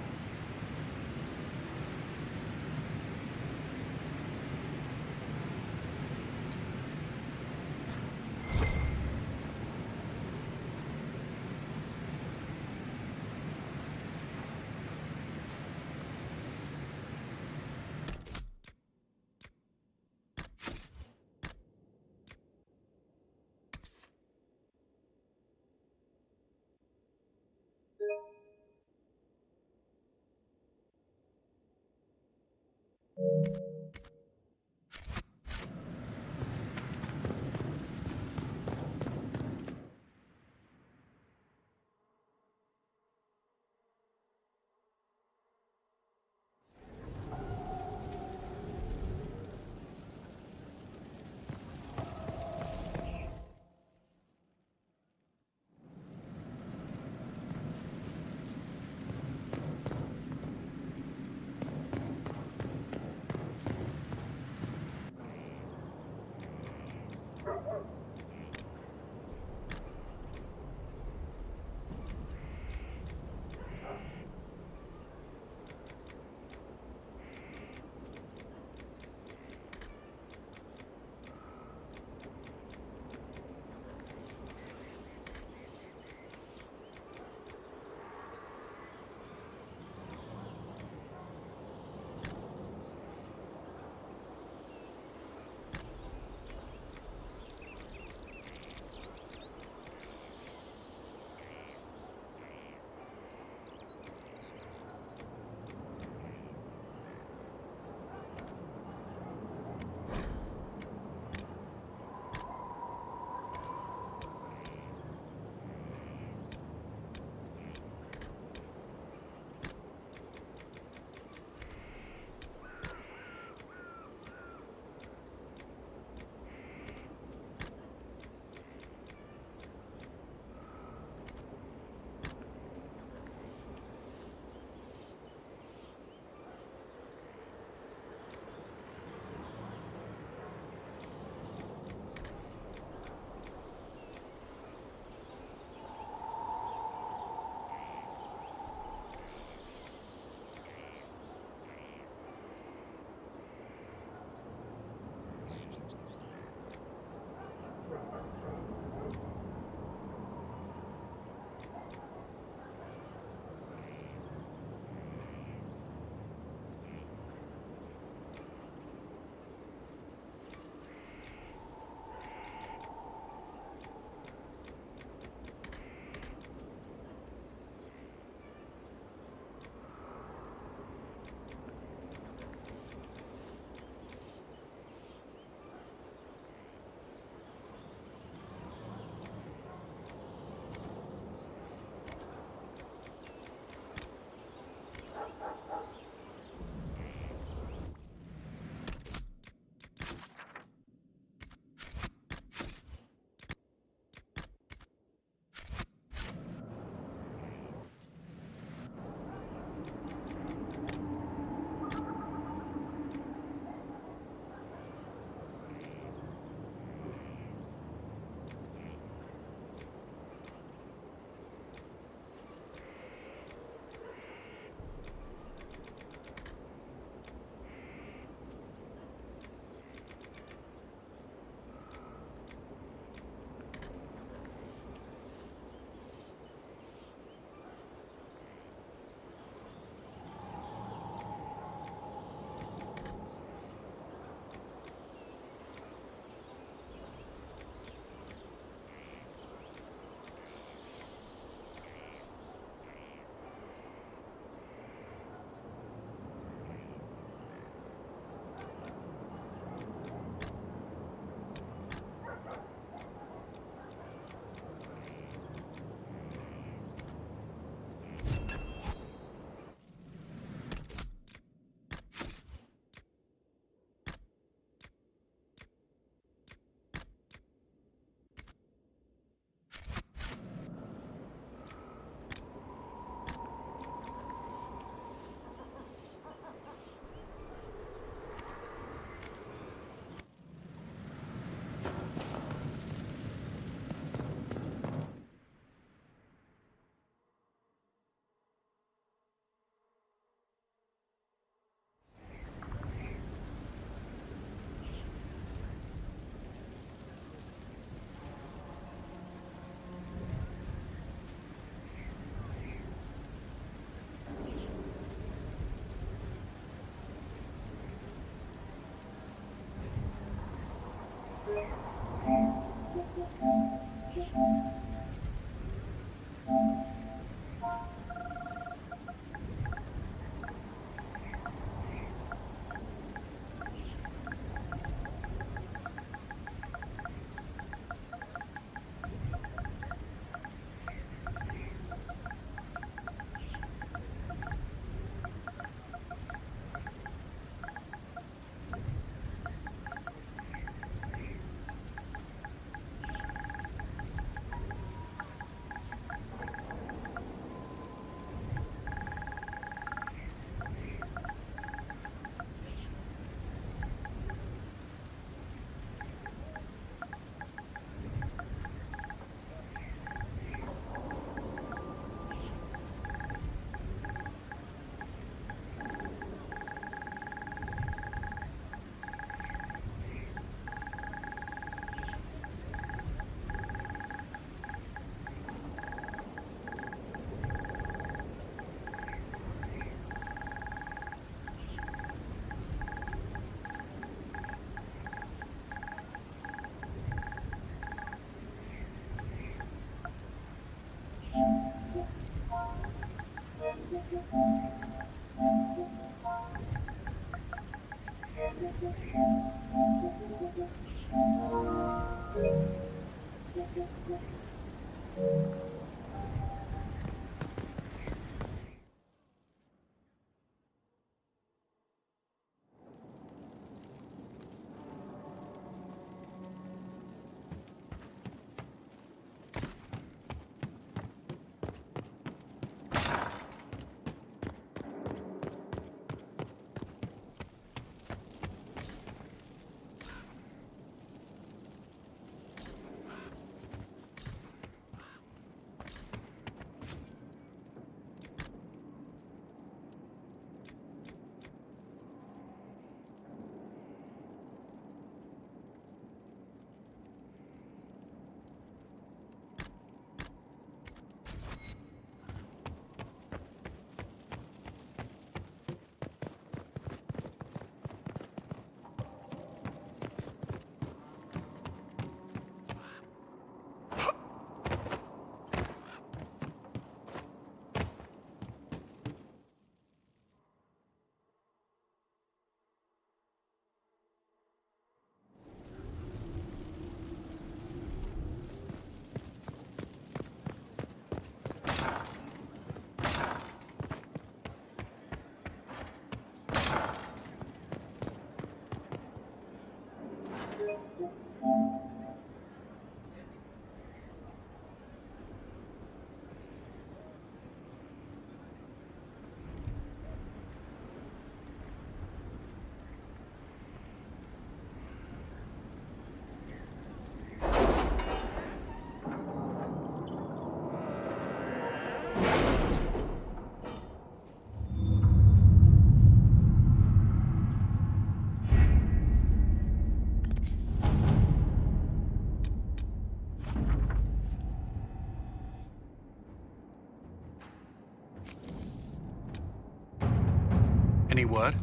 Any word?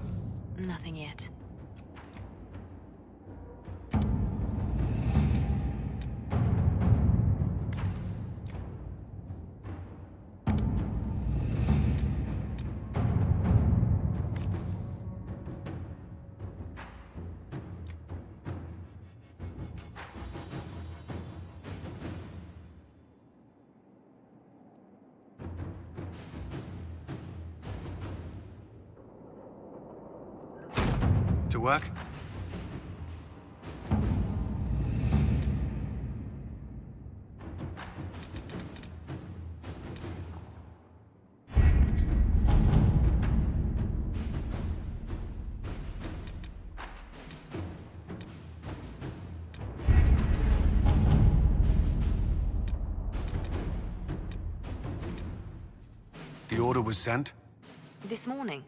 Nothing yet. To work? The order was sent? This morning.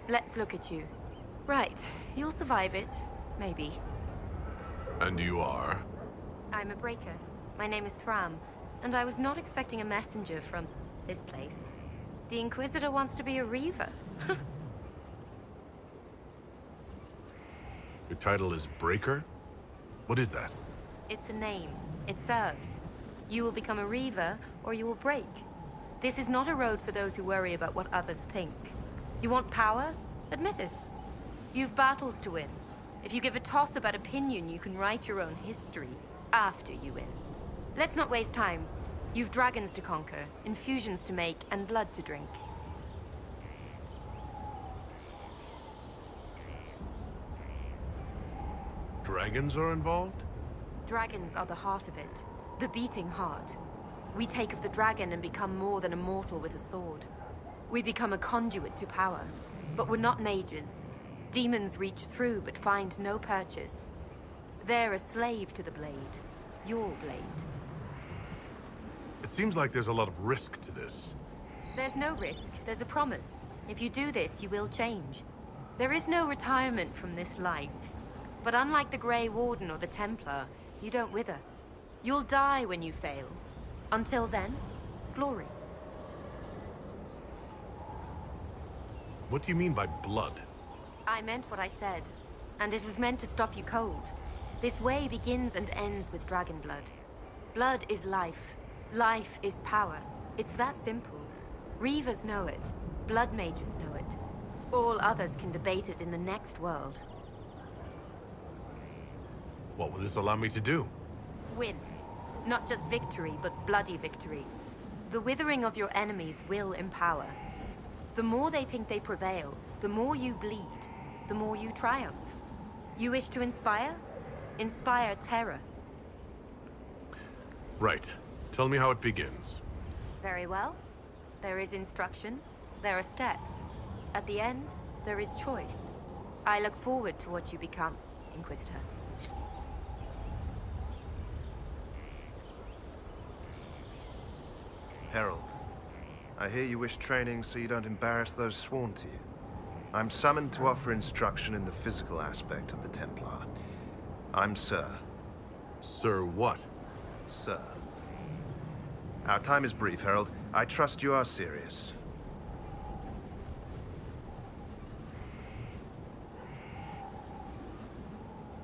Let's look at you. Right, you'll survive it. Maybe. And you are? I'm a breaker. My name is Thram, and I was not expecting a messenger from this place. The Inquisitor wants to be a Reaver. Your title is Breaker? What is that? It's a name. It serves. You will become a Reaver, or you will break. This is not a road for those who worry about what others think. You want power? Admit it. You've battles to win. If you give a toss about opinion, you can write your own history after you win. Let's not waste time. You've dragons to conquer, infusions to make, and blood to drink. Dragons are involved? Dragons are the heart of it. The beating heart. We take of the dragon and become more than a mortal with a sword. We become a conduit to power. But we're not mages. Demons reach through but find no purchase. They're a slave to the blade. Your blade. It seems like there's a lot of risk to this. There's no risk. There's a promise. If you do this, you will change. There is no retirement from this life. But unlike the Grey Warden or the Templar, you don't wither. You'll die when you fail. Until then, glory. What do you mean by blood? I meant what I said, and it was meant to stop you cold. This way begins and ends with dragon blood. Blood is life. Life is power. It's that simple. Reavers know it. Blood mages know it. All others can debate it in the next world. What will this allow me to do? Win. Not just victory, but bloody victory. The withering of your enemies will empower. The more they think they prevail, the more you bleed, the more you triumph. You wish to inspire? Inspire terror. Right. Tell me how it begins. Very well. There is instruction. There are steps. At the end, there is choice. I look forward to what you become, Inquisitor. Herald, I hear you wish training so you don't embarrass those sworn to you. I'm summoned to offer instruction in the physical aspect of the Templar. I'm Sir. Sir what? Sir. Our time is brief, Herald. I trust you are serious.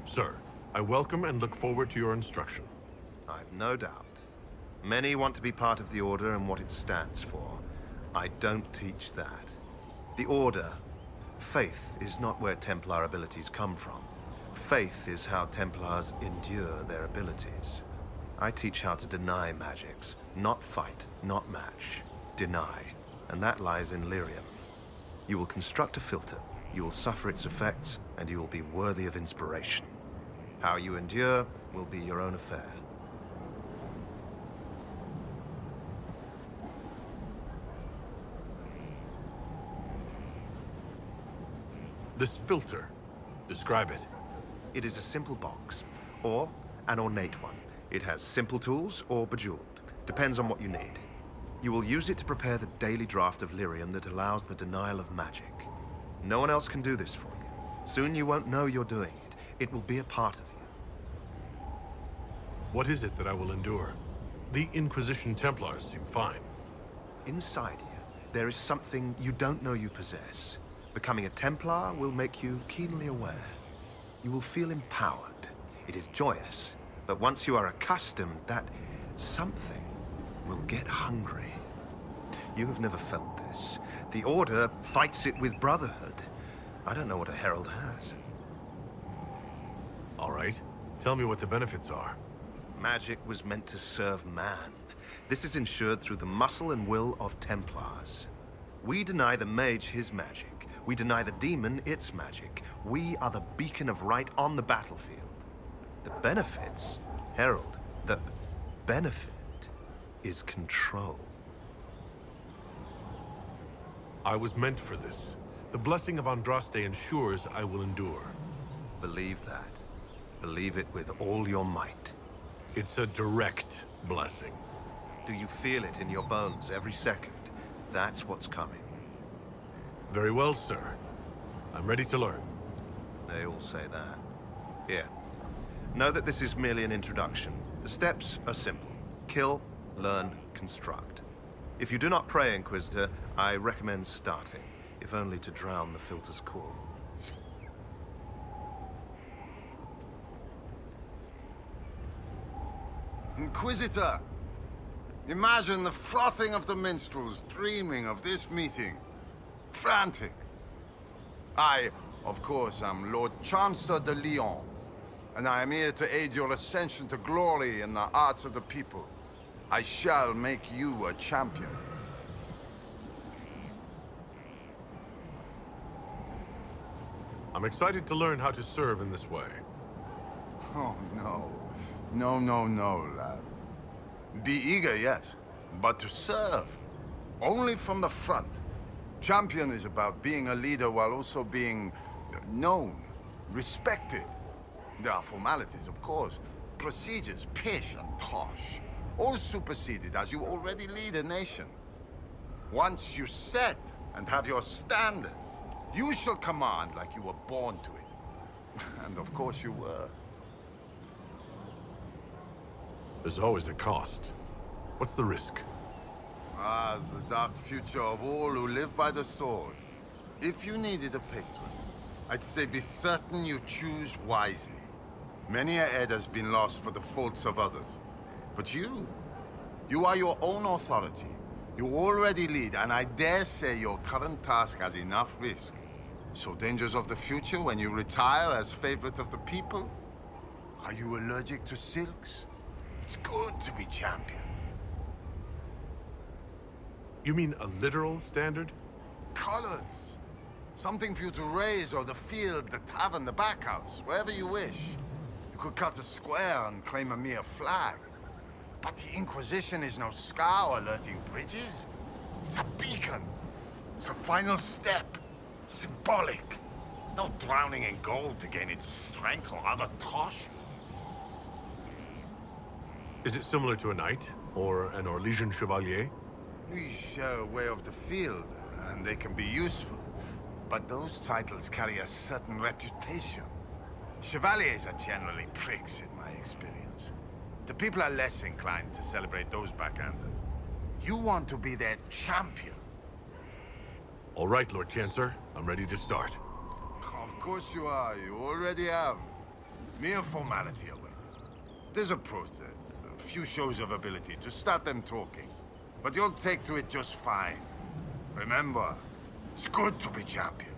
Sir, I welcome and look forward to your instruction. I've no doubt. Many want to be part of the Order and what it stands for. I don't teach that. The Order, faith is not where Templar abilities come from. Faith is how Templars endure their abilities. I teach how to deny magics, not fight, not match. Deny. And that lies in lyrium. You will construct a filter, you will suffer its effects, and you will be worthy of inspiration. How you endure will be your own affair. This filter, describe it. It is a simple box, or an ornate one. It has simple tools or bejeweled. Depends on what you need. You will use it to prepare the daily draft of lyrium that allows the denial of magic. No one else can do this for you. Soon you won't know you're doing it. It will be a part of you. What is it that I will endure? The Inquisition Templars seem fine. Inside you, there is something you don't know you possess. Becoming a Templar will make you keenly aware. You will feel empowered. It is joyous, but once you are accustomed, that something will get hungry. You have never felt this. The Order fights it with brotherhood. I don't know what a Herald has. All right. Tell me what the benefits are. Magic was meant to serve man. This is ensured through the muscle and will of Templars. We deny the mage his magic. We deny the demon its magic. We are the beacon of right on the battlefield. The benefits, Herald, the benefit is control. I was meant for this. The blessing of Andraste ensures I will endure. Believe that. Believe it with all your might. It's a direct blessing. Do you feel it in your bones every second? That's what's coming. Very well, sir. I'm ready to learn. They all say that. Here. Know that this is merely an introduction. The steps are simple. Kill, learn, construct. If you do not pray, Inquisitor, I recommend starting, if only to drown the filter's call. Inquisitor! Imagine the frothing of the minstrels dreaming of this meeting. Frantic. I, of course, am Lord Chancellor de Lyon, and I am here to aid your ascension to glory in the hearts of the people. I shall make you a champion. I'm excited to learn how to serve in this way. Oh, no. No, lad. Be eager, yes, but to serve. Only from the front. Champion is about being a leader while also being known, respected. There are formalities, of course. Procedures, pish and tosh. All superseded as you already lead a nation. Once you set and have your standard, you shall command like you were born to it. And of course you were. There's always a cost. What's the risk? Ah, the dark future of all who live by the sword. If you needed a patron, I'd say be certain you choose wisely. Many a head has been lost for the faults of others. But you are your own authority. You already lead, and I dare say your current task has enough risk. So dangers of the future when you retire as favorite of the people? Are you allergic to silks? It's good to be champion. You mean a literal standard? Colors. Something for you to raise, or the field, the tavern, the backhouse, wherever you wish. You could cut a square and claim a mere flag. But the Inquisition is no scow alerting bridges. It's a beacon. It's a final step. Symbolic. No drowning in gold to gain its strength or other tosh. Is it similar to a knight? Or an Orlesian chevalier? We share a way of the field, and they can be useful. But those titles carry a certain reputation. Chevaliers are generally pricks, in my experience. The people are less inclined to celebrate those backhanders. You want to be their champion. All right, Lord Chancellor. I'm ready to start. Of course you are. You already have. Mere formality awaits. There's a process, a few shows of ability to start them talking. But you'll take to it just fine. Remember, it's good to be champion.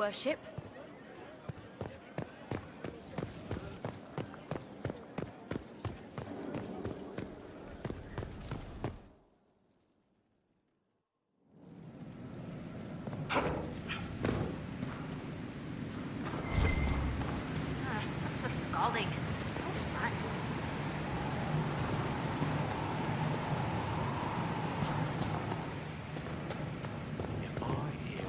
Worship. What's with scalding? No fun. If I hear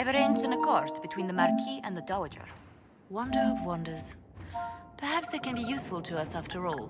I've arranged an accord between the Marquis and the Dowager. Wonder of wonders. Perhaps they can be useful to us after all.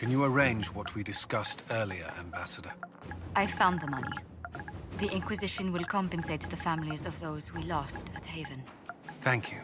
Can you arrange what we discussed earlier, Ambassador? I found the money. The Inquisition will compensate the families of those we lost at Haven. Thank you.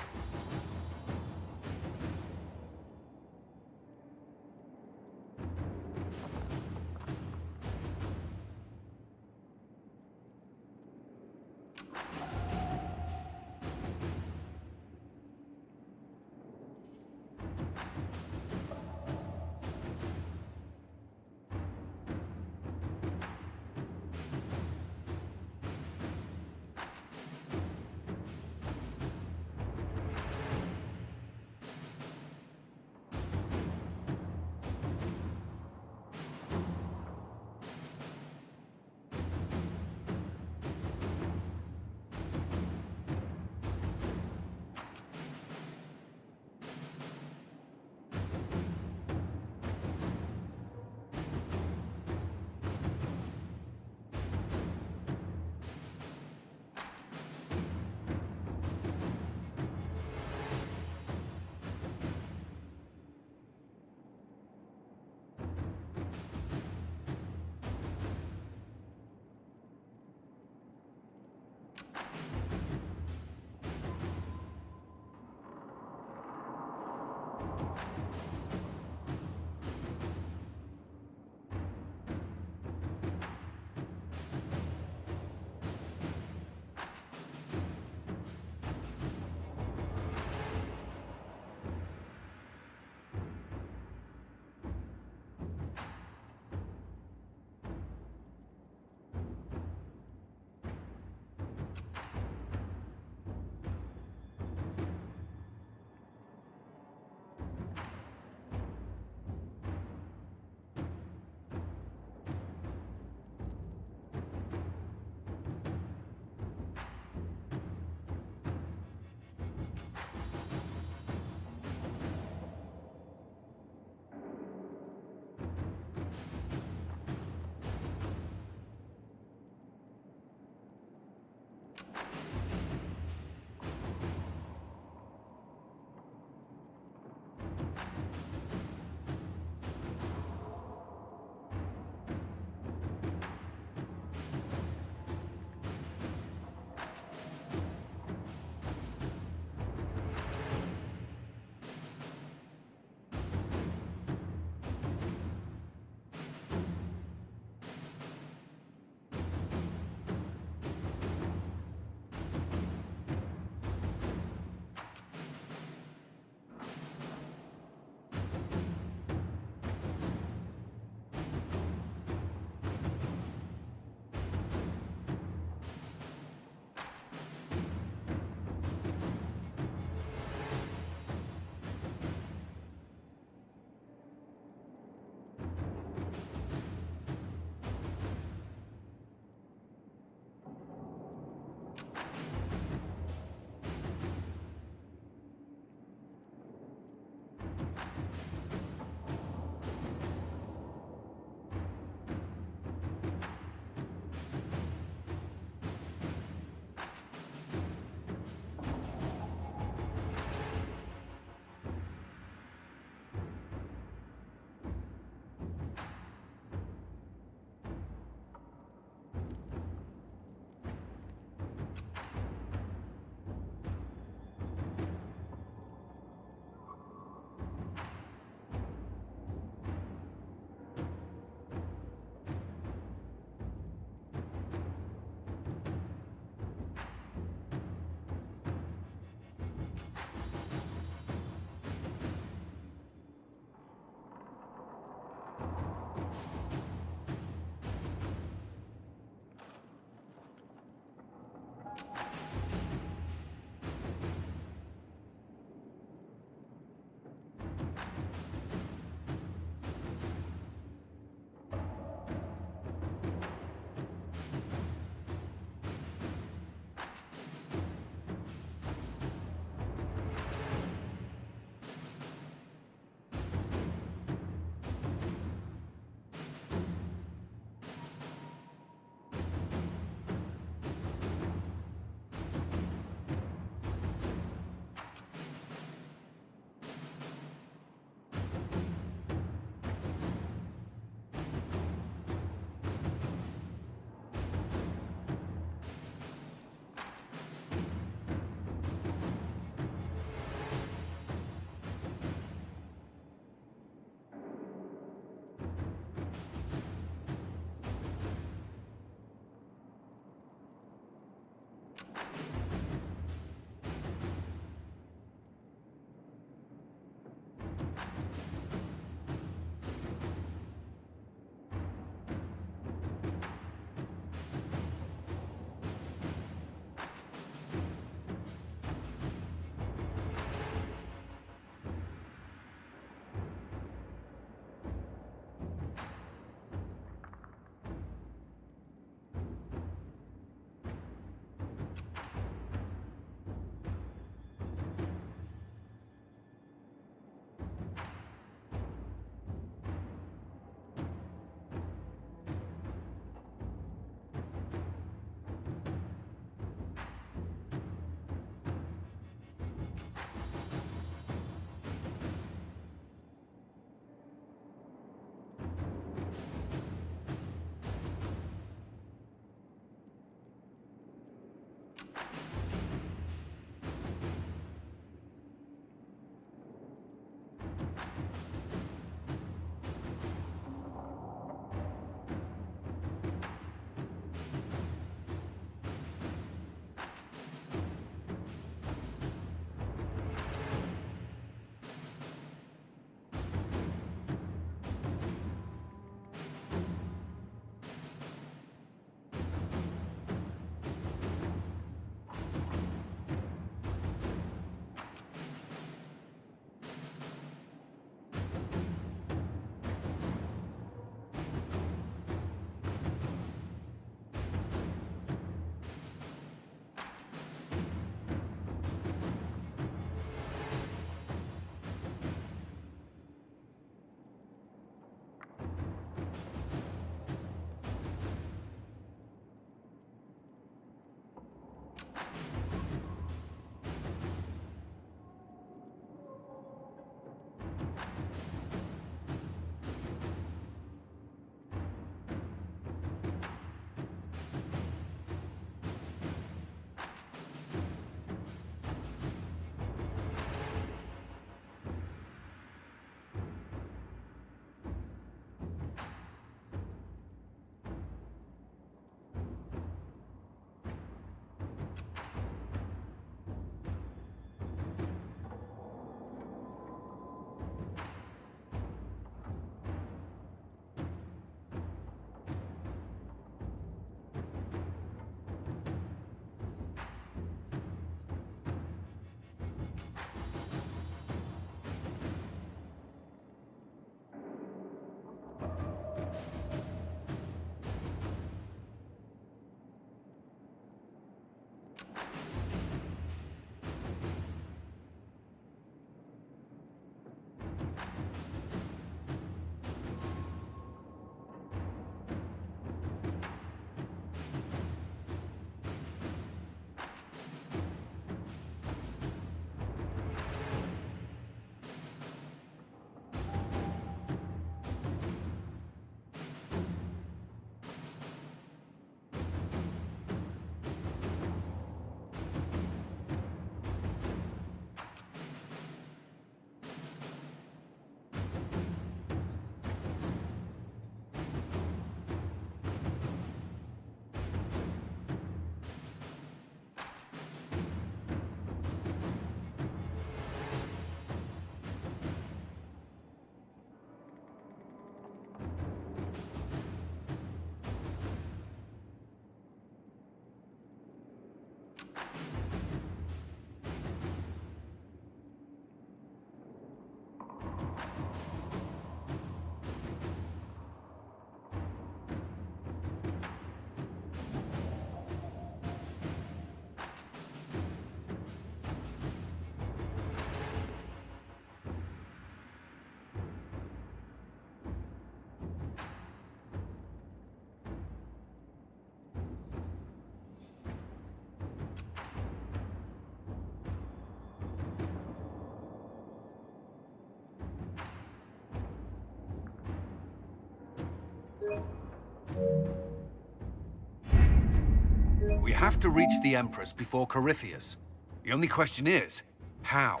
We have to reach the Empress before Corypheus. The only question is, how?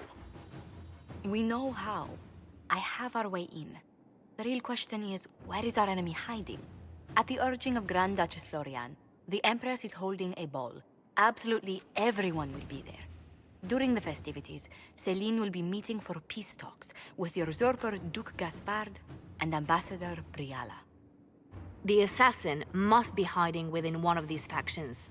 We know how. I have our way in. The real question is, where is our enemy hiding? At the urging of Grand Duchess Florian, the Empress is holding a ball. Absolutely everyone will be there. During the festivities, Céline will be meeting for peace talks with the usurper Duke Gaspard and Ambassador Briala. The assassin must be hiding within one of these factions.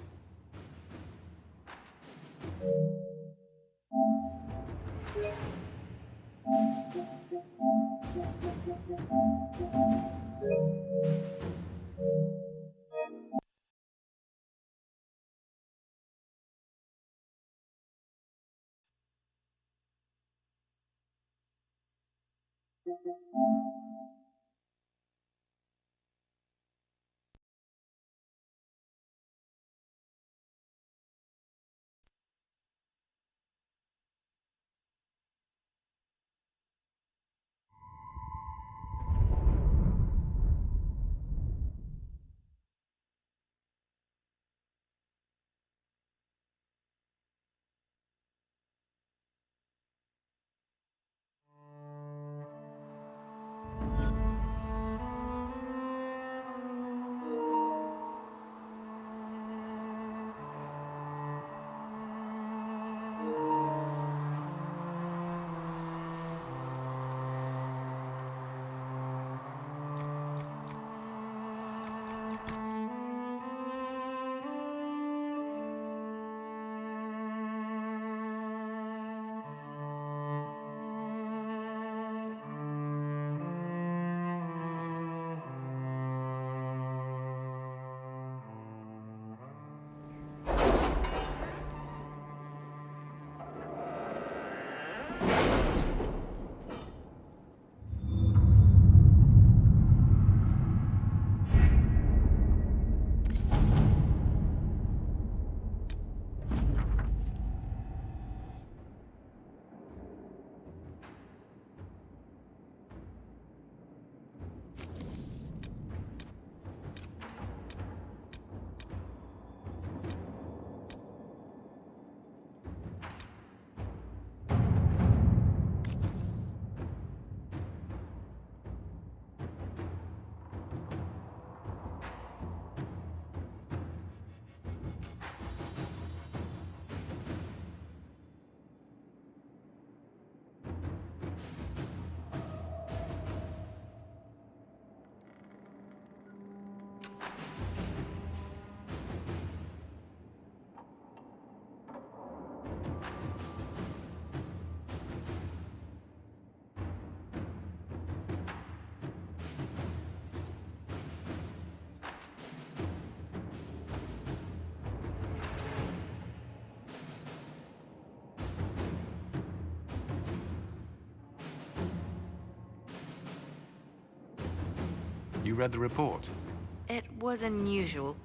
You read the report? It was unusual.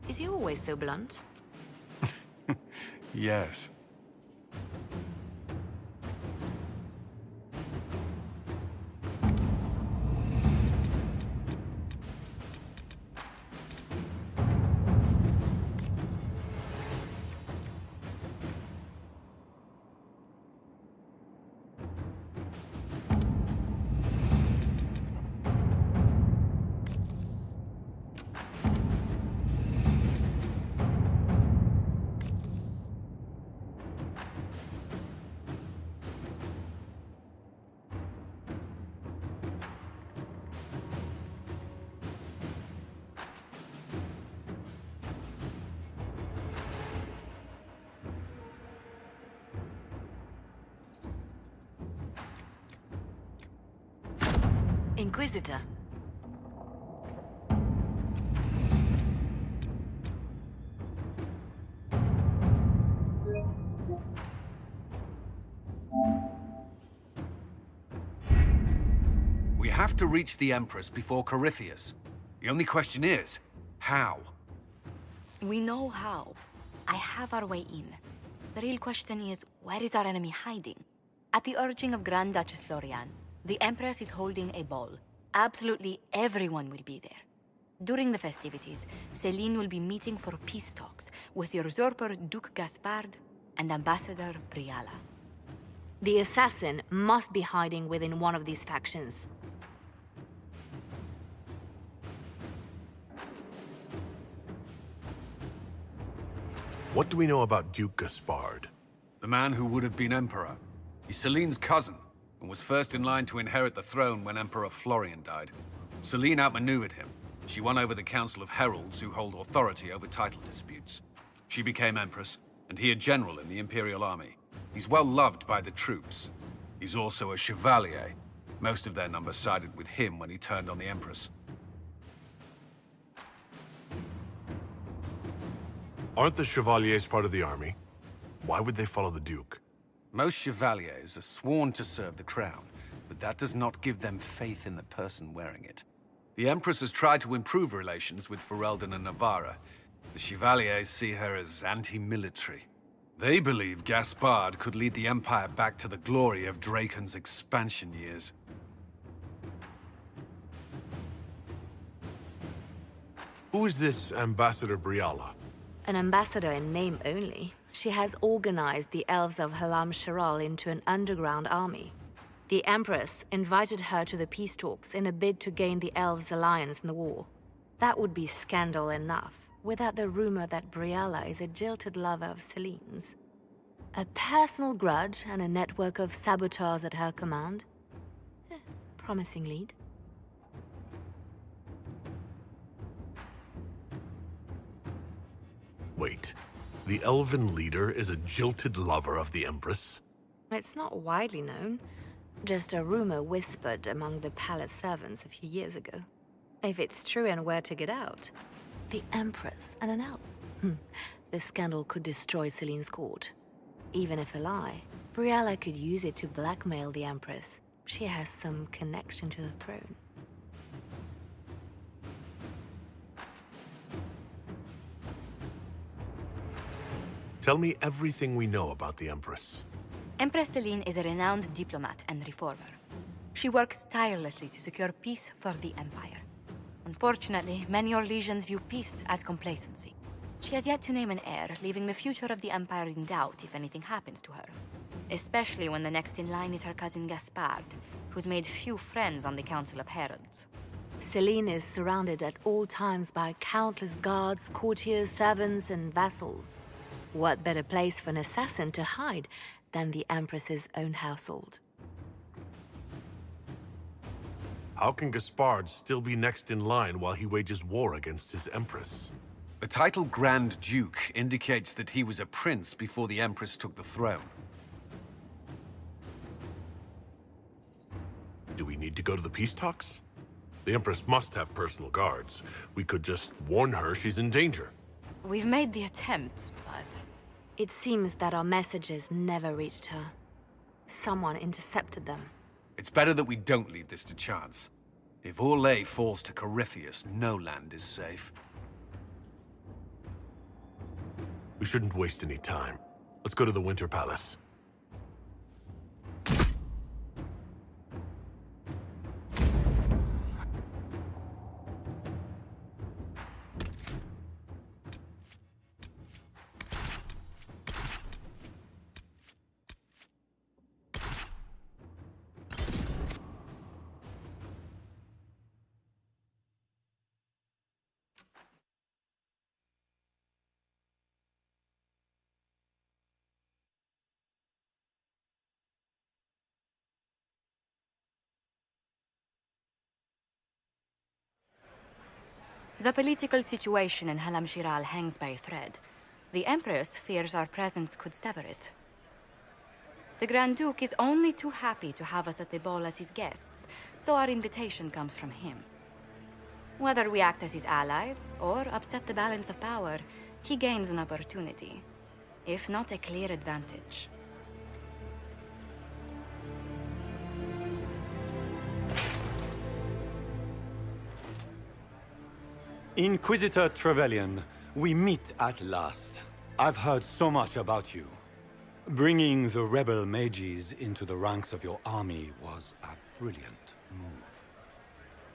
Is he always so blunt? Yes. Inquisitor. We have to reach the Empress before Corypheus. The only question is, how? We know how. I have our way in. The real question is, where is our enemy hiding? At the urging of Grand Duchess Florian, the Empress is holding a ball. Absolutely everyone will be there. During the festivities, Celine will be meeting for peace talks with usurper Duke Gaspard and Ambassador Briala. The assassin must be hiding within one of these factions. What do we know about Duke Gaspard? The man who would have been Emperor. He's Celine's cousin, and was first in line to inherit the throne when Emperor Florian died. Celine outmaneuvered him. She won over the Council of Heralds, who hold authority over title disputes. She became Empress, and he a general in the Imperial Army. He's well loved by the troops. He's also a Chevalier. Most of their number sided with him when he turned on the Empress. Aren't the Chevaliers part of the army? Why would they follow the Duke? Most Chevaliers are sworn to serve the crown, but that does not give them faith in the person wearing it. The Empress has tried to improve relations with Ferelden and Navarra. The Chevaliers see her as anti-military. They believe Gaspard could lead the Empire back to the glory of Draken's expansion years. Who is this Ambassador Briala? An ambassador in name only. She has organized the elves of Halam Shiral into an underground army. The Empress invited her to the peace talks in a bid to gain the elves' alliance in the war. That would be scandal enough, without the rumor that Briala is a jilted lover of Celine's. A personal grudge and a network of saboteurs at her command. Promising lead. Wait, the elven leader is a jilted lover of the Empress? It's not widely known. Just a rumor whispered among the palace servants a few years ago. If it's true and were to get out, the Empress and an elf. The scandal could destroy Celine's court. Even if a lie, Briala could use it to blackmail the Empress. She has some connection to the throne. Tell me everything we know about the Empress. Empress Celine is a renowned diplomat and reformer. She works tirelessly to secure peace for the Empire. Unfortunately, many Orlesians view peace as complacency. She has yet to name an heir, leaving the future of the Empire in doubt if anything happens to her. Especially when the next in line is her cousin Gaspard, who's made few friends on the Council of Heralds. Celine is surrounded at all times by countless guards, courtiers, servants, and vassals. What better place for an assassin to hide than the Empress's own household? How can Gaspard still be next in line while he wages war against his Empress? The title Grand Duke indicates that he was a prince before the Empress took the throne. Do we need to go to the peace talks? The Empress must have personal guards. We could just warn her she's in danger. We've made the attempt, but... It seems that our messages never reached her. Someone intercepted them. It's better that we don't leave this to chance. If Orlais falls to Corypheus, no land is safe. We shouldn't waste any time. Let's go to the Winter Palace. The political situation in Halam Shiral hangs by a thread. The Empress fears our presence could sever it. The Grand Duke is only too happy to have us at the ball as his guests, so our invitation comes from him. Whether we act as his allies or upset the balance of power, he gains an opportunity, if not a clear advantage. Inquisitor Trevelyan, we meet at last. I've heard so much about you. Bringing the rebel mages into the ranks of your army was a brilliant move.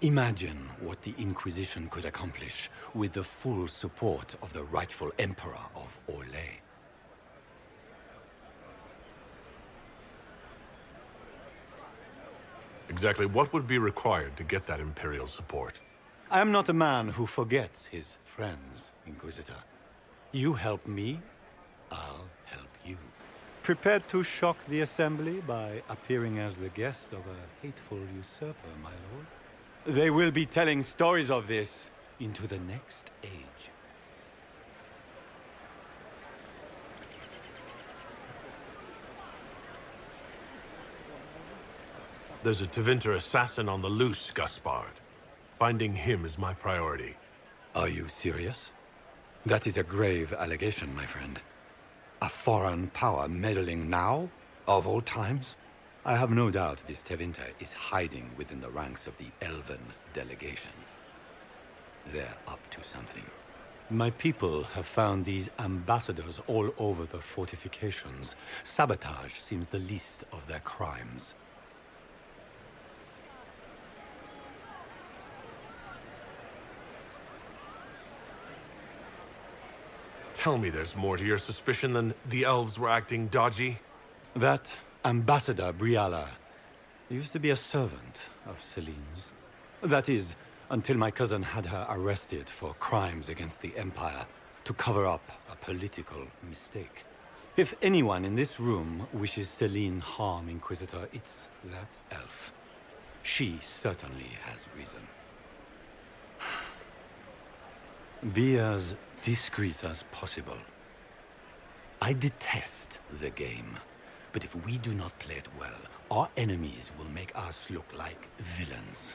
Imagine what the Inquisition could accomplish with the full support of the rightful Emperor of Orlais. Exactly what would be required to get that Imperial support? I am not a man who forgets his friends, Inquisitor. You help me, I'll help you. Prepared to shock the Assembly by appearing as the guest of a hateful usurper, my lord? They will be telling stories of this into the next age. There's a Tevinter assassin on the loose, Gaspard. Finding him is my priority. Are you serious? That is a grave allegation, my friend. A foreign power meddling now, of all times? I have no doubt this Tevinter is hiding within the ranks of the Elven delegation. They're up to something. My people have found these ambassadors all over the fortifications. Sabotage seems the least of their crimes. Tell me there's more to your suspicion than the elves were acting dodgy? That Ambassador Briala used to be a servant of Celine's. That is, until my cousin had her arrested for crimes against the Empire to cover up a political mistake. If anyone in this room wishes Celine harm, Inquisitor, it's that elf. She certainly has reason. Be as discreet as possible. I detest the game, but if we do not play it well, our enemies will make us look like villains.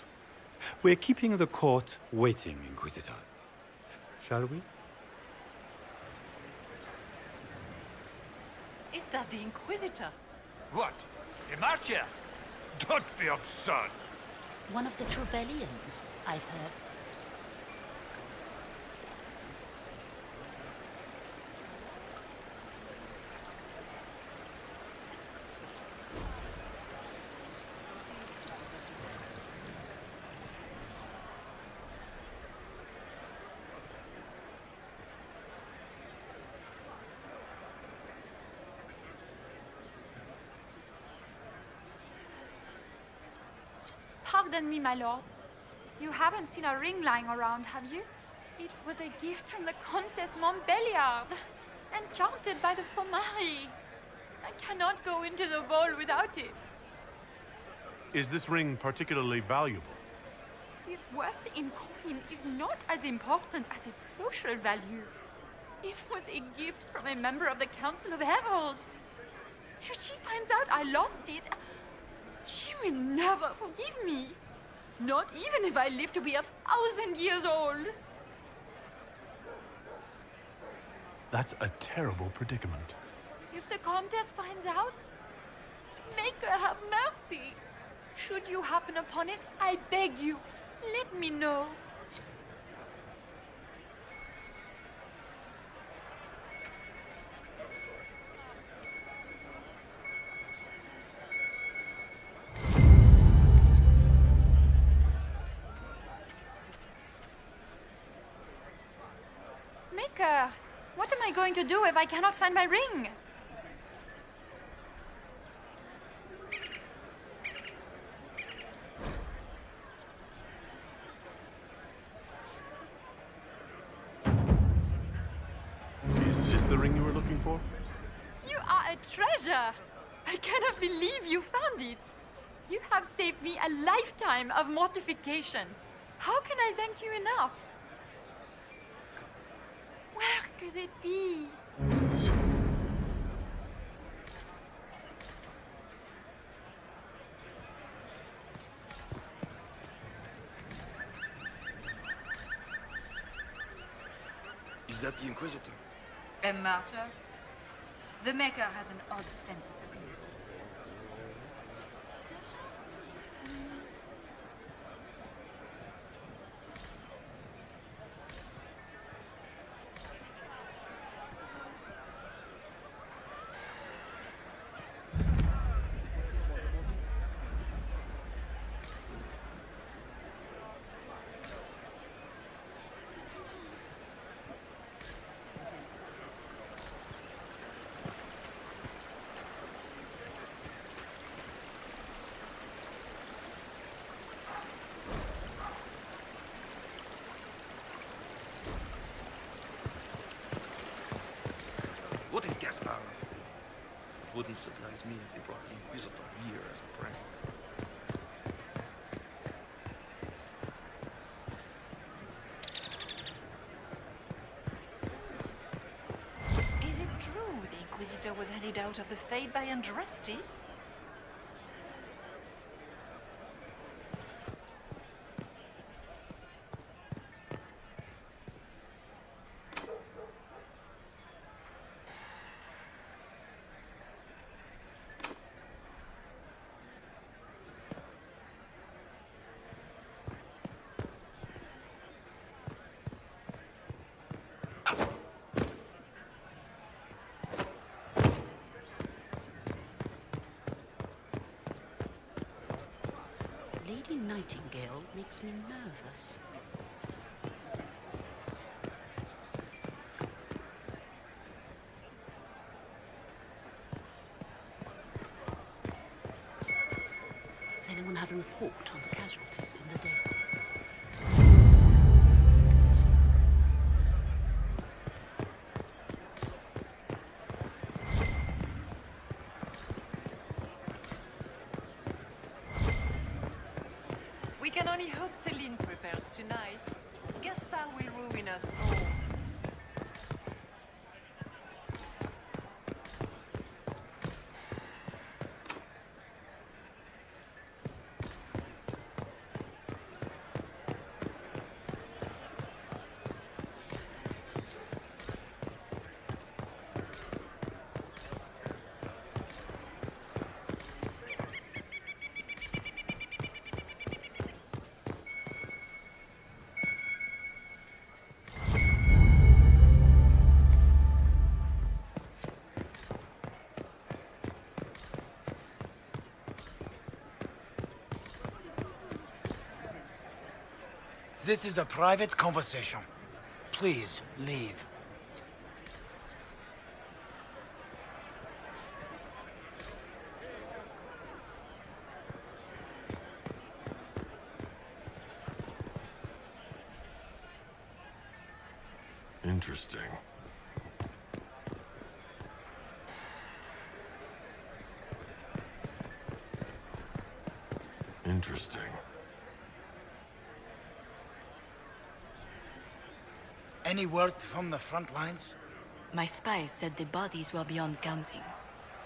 We're keeping the court waiting, Inquisitor. Shall we? Is that the Inquisitor? What? Demartia? Don't be absurd. One of the Trevellians, I've heard. Pardon me, my lord. You haven't seen a ring lying around, have you? It was a gift from the Countess Montbelliard, enchanted by the Fomari. I cannot go into the ball without it. Is this ring particularly valuable? Its worth in coin is not as important as its social value. It was a gift from a member of the Council of Heralds. If she finds out I lost it, she will never forgive me. Not even if I live to be 1,000 years old. That's a terrible predicament. If the Countess finds out, make her have mercy. Should you happen upon it, I beg you, let me know. Maker, what am I going to do if I cannot find my ring? Is this the ring you were looking for? You are a treasure! I cannot believe you found it! You have saved me a lifetime of mortification. How can I thank you enough? Where could it be? Is that the Inquisitor? A martyr? The Maker has an odd sense of humor. Wouldn't surprise me if he brought the Inquisitor here as a prank. Is it true the Inquisitor was headed out of the Fade by Andraste? Lady Nightingale makes me nervous. Does anyone have a report on the casualties in the data? We can only hope Celine prevails tonight. Gaspard will ruin us all. This is a private conversation. Please, leave. Interesting. Interesting. Any word from the front lines? My spies said the bodies were beyond counting.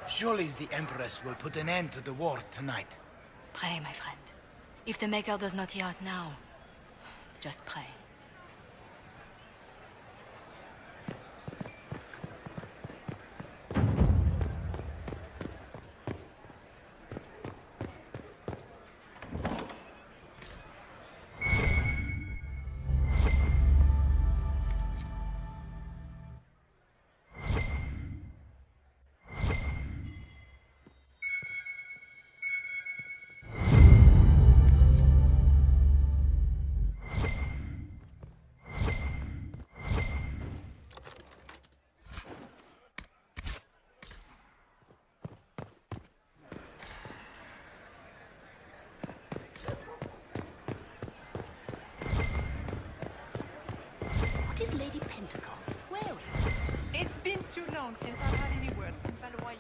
Surely the Empress will put an end to the war tonight. Pray, my friend. If the Maker does not hear us now, just pray. What is Lady Pentecost wearing? It's been too long since I've had any word from Valois.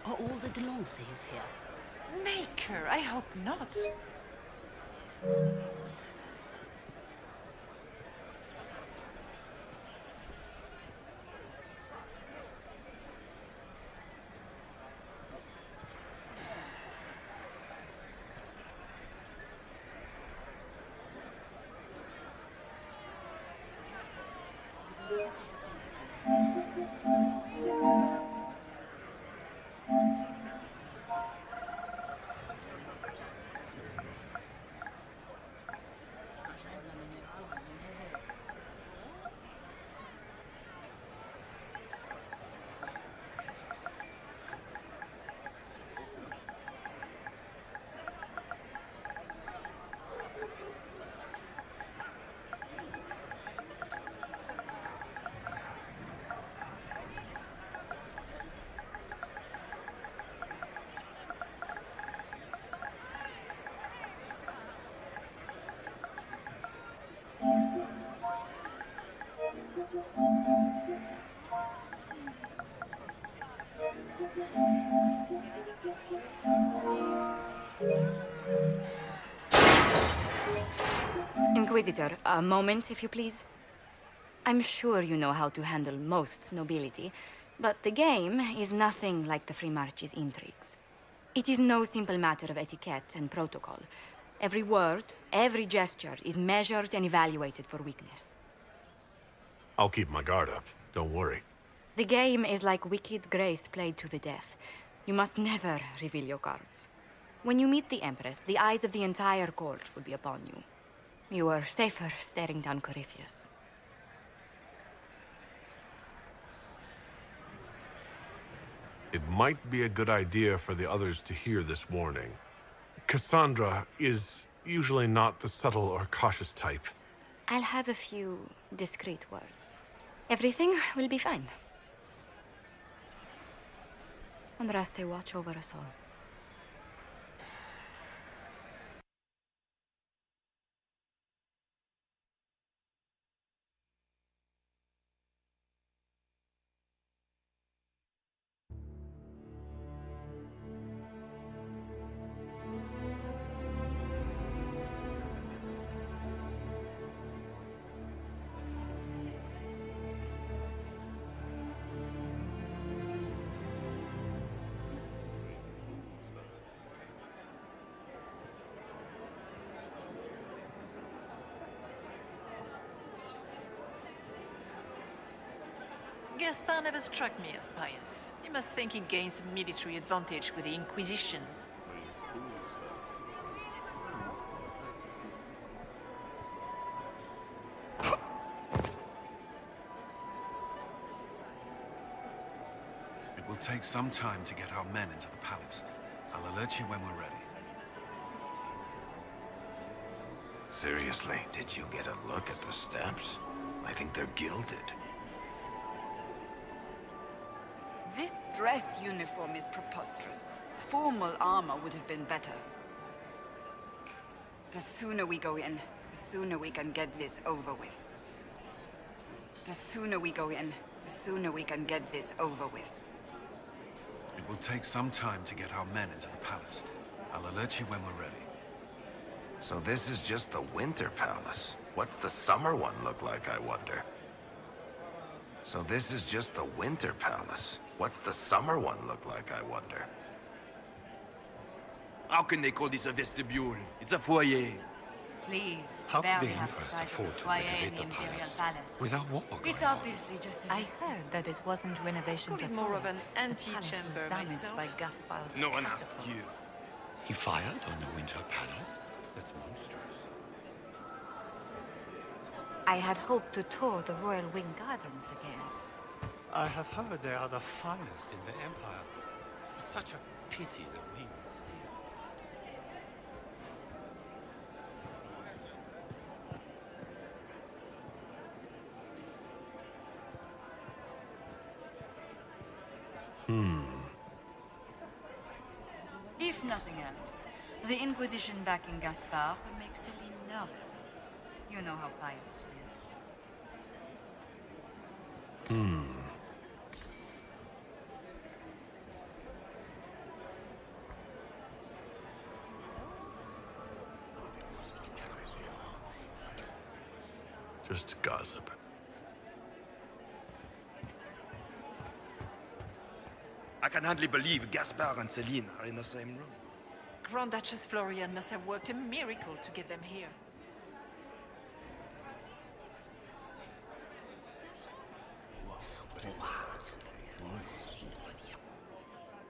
Are all the Delancey's here? Maker, I hope not. Inquisitor, a moment, if you please. I'm sure you know how to handle most nobility, but the game is nothing like the Free March's intrigues. It is no simple matter of etiquette and protocol. Every word, every gesture is measured and evaluated for weakness. I'll keep my guard up. Don't worry. The game is like Wicked Grace played to the death. You must never reveal your cards. When you meet the Empress, the eyes of the entire court will be upon you. You are safer staring down Corypheus. It might be a good idea for the others to hear this warning. Cassandra is usually not the subtle or cautious type. I'll have a few discreet words. Everything will be fine. Andraste, watch over us all. Gaspar never struck me as pious. You must think he gained some military advantage with the Inquisition. It will take some time to get our men into the palace. I'll alert you when we're ready. Seriously, did you get a look at the steps? I think they're gilded. This dress uniform is preposterous. Formal armor would have been better. The sooner we go in, the sooner we can get this over with. The sooner we go in, the sooner we can get this over with. It will take some time to get our men into the palace. I'll alert you when we're ready. So this is just the winter palace. What's the summer one look like, I wonder? So this is just the winter palace. What's the summer one look like, I wonder? How can they call this a vestibule? It's a foyer. Please, How could the barely have Empress the size of afford the to foyer in renovate the the Imperial palace without war going It's on? obviously just a I vest. heard that it wasn't renovations Call it at more all. of an The palace antechamber was damaged myself. by Gaspar's No one asked you. He fired on the Winter Palace? That's monstrous. I had hoped to tour the Royal Wing Gardens again. I have heard they are the finest in the Empire. It's such a pity the wings seal. If nothing else, the Inquisition backing Gaspar would make Celine nervous. You know how pious she is. Just gossip. I can hardly believe Gaspar and Celine are in the same room. Grand Duchess Florian must have worked a miracle to get them here.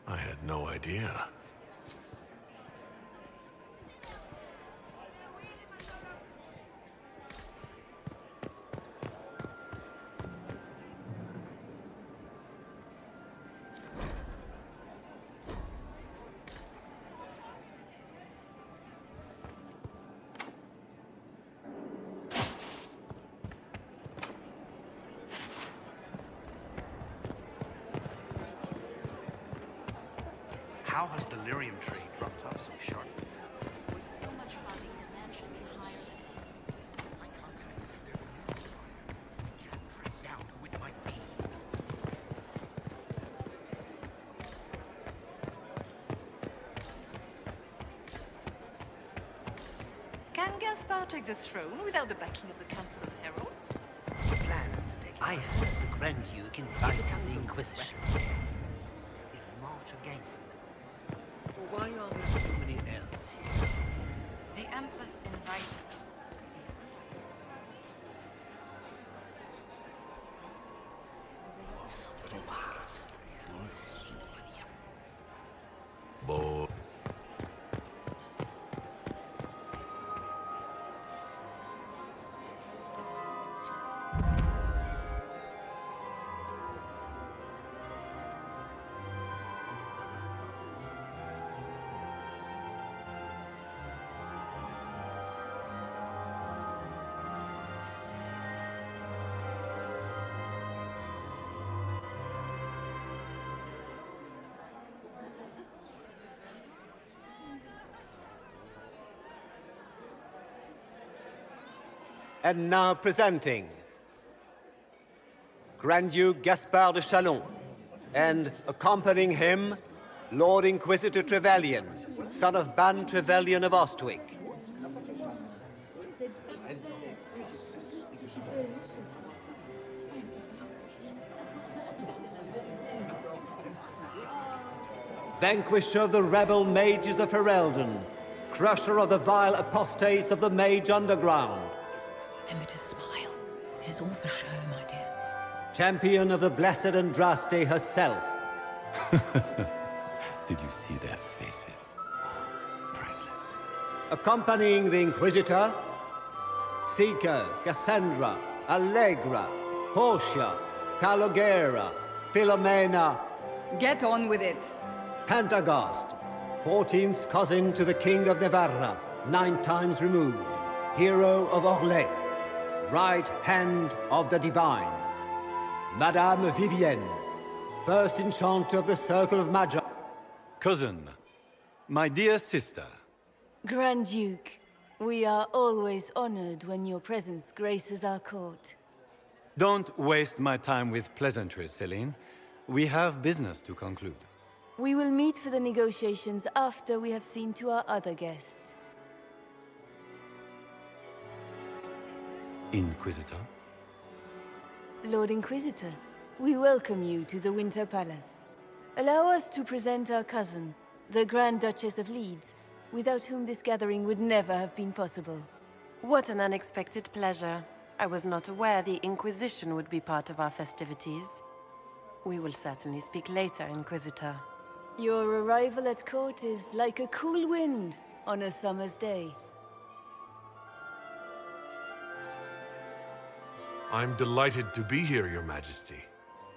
I had no idea. How has the lyrium trade dropped off so sharply? With so much funding, the man should be higher. My contacts can't track down who it might be. Can Gaspar cannot take the throne without the backing of the Council of Heralds. He plans to take I thought the Grand Duke invited the Inquisition. He'll march against them. Why are there so many elves here? The Empress invited. Bo. And now presenting Grand Duke Gaspard de Chalon, and accompanying him, Lord Inquisitor Trevelyan, son of Ban Trevelyan of Ostwick. Vanquisher of the rebel mages of Ferelden, crusher of the vile apostates of the Mage Underground. Remember to smile. This is all for show, my dear. Champion of the Blessed Andraste herself. Did you see their faces? Priceless. Accompanying the Inquisitor, Seeker, Cassandra, Allegra, Portia, Calogera, Philomena. Get on with it. Pantagast, 14th cousin to the King of Navarra, 9 times removed, hero of Orlais, right hand of the Divine. Madame Vivienne, first enchanter of the Circle of Magi. Cousin, my dear sister. Grand Duke, we are always honored when your presence graces our court. Don't waste my time with pleasantries, Celine. We have business to conclude. We will meet for the negotiations after we have seen to our other guests. Inquisitor? Lord Inquisitor, we welcome you to the Winter Palace. Allow us to present our cousin, the Grand Duchess of Leeds, without whom this gathering would never have been possible. What an unexpected pleasure. I was not aware the Inquisition would be part of our festivities. We will certainly speak later, Inquisitor. Your arrival at court is like a cool wind on a summer's day. I'm delighted to be here, Your Majesty.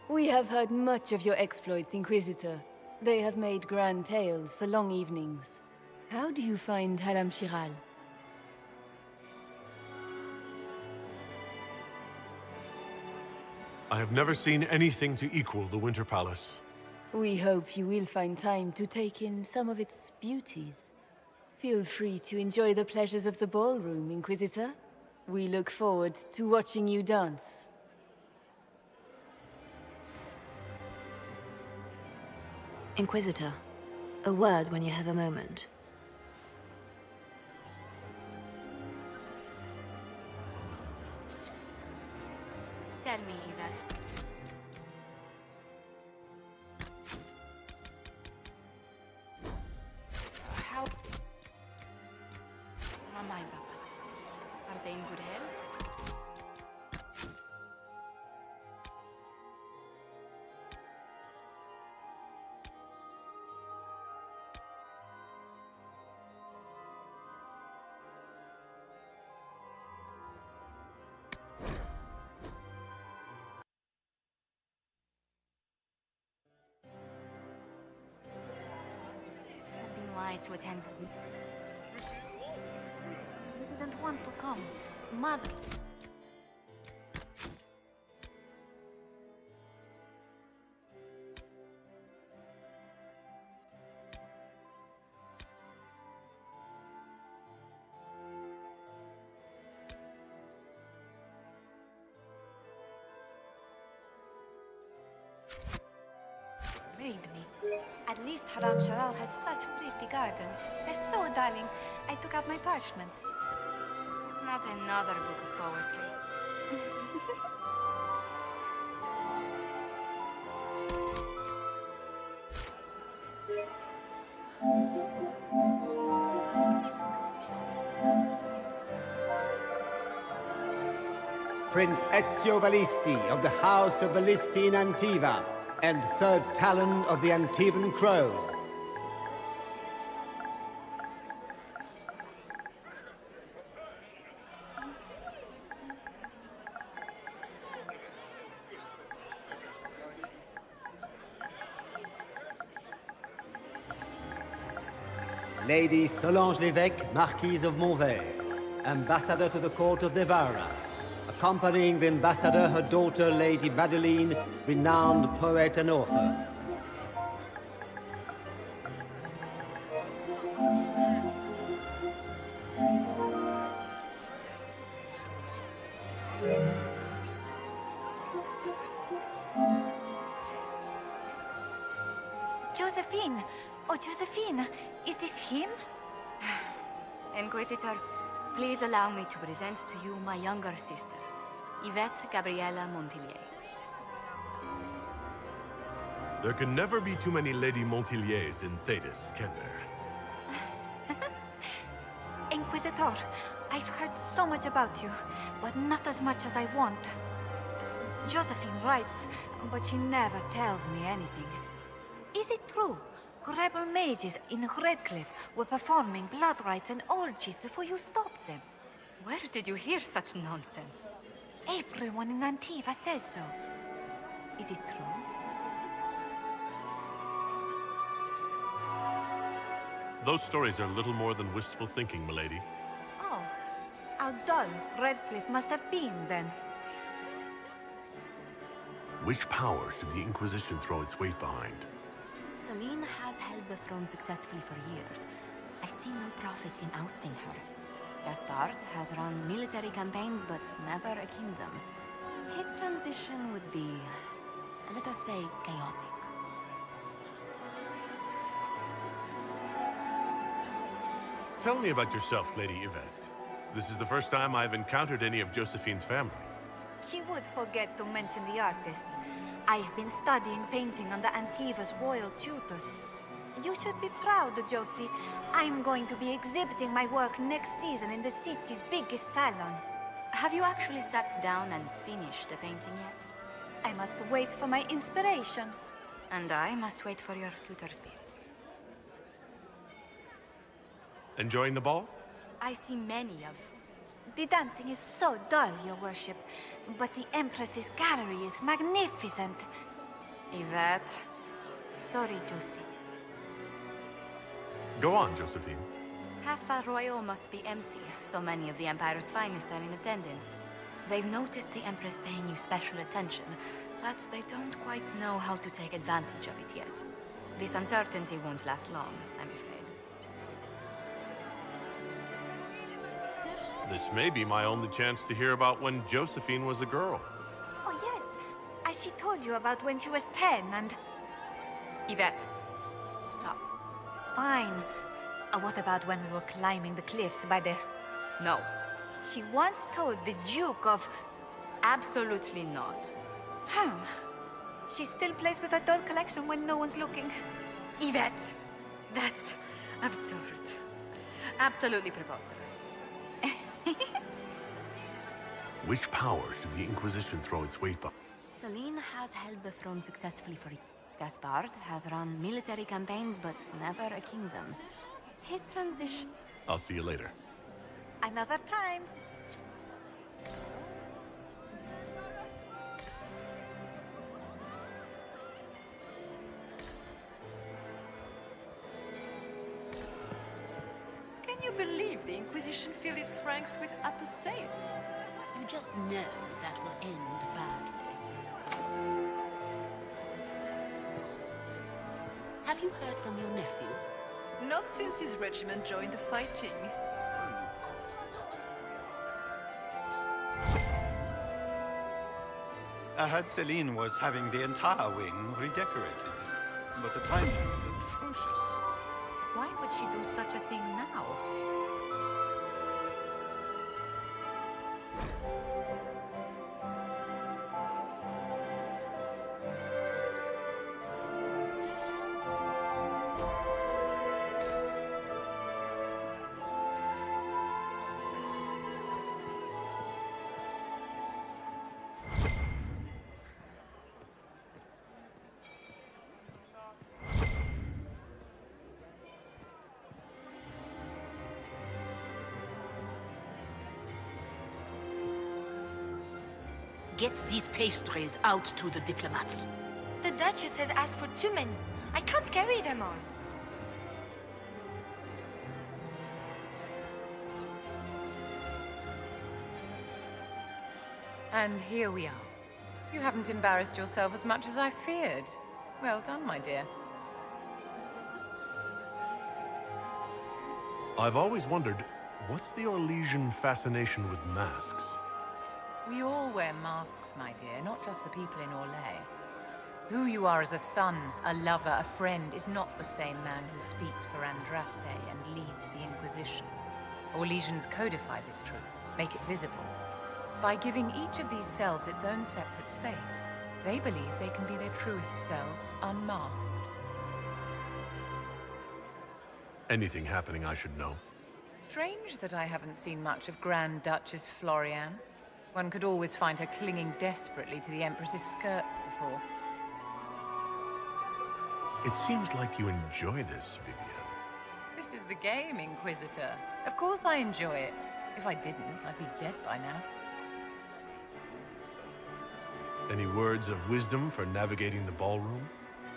We have heard much of your exploits, Inquisitor. They have made grand tales for long evenings. How do you find Halam Shiral? I have never seen anything to equal the Winter Palace. We hope you will find time to take in some of its beauties. Feel free to enjoy the pleasures of the ballroom, Inquisitor. We look forward to watching you dance. Inquisitor, a word when you have a moment. Tell me, Yvette. How... Mama and Papa, are they in good health? Wise to attend. He didn't want to come. Mother. Made me. At least Haram Sharal has such pretty gardens. They're so darling. I took out my parchment. Not another book of poetry. Prince Ezio Ballisti of the House of Ballisti in Antiva, and third Talon of the Antivan Crows. Lady Solange Lévesque, Marquise of Montvert, Ambassador to the Court of Nevarra. Accompanying the ambassador, her daughter, Lady Madeline, renowned poet and author. Josephine! Oh, Josephine! Is this him? Inquisitor, please allow me to present to you my younger sister, Yvette Gabriella Montillier. There can never be too many Lady Montilliers in Thetis, can there? Inquisitor, I've heard so much about you, but not as much as I want. Josephine writes, but she never tells me anything. Is it true? Rebel mages in Redcliffe were performing blood rites and orgies before you stopped them. Where did you hear such nonsense? Everyone in Antiva says so. Is it true? Those stories are little more than wistful thinking, milady. Oh, how dull Redcliffe must have been then. Which power should the Inquisition throw its weight behind? Celine has held the throne successfully for years. I see no profit in ousting her. Gaspard has run military campaigns, but never a kingdom. His transition would be, let us say, chaotic. Tell me about yourself, Lady Yvette. This is the first time I've encountered any of Josephine's family. She would forget to mention the artists. I've been studying painting under Antiva's royal tutors. You should be proud, Josie. I'm going to be exhibiting my work next season in the city's biggest salon. Have you actually sat down and finished the painting yet? I must wait for my inspiration. And I must wait for your tutor's bills. Enjoying the ball? I see many of. The dancing is so dull, Your Worship. But the Empress's gallery is magnificent. Yvette. Sorry, Josie. Go on, Josephine. Half Royal must be empty. So many of the Empire's finest are in attendance. They've noticed the Empress paying you special attention, but they don't quite know how to take advantage of it yet. This uncertainty won't last long, I'm afraid. This may be my only chance to hear about when Josephine was a girl. Oh, yes. As she told you about when she was 10 and... Yvette, stop. Fine. What about when we were climbing the cliffs by the... No. She once told the Duke of... Absolutely not. She still plays with her doll collection when no one's looking. Yvette, that's absurd. Absolutely preposterous. Which power should the Inquisition throw its weight behind? Celine has held the throne successfully for years. Gaspard has run military campaigns, but never a kingdom. His transition... I'll see you later. Another time. Can you believe the Inquisition filled its ranks with apostates? You just know that will end badly. Have you heard from your nephew? Not since his regiment joined the fighting. I heard Celine was having the entire wing redecorated, but the timing was atrocious. Why would she do such a thing now? Get these pastries out to the diplomats. The Duchess has asked for too many. I can't carry them all. And here we are. You haven't embarrassed yourself as much as I feared. Well done, my dear. I've always wondered, what's the Orlesian fascination with masks? We all wear masks, my dear, not just the people in Orlais. Who you are as a son, a lover, a friend, is not the same man who speaks for Andraste and leads the Inquisition. Orlesians codify this truth, make it visible. By giving each of these selves its own separate face, they believe they can be their truest selves, unmasked. Anything happening I should know? Strange that I haven't seen much of Grand Duchess Florian. One could always find her clinging desperately to the Empress's skirts before. It seems like you enjoy this, Vivian. This is the game, Inquisitor. Of course I enjoy it. If I didn't, I'd be dead by now. Any words of wisdom for navigating the ballroom?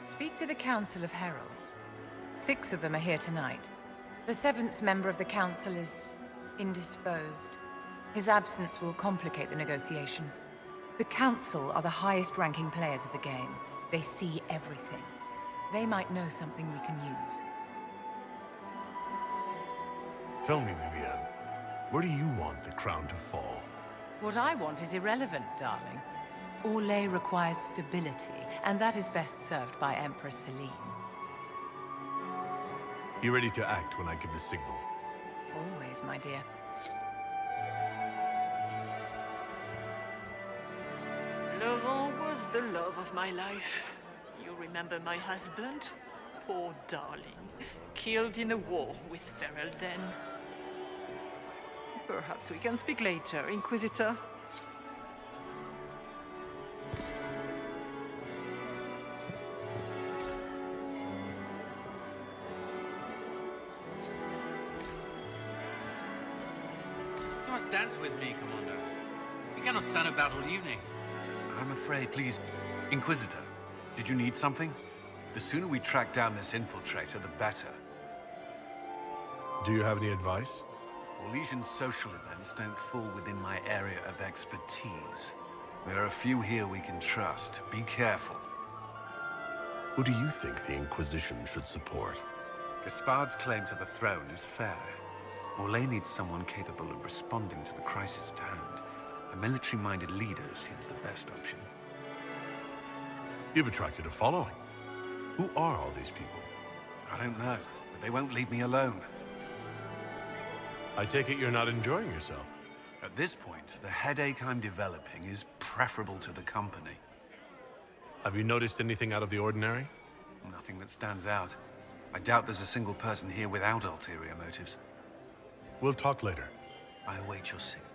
Speak to the Council of Heralds. 6 of them are here tonight. The 7th member of the Council is indisposed. His absence will complicate the negotiations. The Council are the highest-ranking players of the game. They see everything. They might know something we can use. Tell me, Vivian, where do you want the crown to fall? What I want is irrelevant, darling. Orlais requires stability, and that is best served by Empress Celine. Be ready to act when I give the signal. Always, my dear. Laurent was the love of my life. You remember my husband? Poor darling. Killed in a war with Ferrell then. Perhaps we can speak later, Inquisitor. You must dance with me, Commander. You cannot stand about all evening. I'm afraid, please. Inquisitor, did you need something? The sooner we track down this infiltrator, the better. Do you have any advice? Orlesian social events don't fall within my area of expertise. There are a few here we can trust. Be careful. Who do you think the Inquisition should support? Gaspard's claim to the throne is fair. Orlais needs someone capable of responding to the crisis at hand. A military-minded leader seems the best option. You've attracted a following. Who are all these people? I don't know, but they won't leave me alone. I take it you're not enjoying yourself. At this point, the headache I'm developing is preferable to the company. Have you noticed anything out of the ordinary? Nothing that stands out. I doubt there's a single person here without ulterior motives. We'll talk later. I await your signal.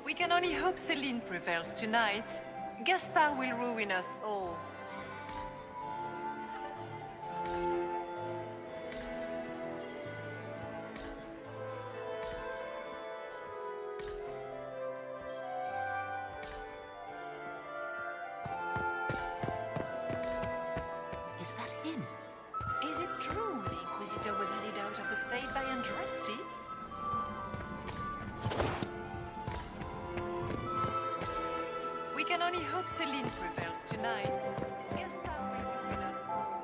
We can only hope Celine prevails tonight. Gaspard will ruin us all. Is that him? Is it true the Inquisitor was headed out of the Fade by Andraste? We can only hope Celine prevails tonight. Gaspard will ruin us all.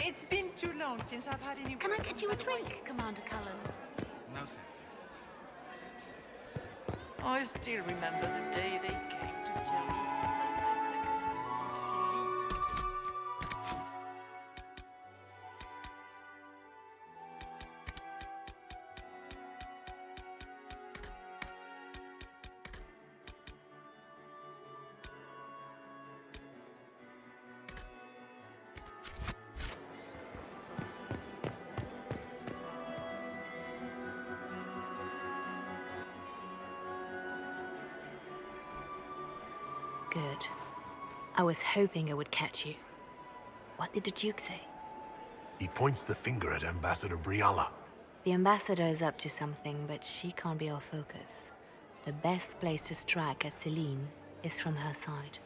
It's been too long since I've had any. Can I get you a drink, Commander Cullen? No, thank you. I still remember the day they came to tell me. Good. I was hoping I would catch you. What did the Duke say? He points the finger at Ambassador Briala. The ambassador is up to something, but she can't be our focus. The best place to strike at Celine is from her side.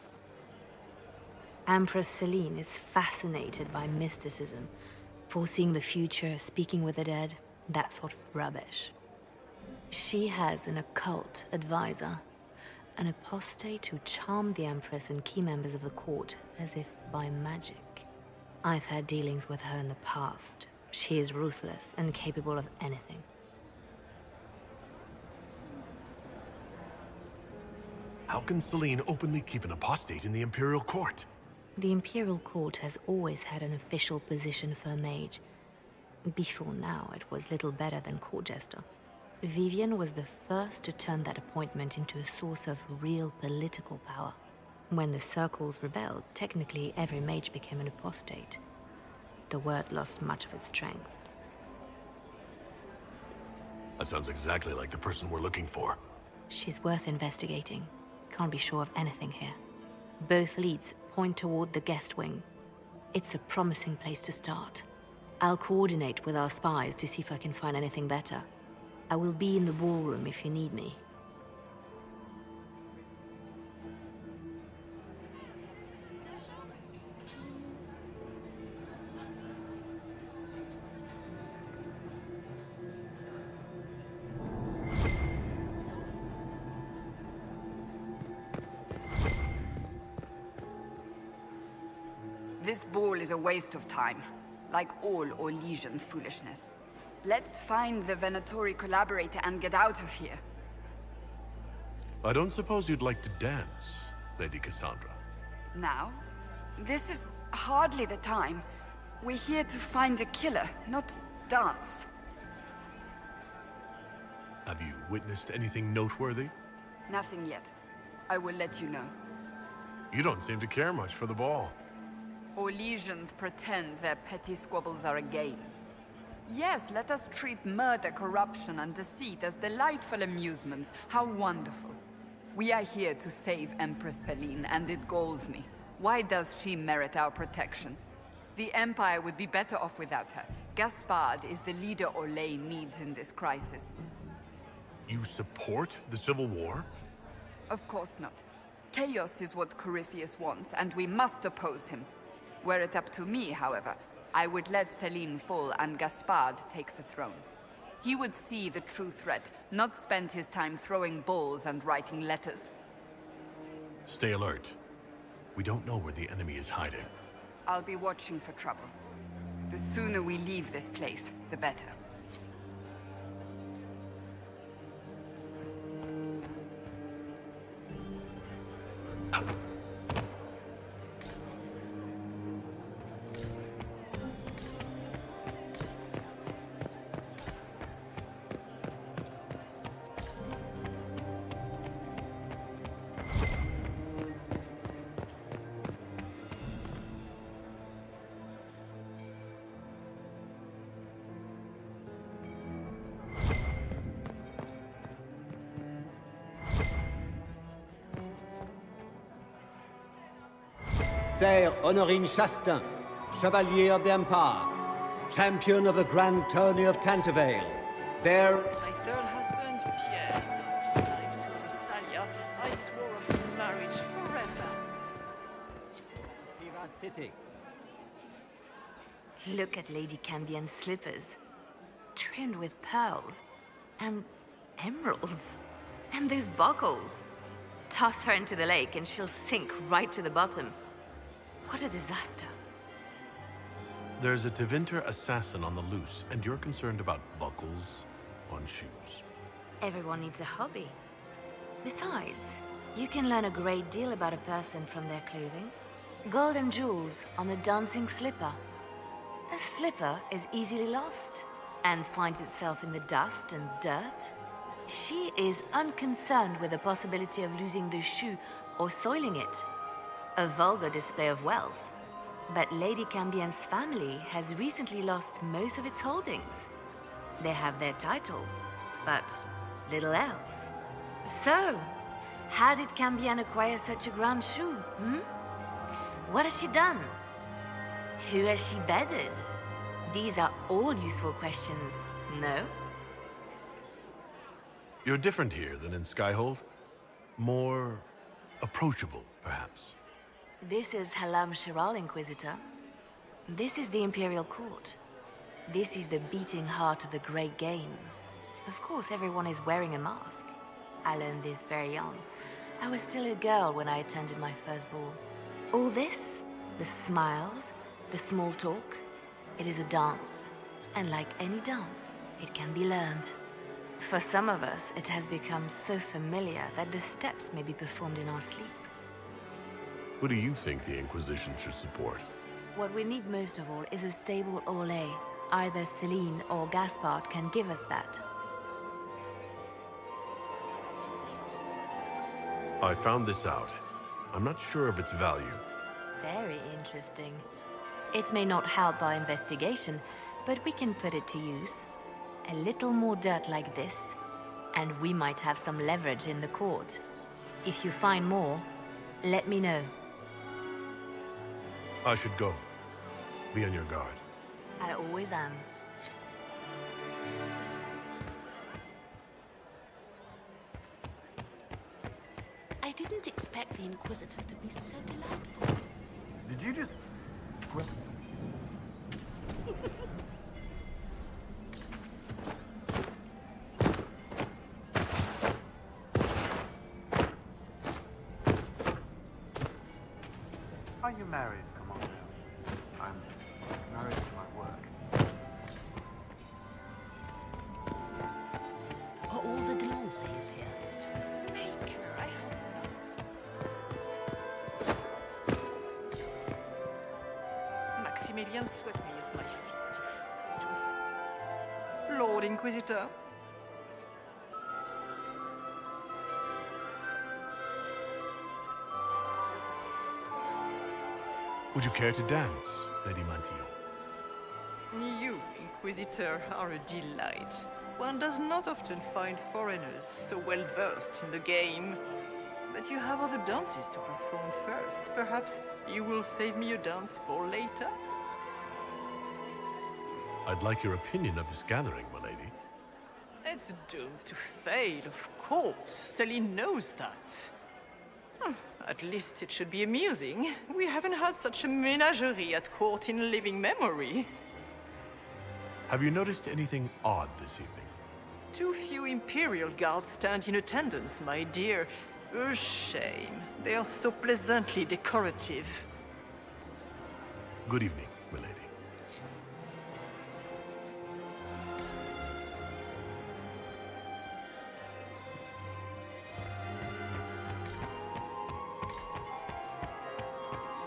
Empress Celine is fascinated by mysticism, foreseeing the future, speaking with the dead, that sort of rubbish. She has an occult advisor, an apostate who charmed the Empress and key members of the court as if by magic. I've had dealings with her in the past. She is ruthless and capable of anything. How can Celine openly keep an apostate in the Imperial Court? The Imperial Court has always had an official position for a mage. Before now, it was little better than court jester. Vivian was the first to turn that appointment into a source of real political power. When the circles rebelled, technically every mage became an apostate. The word lost much of its strength. That sounds exactly like the person we're looking for. She's worth investigating. Can't be sure of anything here. Both leads point toward the guest wing. It's a promising place to start. I'll coordinate with our spies to see if I can find anything better. I will be in the ballroom if you need me. This ball is a waste of time, like all Orlesian foolishness. Let's find the Venatori collaborator and get out of here. I don't suppose you'd like to dance, Lady Cassandra. Now? This is hardly the time. We're here to find a killer, not dance. Have you witnessed anything noteworthy? Nothing yet. I will let you know. You don't seem to care much for the ball. Orlesians pretend their petty squabbles are a game. Yes, let us treat murder, corruption, and deceit as delightful amusements. How wonderful. We are here to save Empress Celine, and it galls me. Why does she merit our protection? The Empire would be better off without her. Gaspard is the leader Orlais needs in this crisis. You support the Civil War? Of course not. Chaos is what Corypheus wants, and we must oppose him. Were it up to me, however, I would let Celine fall and Gaspard take the throne. He would see the true threat, not spend his time throwing balls and writing letters. Stay alert. We don't know where the enemy is hiding. I'll be watching for trouble. The sooner we leave this place, the better. Sire Honorine Chastain, Chevalier of the Empire, Champion of the Grand Tourney of Tantervale, bear... My third husband, Pierre, lost his life to Rosalia. I swore off marriage forever. Tiva City. Look at Lady Cambien's slippers. Trimmed with pearls. And emeralds. And those buckles. Toss her into the lake and she'll sink right to the bottom. What a disaster. There's a Tevinter assassin on the loose, and you're concerned about buckles on shoes. Everyone needs a hobby. Besides, you can learn a great deal about a person from their clothing. Gold and jewels on a dancing slipper. A slipper is easily lost and finds itself in the dust and dirt. She is unconcerned with the possibility of losing the shoe or soiling it. A vulgar display of wealth. But Lady Cambien's family has recently lost most of its holdings. They have their title, but little else. So, How did Cambion acquire such a grand shoe, What has she done? Who has she bedded? These are all useful questions, no? You're different here than in Skyhold. More approachable, perhaps. This is Halam Shiral, Inquisitor. This is the Imperial Court. This is the beating heart of the Great Game. Of course, everyone is wearing a mask. I learned this very young. I was still a girl when I attended my first ball. All this, the smiles, the small talk, it is a dance. And like any dance, it can be learned. For some of us, it has become so familiar that the steps may be performed in our sleep. What do you think the Inquisition should support? What we need most of all is a stable Orlais. Either Celine or Gaspard can give us that. I found this out. I'm not sure of its value. Very interesting. It may not help our investigation, but we can put it to use. A little more dirt like this, and we might have some leverage in the court. If you find more, let me know. I should go. Be on your guard. I always am. I didn't expect the Inquisitor to be so delightful. Did you just... Are you married, Commander? I'm married to my work. Are all the Delancés here? Maker, I hope not. Maximilian swept me off my feet. It was... Lord Inquisitor. Would you care to dance, Lady Mantillon? You, Inquisitor, are a delight. One does not often find foreigners so well versed in the game. But you have other dances to perform first. Perhaps you will save me a dance for later? I'd like your opinion of this gathering, my lady. It's doomed to fail, of course. Celine knows that. At least it should be amusing. We haven't had such a menagerie at court in living memory. Have you noticed anything odd this evening? Too few Imperial guards stand in attendance, my dear. A shame. They are so pleasantly decorative. Good evening, my lady.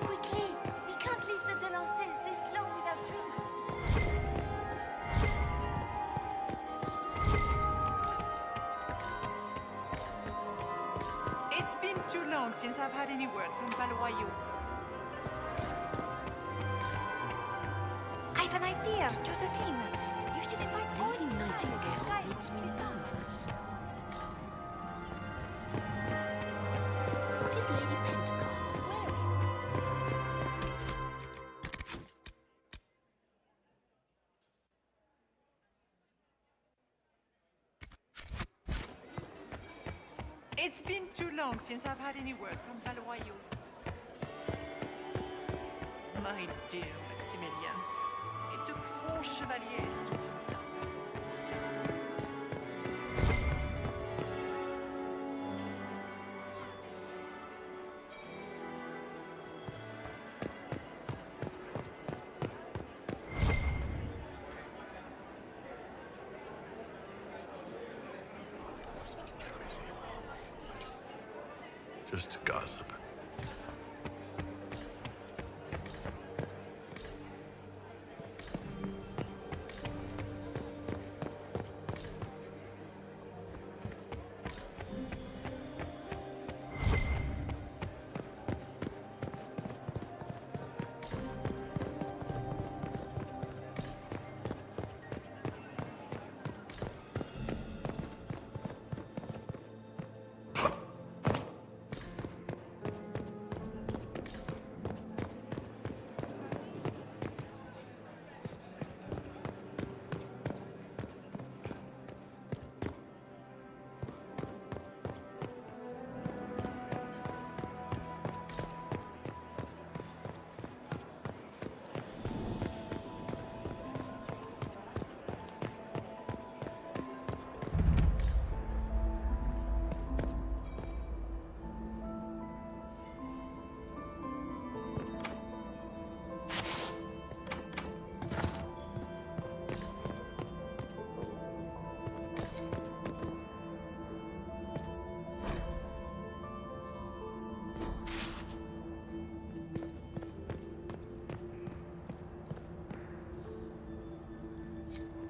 Quickly! We can't leave the Delancés this long without drinks. It's been too long since I've had any word from Valoyou. I've an idea, Josephine. You should invite all Lady Nightingale makes me nervous. What is Lady Pentecost wearing? It's been too long since I've had any word from Valoyou. My dear Maximilian, it took 4 chevaliers to... Just gossip.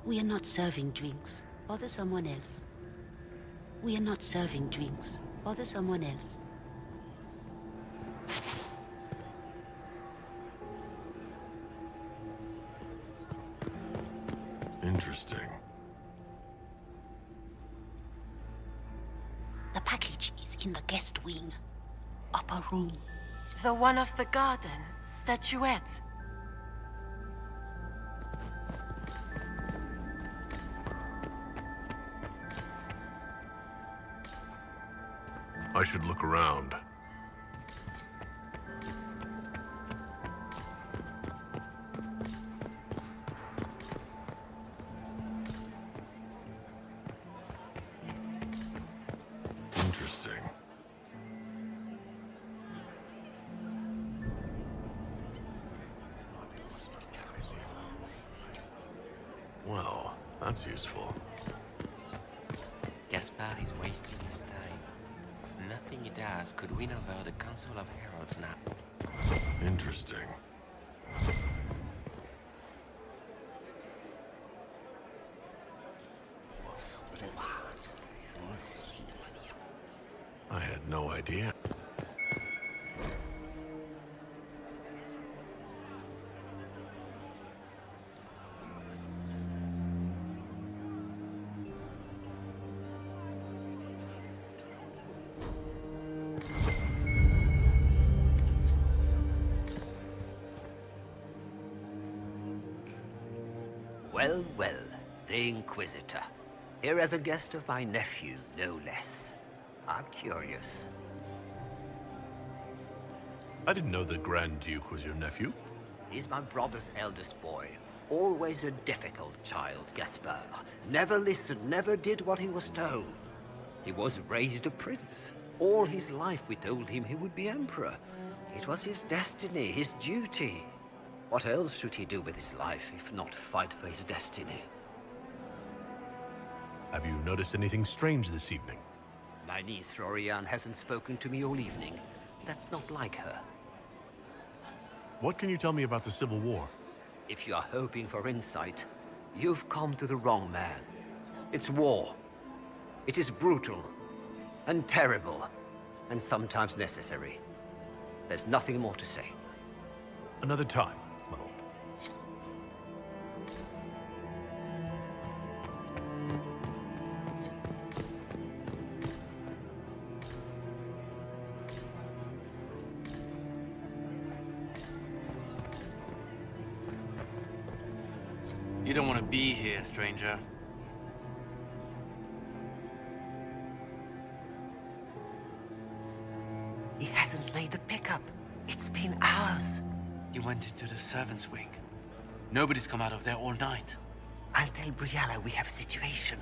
We are not serving drinks. Bother someone else. We are not serving drinks. Bother someone else. Interesting. The package is in the guest wing. Upper room. The one of the garden. Statuette. I should look around. Interesting. Well, that's useful. Gaspard is wasting his time. Nothing he does could win over the Council of Heralds now. Interesting. I had no idea. Well, well, the Inquisitor. Here as a guest of my nephew, no less. I'm curious. I didn't know the Grand Duke was your nephew. He's my brother's eldest boy. Always a difficult child, Gaspard. Never listened, never did what he was told. He was raised a prince. All his life we told him he would be emperor. It was his destiny, his duty. What else should he do with his life if not fight for his destiny? Have you noticed anything strange this evening? My niece Florian hasn't spoken to me all evening. That's not like her. What can you tell me about the Civil War? If you are hoping for insight, you've come to the wrong man. It's war. It is brutal, and terrible, and sometimes necessary. There's nothing more to say. Another time, my lord. You don't want to be here, stranger. He hasn't made the pickup. It's been hours. You went into the servants' wing. Nobody's come out of there all night. I'll tell Briala we have a situation.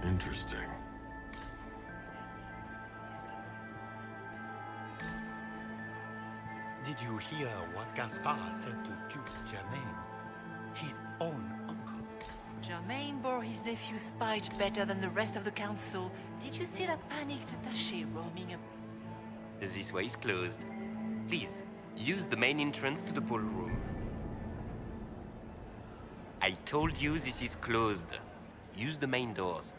Interesting. Did you hear what Gaspard said to Duke Germain? His own uncle. Germain bore his nephew's spite better than the rest of the council. Did you see that panicked attaché roaming up? This way is closed. Please, use the main entrance to the ballroom. I told you this is closed. Use the main doors.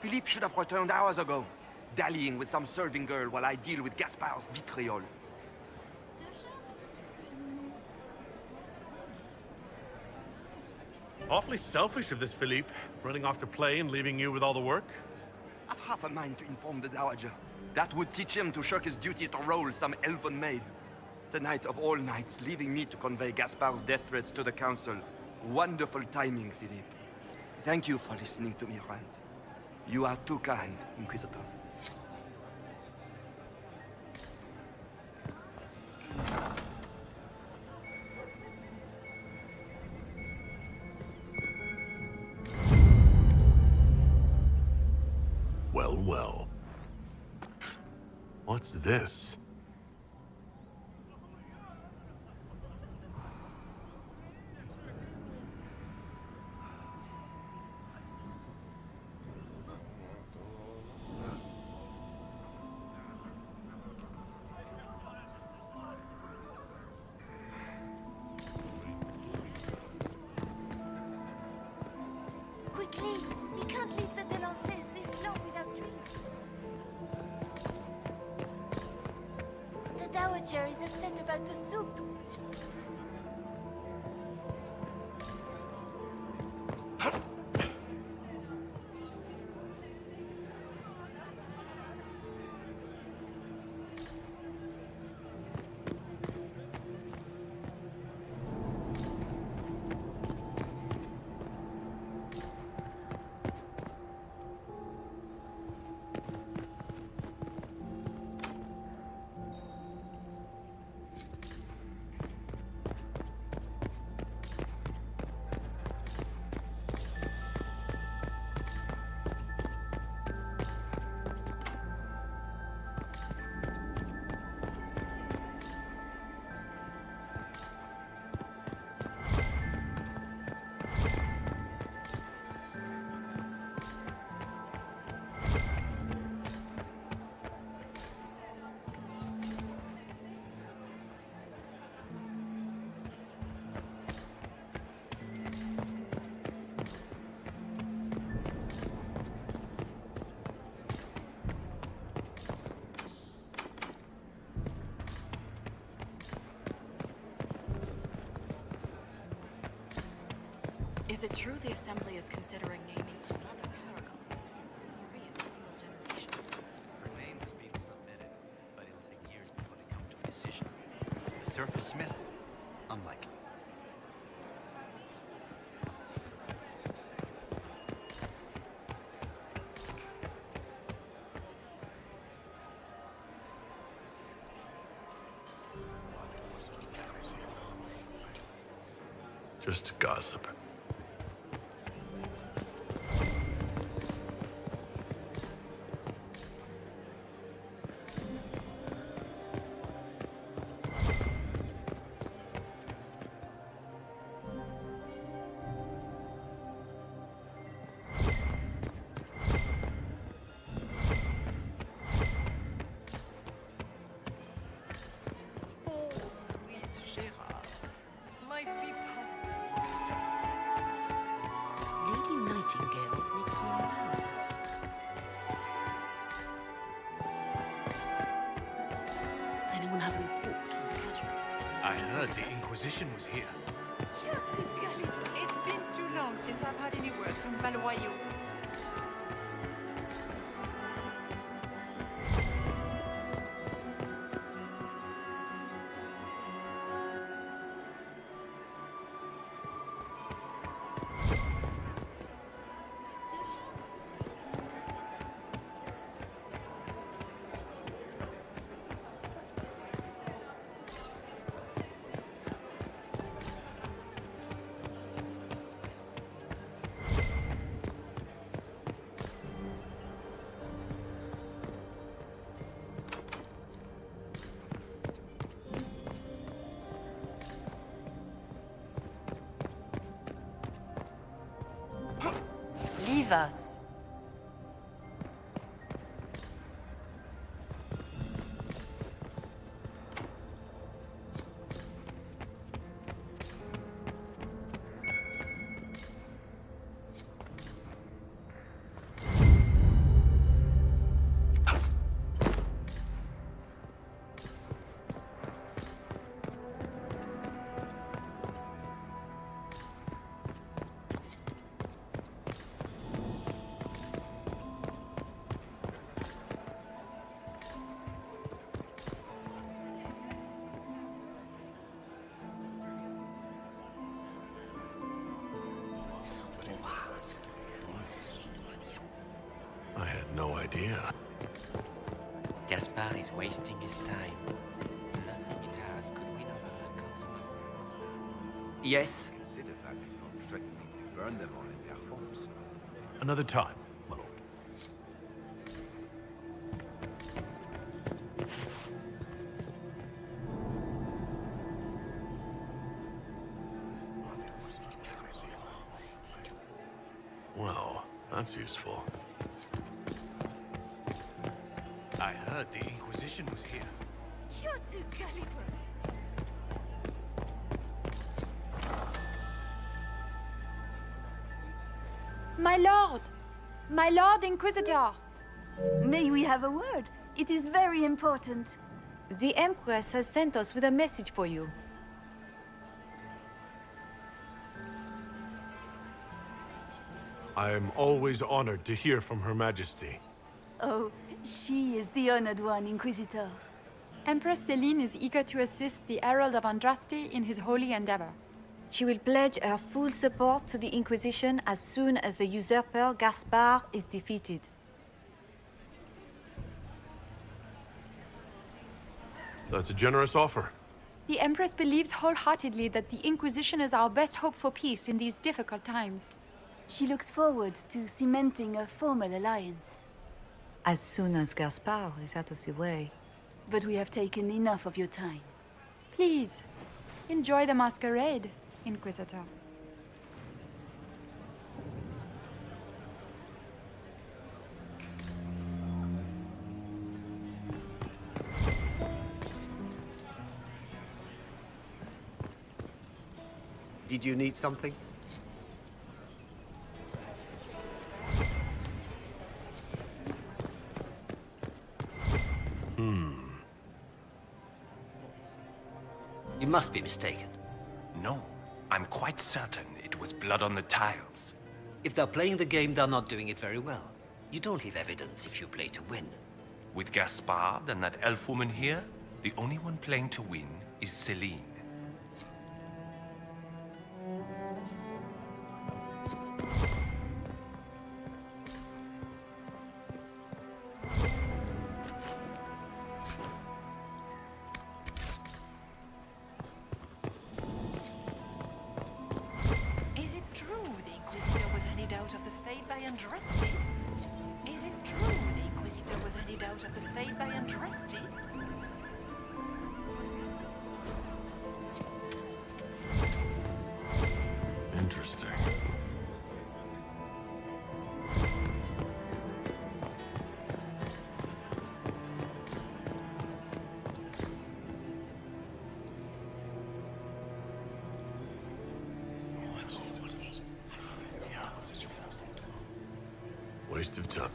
Philippe should have returned hours ago, dallying with some serving girl while I deal with Gaspard's vitriol. Awfully selfish of this Philippe, running off to play and leaving you with all the work. I've half a mind to inform the Dowager. That would teach him to shirk his duties to roll some elven maid. Tonight of all nights, leaving me to convey Gaspard's death threats to the Council. Wonderful timing, Philippe. Thank you for listening to me rant. You are too kind, Inquisitor. well. What's this? Quickly! We can't leave the Delances this long without drinks. The Dowager is upset about the soup. Is it true the Assembly is considering naming another paragon? 3 in a single generation. Her name is being submitted, but it'll take years before they come to a decision. The Surface Smith? Unlikely. Just gossip. Oh, sweet Gerard. My fifth husband. Lady Nightingale makes me nervous. Does anyone have a report on the casualty? I heard the Inquisition was here. You're too gullible. It's been too long since I've had any word from Valoyo. Leave us. I had no idea. Gaspard is wasting his time. Nothing it has could win over the Council of Heralds now. Yes? Consider that before threatening to burn them all in their homes. Another time, my lord. That's useful. I heard the Inquisition was here. You're too gullible. My lord! My lord Inquisitor! May we have a word? It is very important. The Empress has sent us with a message for you. I am always honored to hear from Her Majesty. Oh, she is the honored one, Inquisitor. Empress Celine is eager to assist the Herald of Andraste in his holy endeavor. She will pledge her full support to the Inquisition as soon as the usurper Gaspard is defeated. That's a generous offer. The Empress believes wholeheartedly that the Inquisition is our best hope for peace in these difficult times. She looks forward to cementing a formal alliance. As soon as Gaspard is out of the way. But we have taken enough of your time. Please, enjoy the masquerade, Inquisitor. Did you need something? You must be mistaken. No, I'm quite certain it was blood on the tiles. If they're playing the game, they're not doing it very well. You don't leave evidence if you play to win. With Gaspard and that elf woman here, the only one playing to win is Celine. Is it true the Inquisitor was handed out of the fate by Andraste? Is it true the Inquisitor was handed out of the fate by Andraste? Interesting. Waste of time.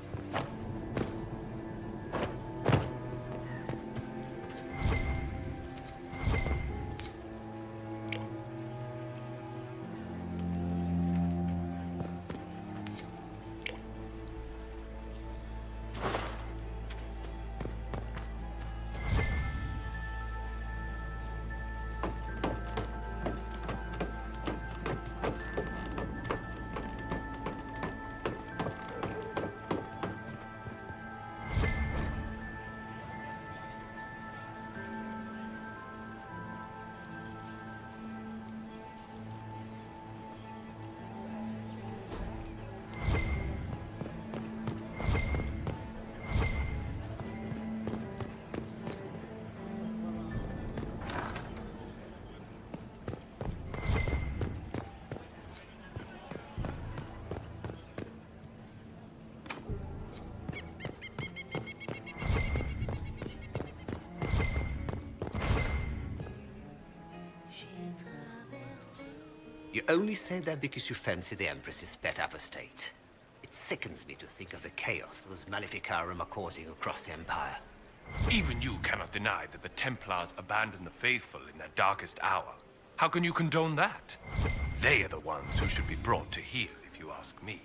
You only say that because you fancy the Empress's pet apostate. It sickens me to think of the chaos those Maleficarum are causing across the Empire. Even you cannot deny that the Templars abandoned the faithful in their darkest hour. How can you condone that? They are the ones who should be brought to heel, if you ask me.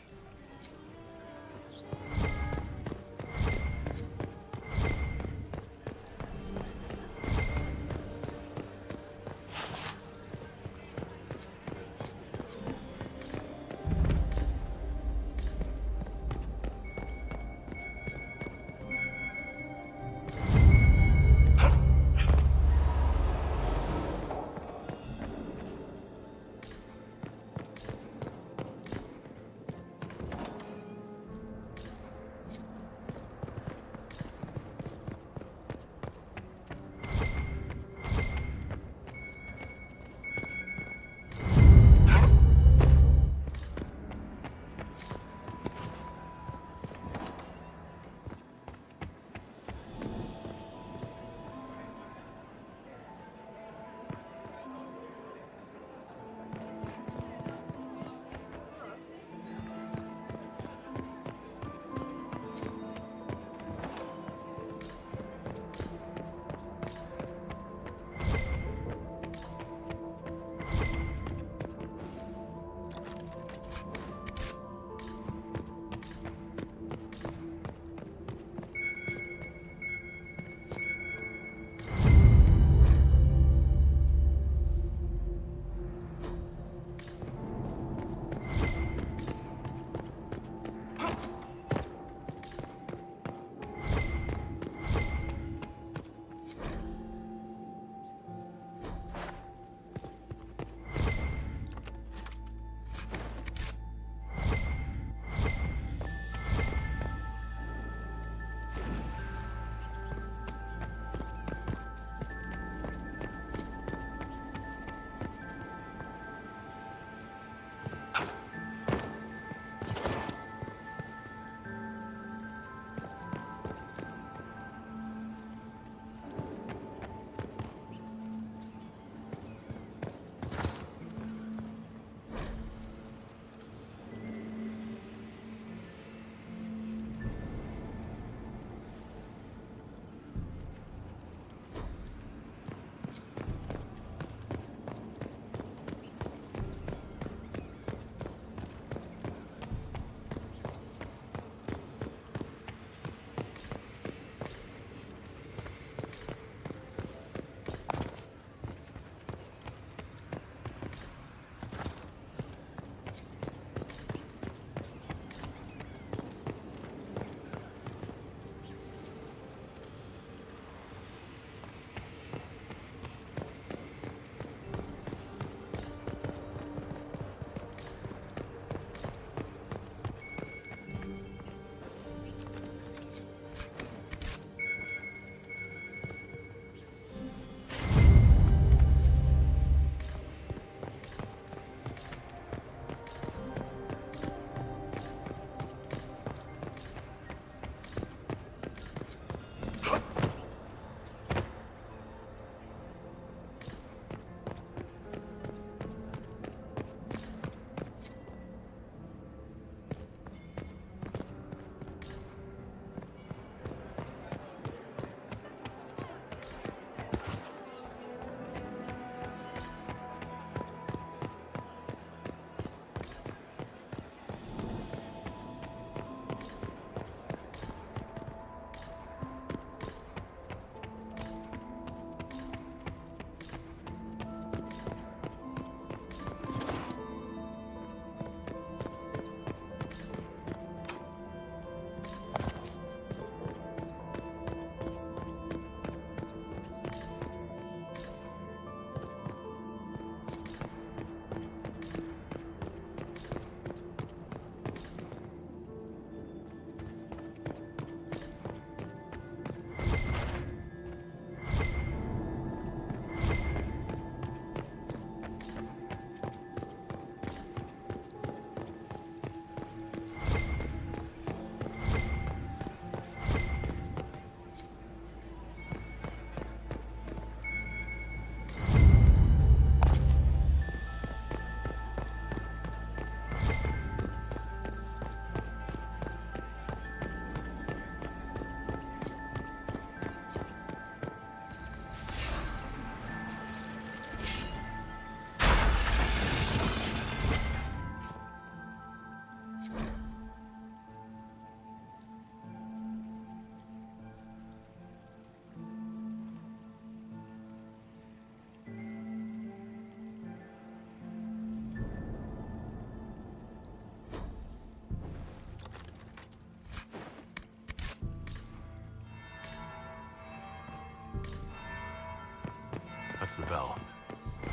That's the bell.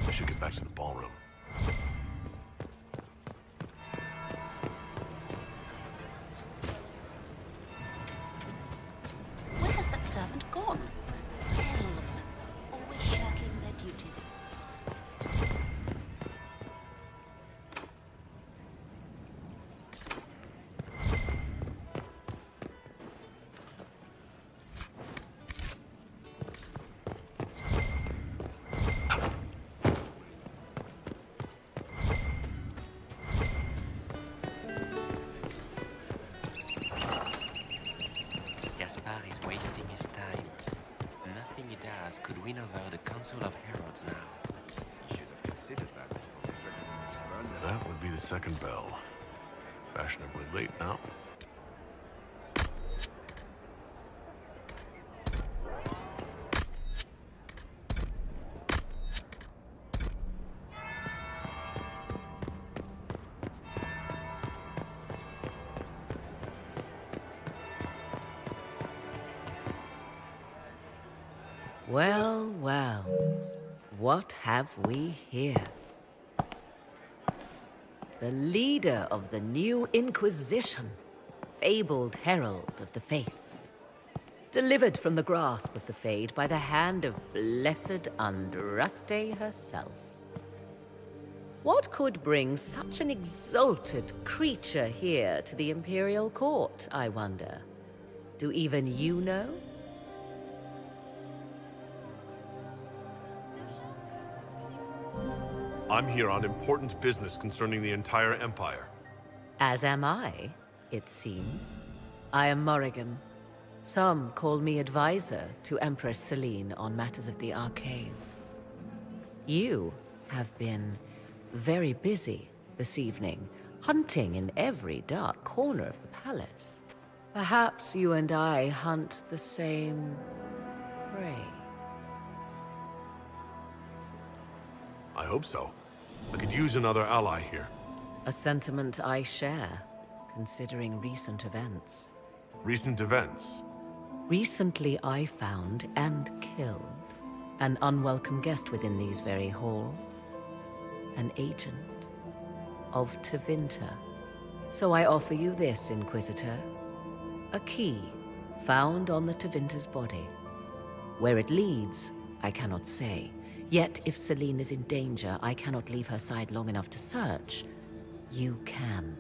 I should get back to the ballroom. Where has that servant gone? Elves, always shirking their duties. Gaspard is wasting his time. Nothing he does could win over the Council of Heralds now. Should have considered that before threatening to burn them. That would be the second bell. Fashionably late now. Well, well. What have we here? The leader of the new Inquisition, fabled herald of the faith. Delivered from the grasp of the Fade by the hand of blessed Andraste herself. What could bring such an exalted creature here to the Imperial Court, I wonder? Do even you know? I'm here on important business concerning the entire Empire. As am I, it seems. I am Morrigan. Some call me advisor to Empress Celine on matters of the Arcane. You have been very busy this evening, hunting in every dark corner of the palace. Perhaps you and I hunt the same prey. I hope so. I could use another ally here. A sentiment I share, considering recent events. Recent events? Recently I found and killed an unwelcome guest within these very halls. An agent of Tevinter. So I offer you this, Inquisitor. A key found on the Tevinter's body. Where it leads, I cannot say. Yet, if Celine is in danger, I cannot leave her side long enough to search. You can.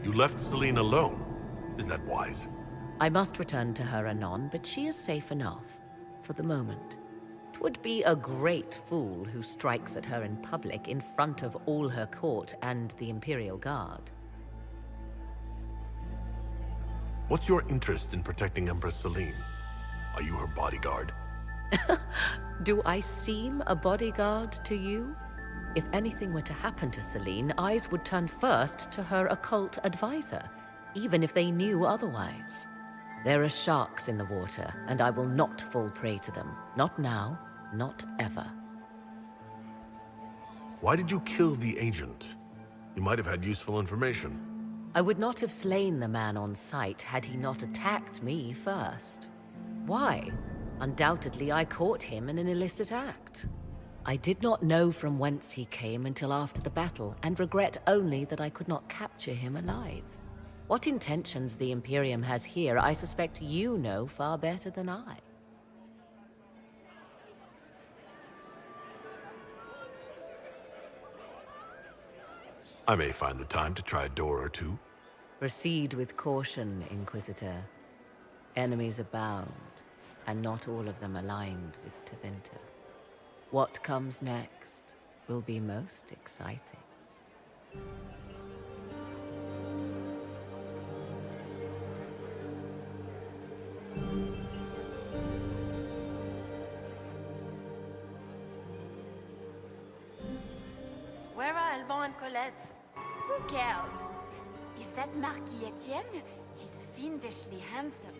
You left Celine alone. Is that wise? I must return to her anon, but she is safe enough, for the moment. 'Twould be a great fool who strikes at her in public in front of all her court and the Imperial Guard. What's your interest in protecting Empress Celine? Are you her bodyguard? Do I seem a bodyguard to you? If anything were to happen to Celine, eyes would turn first to her occult advisor, even if they knew otherwise. There are sharks in the water, and I will not fall prey to them. Not now, not ever. Why did you kill the agent? You might have had useful information. I would not have slain the man on sight had he not attacked me first. Why? Undoubtedly, I caught him in an illicit act. I did not know from whence he came until after the battle, and regret only that I could not capture him alive. What intentions the Imperium has here, I suspect you know far better than I. I may find the time to try a door or two. Proceed with caution, Inquisitor. Enemies abound, and not all of them aligned with Tevinter. What comes next will be most exciting. Where are Alban and Colette? Who cares? Is that Marquis Etienne? He's fiendishly handsome.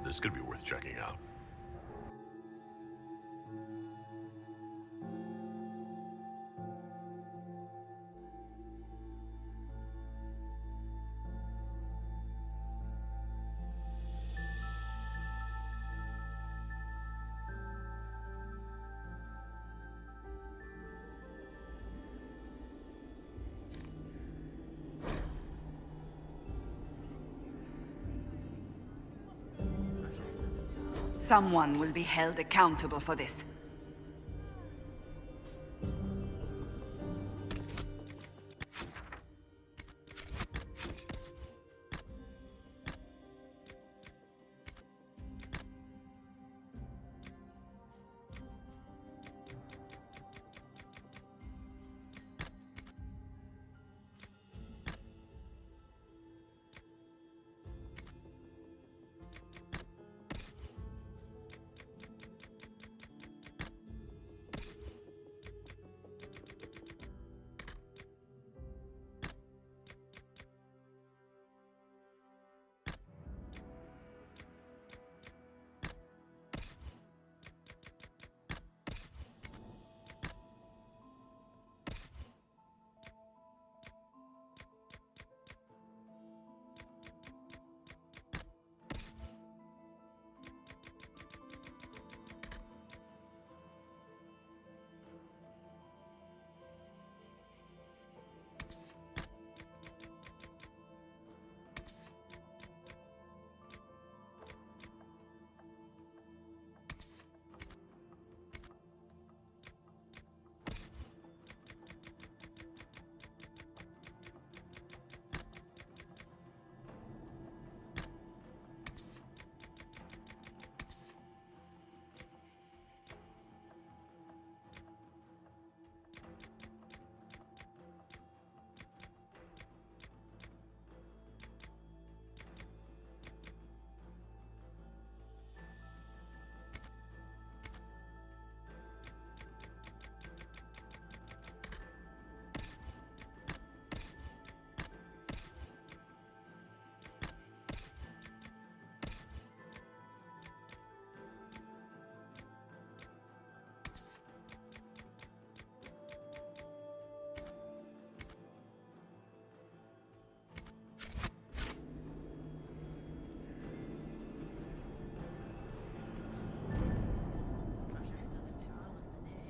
This could be worth checking out. Someone will be held accountable for this.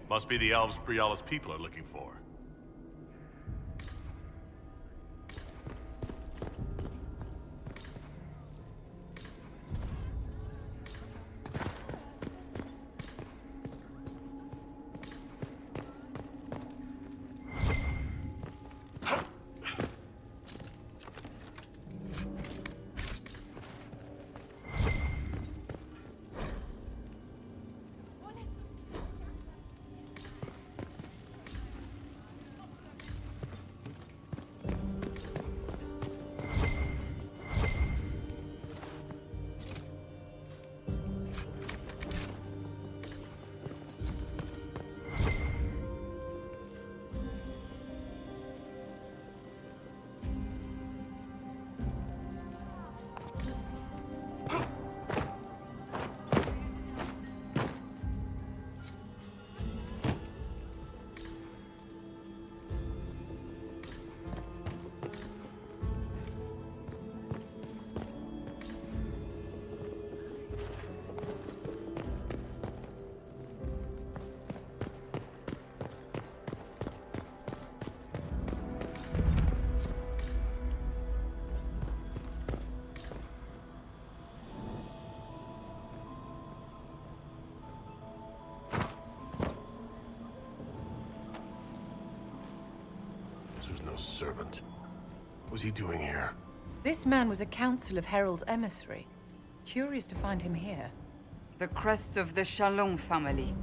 Must be the elves Briala's people are looking for. servant. What was he doing here? This man was a Council of Heralds emissary. Curious to find him here. The crest of the Chalon family.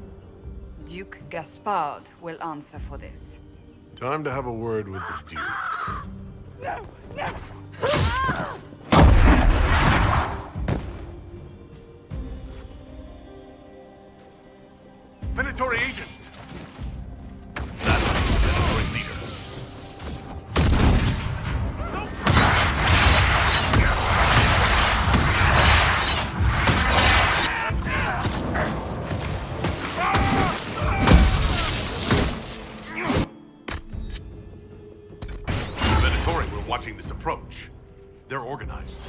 Duke Gaspard will answer for this. Time to have a word with the Duke. No! No! Venatori agents! That's the Venatori leader. Venatori were watching this approach. They're organized.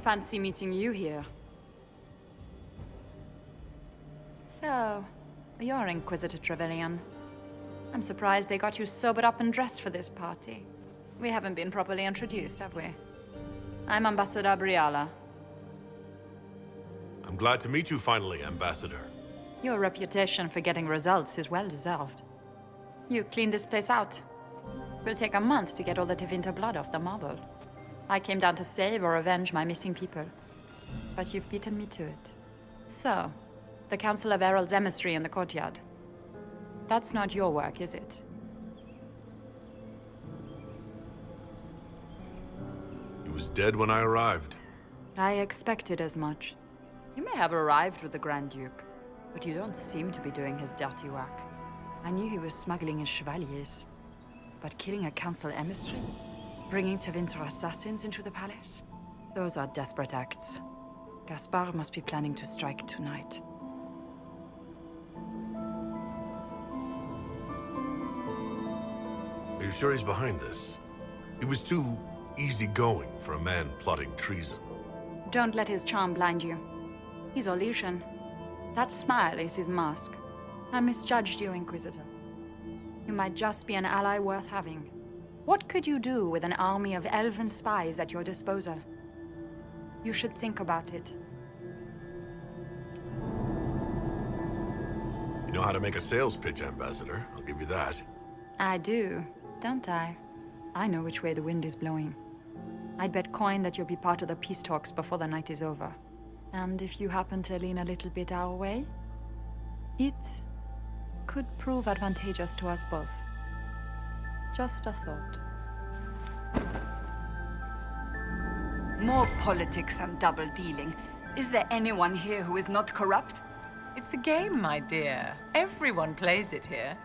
Fancy meeting you here. So, you're Inquisitor Trevelyan. I'm surprised they got you sobered up and dressed for this party. We haven't been properly introduced, have we? I'm Ambassador Briala. I'm glad to meet you finally, Ambassador. Your reputation for getting results is well deserved. You cleaned this place out. Will take a month to get all the Tevinter blood off the marble. I came down to save or avenge my missing people. But you've beaten me to it. So, the Council of Herald's emissary in the courtyard. That's not your work, is it? He was dead when I arrived. I expected as much. You may have arrived with the Grand Duke, but you don't seem to be doing his dirty work. I knew he was smuggling his chevaliers. But killing a council emissary? Bringing Tevinter assassins into the palace? Those are desperate acts. Gaspard must be planning to strike tonight. Are you sure he's behind this? He was too easygoing for a man plotting treason. Don't let his charm blind you. He's Orlesian. That smile is his mask. I misjudged you, Inquisitor. You might just be an ally worth having. What could you do with an army of elven spies at your disposal? You should think about it. You know how to make a sales pitch, Ambassador. I'll give you that. I do, don't I? I know which way the wind is blowing. I'd bet coin that you'll be part of the peace talks before the night is over. And if you happen to lean a little bit our way, it could prove advantageous to us both. Just a thought. More politics and double-dealing. Is there anyone here who is not corrupt? It's the game, my dear. Everyone plays it here.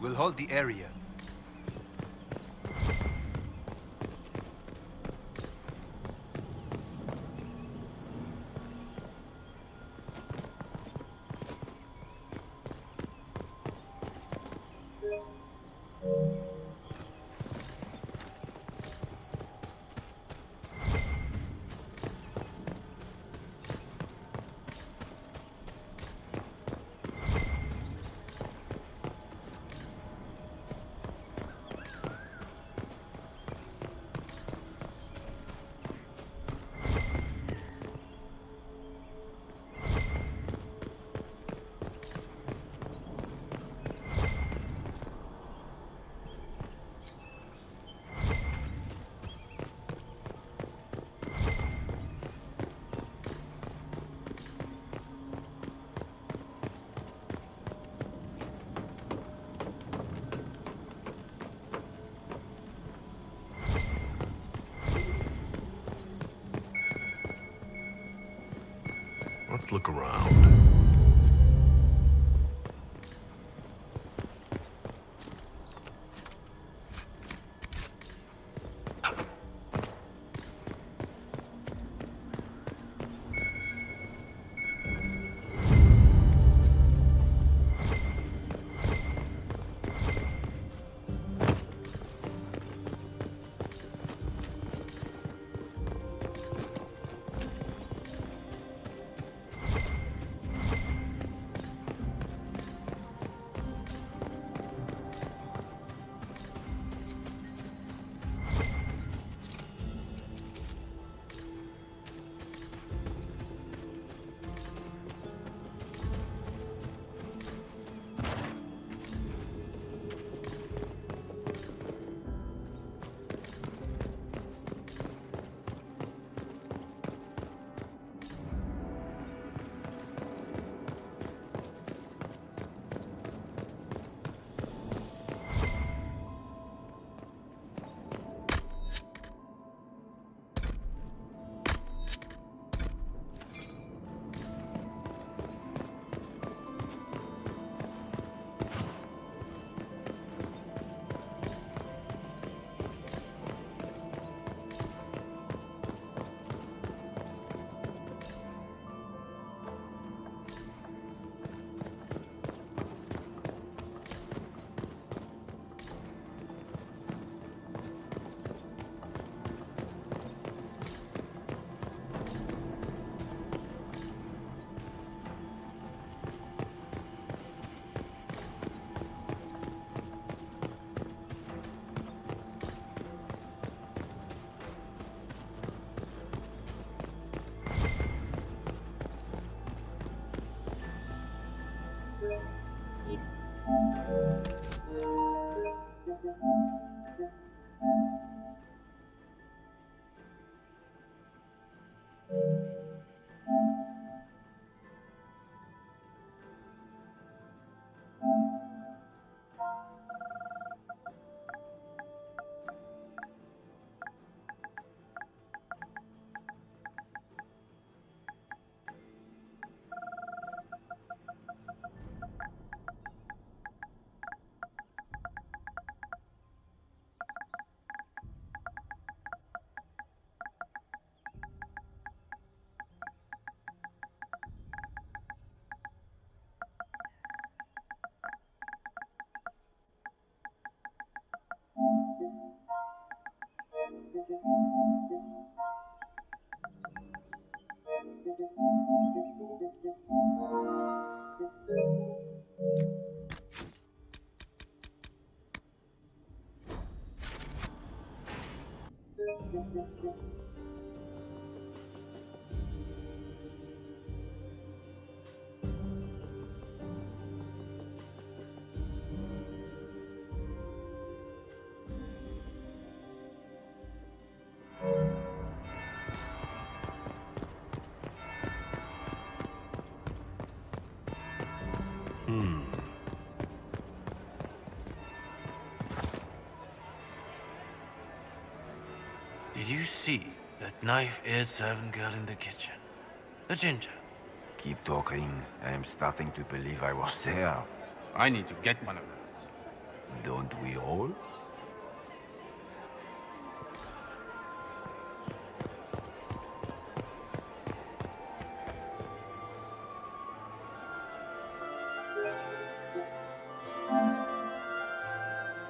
We'll hold the area. Let's look around. Did you see that knife-eared servant girl in the kitchen? The ginger. Keep talking. I am starting to believe I was there. I need to get one of those. Don't we all?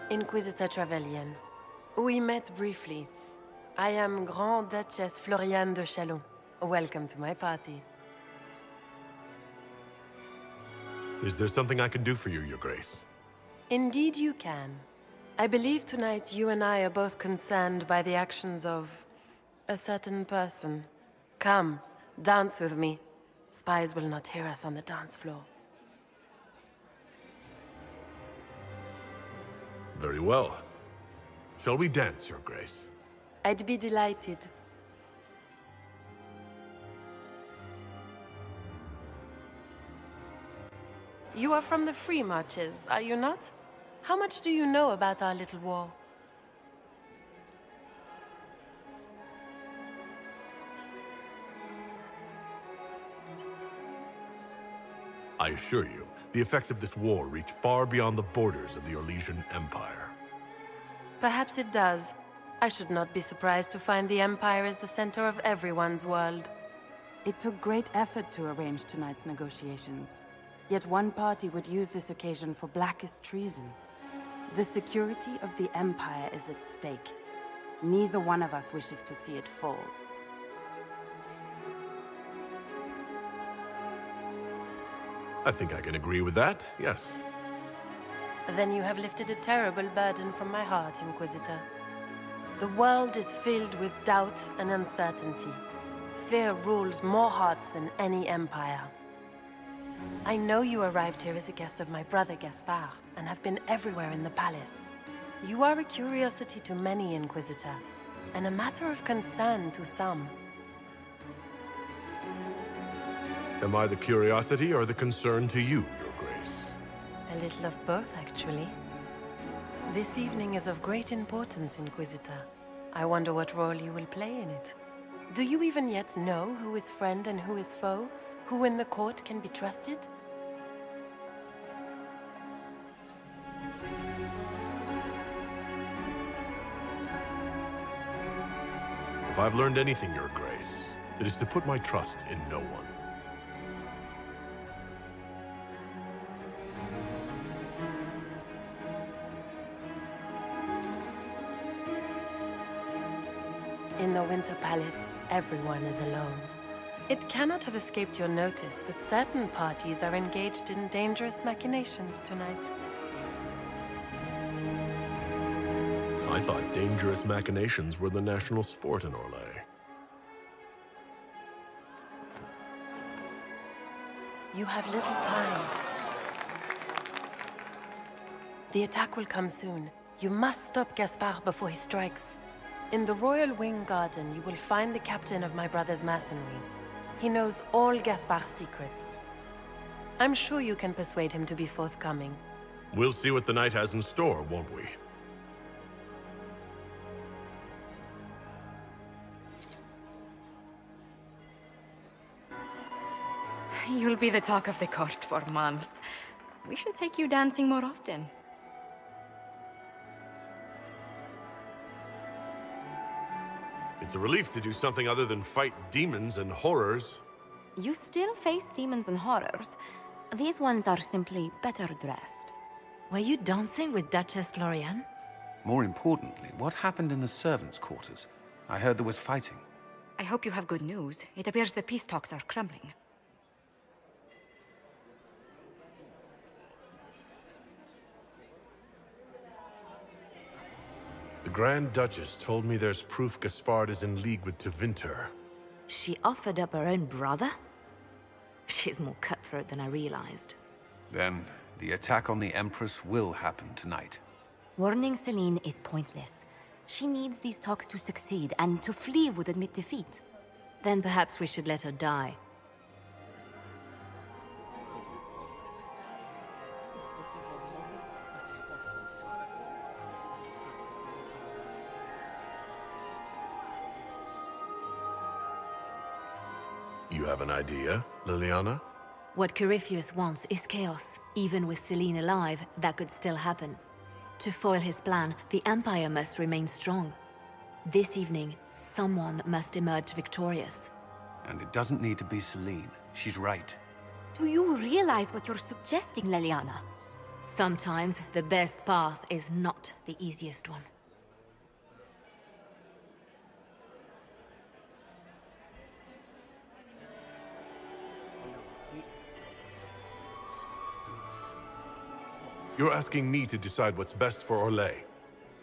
Inquisitor Trevelyan. We met briefly. I am Grand Duchess Floriane de Chalon. Welcome to my party. Is there something I can do for you, Your Grace? Indeed you can. I believe tonight you and I are both concerned by the actions of a certain person. Come, dance with me. Spies will not hear us on the dance floor. Very well. Shall we dance, Your Grace? I'd be delighted. You are from the Free Marches, are you not? How much do you know about our little war? I assure you, the effects of this war reach far beyond the borders of the Orlesian Empire. Perhaps it does. I should not be surprised to find the Empire is the center of everyone's world. It took great effort to arrange tonight's negotiations. Yet one party would use this occasion for blackest treason. The security of the Empire is at stake. Neither one of us wishes to see it fall. I think I can agree with that, yes. Then you have lifted a terrible burden from my heart, Inquisitor. The world is filled with doubt and uncertainty. Fear rules more hearts than any empire. I know you arrived here as a guest of my brother Gaspard, and have been everywhere in the palace. You are a curiosity to many, Inquisitor, and a matter of concern to some. Am I the curiosity or the concern to you, Your Grace? A little of both, actually. This evening is of great importance, Inquisitor. I wonder what role you will play in it. Do you even yet know who is friend and who is foe? Who in the court can be trusted? If I've learned anything, Your Grace, it is to put my trust in no one. In the Winter Palace, everyone is alone. It cannot have escaped your notice that certain parties are engaged in dangerous machinations tonight. I thought dangerous machinations were the national sport in Orlais. You have little time. The attack will come soon. You must stop Gaspard before he strikes. In the Royal Wing Garden, you will find the captain of my brother's mercenaries. He knows all Gaspard's secrets. I'm sure you can persuade him to be forthcoming. We'll see what the night has in store, won't we? You'll be the talk of the court for months. We should take you dancing more often. It's a relief to do something other than fight demons and horrors. You still face demons and horrors. These ones are simply better dressed. Were you dancing with Duchess Florian? More importantly, what happened in the servants' quarters? I heard there was fighting. I hope you have good news. It appears the peace talks are crumbling. The Grand Duchess told me there's proof Gaspard is in league with Tevinter. She offered up her own brother? She's more cutthroat than I realized. Then, the attack on the Empress will happen tonight. Warning Celine is pointless. She needs these talks to succeed, and to flee would admit defeat. Then perhaps we should let her die. You have an idea, Liliana? What Corypheus wants is chaos. Even with Celine alive, that could still happen. To foil his plan, the Empire must remain strong. This evening, someone must emerge victorious. And it doesn't need to be Celine. She's right. Do you realize what you're suggesting, Liliana? Sometimes the best path is not the easiest one. You're asking me to decide what's best for Orlais.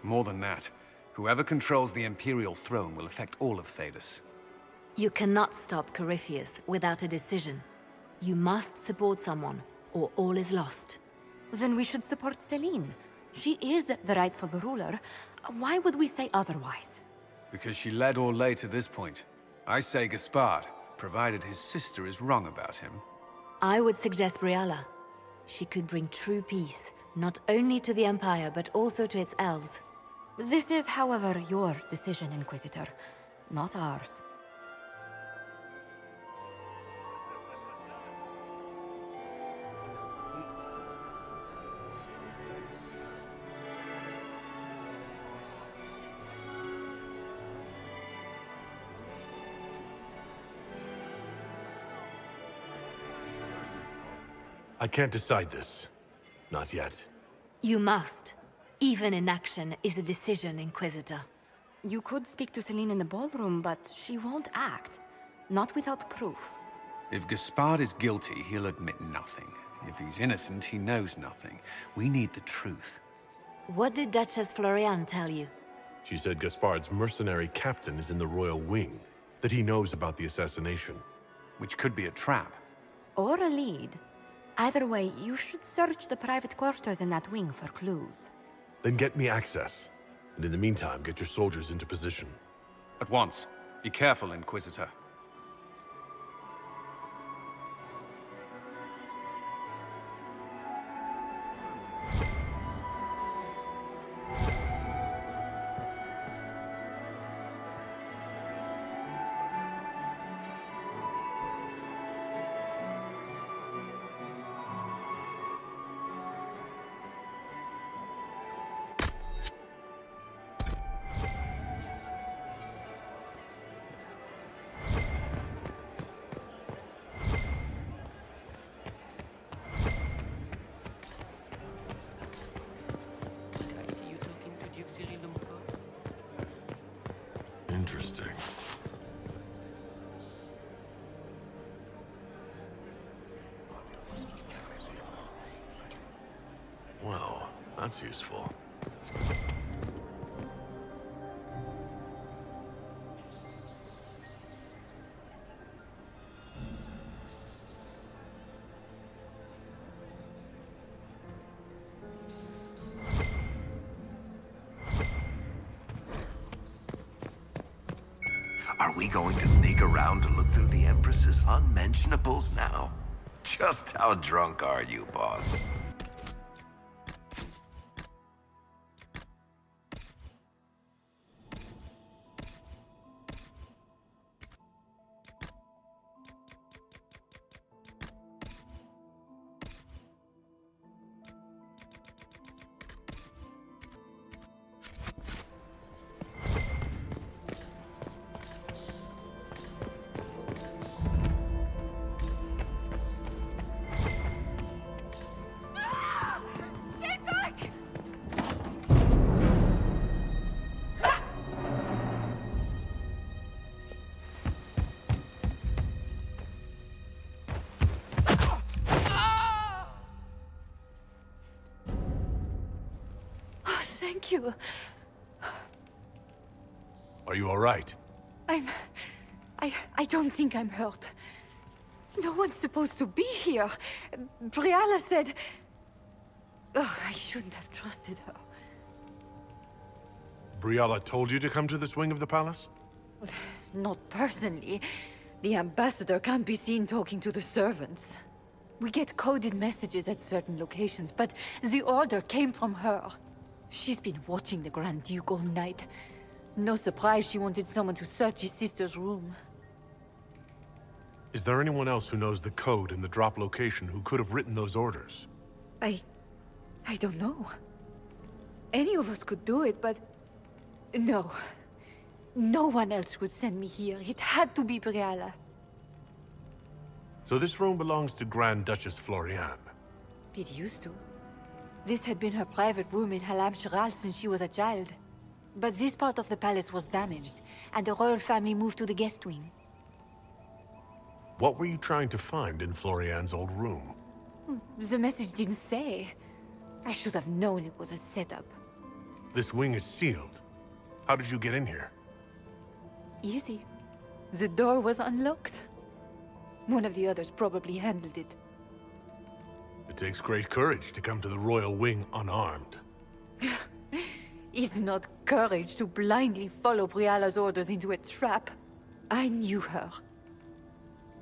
More than that, whoever controls the Imperial throne will affect all of Thedas. You cannot stop Corypheus without a decision. You must support someone, or all is lost. Then we should support Celine. She is the rightful ruler. Why would we say otherwise? Because she led Orlais to this point. I say Gaspard, provided his sister is wrong about him. I would suggest Briala. She could bring true peace, not only to the Empire, but also to its elves. This is, however, your decision, Inquisitor, not ours. I can't decide this. Not yet. You must. Even inaction is a decision, Inquisitor. You could speak to Celine in the ballroom, but she won't act. Not without proof. If Gaspard is guilty, he'll admit nothing. If he's innocent, he knows nothing. We need the truth. What did Duchess Florian tell you? She said Gaspard's mercenary captain is in the royal wing, that he knows about the assassination. Which could be a trap. Or a lead. Either way, you should search the private quarters in that wing for clues. Then get me access. And in the meantime, get your soldiers into position. At once. Be careful, Inquisitor. Interesting. Well, that's useful. Are we going to sneak around to look through the Empress's unmentionables now? Just how drunk are you, boss? Thank you. Are you all right? I don't think I'm hurt. No one's supposed to be here. Briala said... Oh, I shouldn't have trusted her. Briala told you to come to this wing of the palace? Not personally. The ambassador can't be seen talking to the servants. We get coded messages at certain locations, but the order came from her. She's been watching the Grand Duke all night. No surprise she wanted someone to search his sister's room. Is there anyone else who knows the code and the drop location who could have written those orders? I don't know. Any of us could do it, but... No. No one else would send me here. It had to be Briala. So this room belongs to Grand Duchess Florian? It used to. This had been her private room in Halam Shiral since she was a child. But this part of the palace was damaged, and the royal family moved to the guest wing. What were you trying to find in Florian's old room? The message didn't say. I should have known it was a setup. This wing is sealed. How did you get in here? Easy. The door was unlocked. One of the others probably handled it. It takes great courage to come to the royal wing unarmed. It's not courage to blindly follow Briala's orders into a trap. I knew her.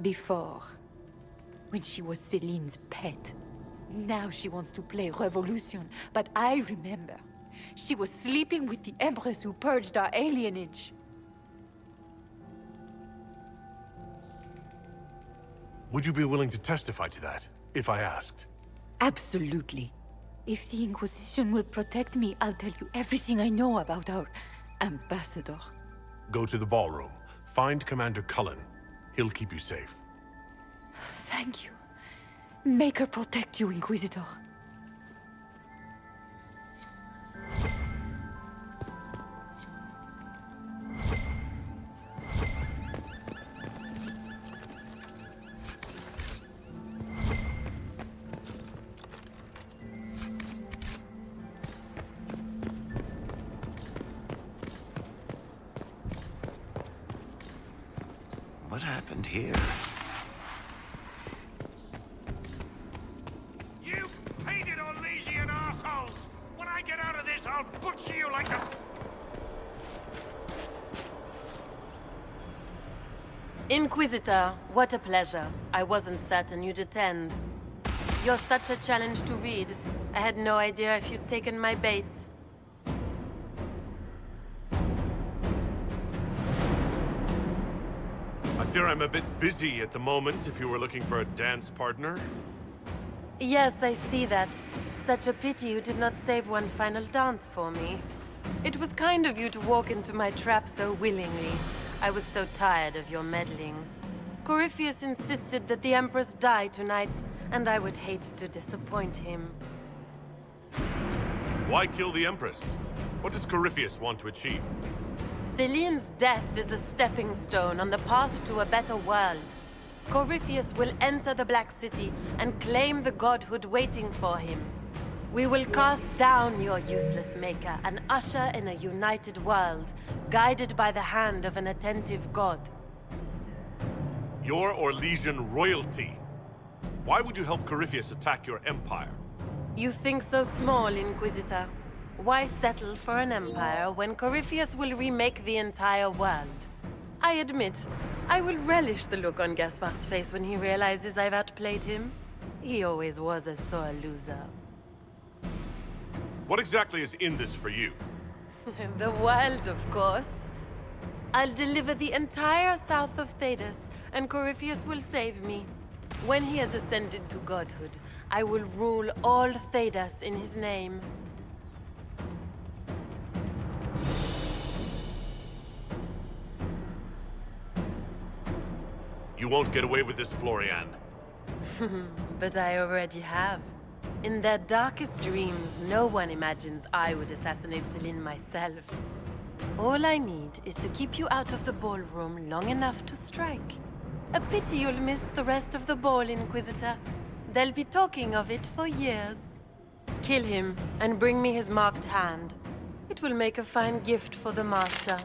Before. When she was Celine's pet. Now she wants to play revolution, but I remember. She was sleeping with the Empress who purged our alienage. Would you be willing to testify to that, if I asked? Absolutely. If the Inquisition will protect me, I'll tell you everything I know about our ambassador. Go to the ballroom. Find Commander Cullen. He'll keep you safe. Thank you. Maker protect you, Inquisitor. What happened here? You painted Orlesian assholes! When I get out of this, I'll butcher you like a... Inquisitor, what a pleasure. I wasn't certain you'd attend. You're such a challenge to read. I had no idea if you'd taken my bait. I fear I'm a bit busy at the moment if you were looking for a dance partner. Yes, I see that. Such a pity you did not save one final dance for me. It was kind of you to walk into my trap so willingly. I was so tired of your meddling. Corypheus insisted that the Empress die tonight, and I would hate to disappoint him. Why kill the Empress? What does Corypheus want to achieve? Celine's death is a stepping stone on the path to a better world. Corypheus will enter the Black City and claim the godhood waiting for him. We will cast down your useless maker and usher in a united world, guided by the hand of an attentive god. You're Orlesian royalty. Why would you help Corypheus attack your empire? You think so small, Inquisitor. Why settle for an empire when Corypheus will remake the entire world? I admit, I will relish the look on Gaspar's face when he realizes I've outplayed him. He always was a sore loser. What exactly is in this for you? The world, of course. I'll deliver the entire south of Thedas, and Corypheus will save me. When he has ascended to godhood, I will rule all Thedas in his name. You won't get away with this, Florian. But I already have. In their darkest dreams, no one imagines I would assassinate Celine myself. All I need is to keep you out of the ballroom long enough to strike. A pity you'll miss the rest of the ball, Inquisitor. They'll be talking of it for years. Kill him, and bring me his marked hand. It will make a fine gift for the Master.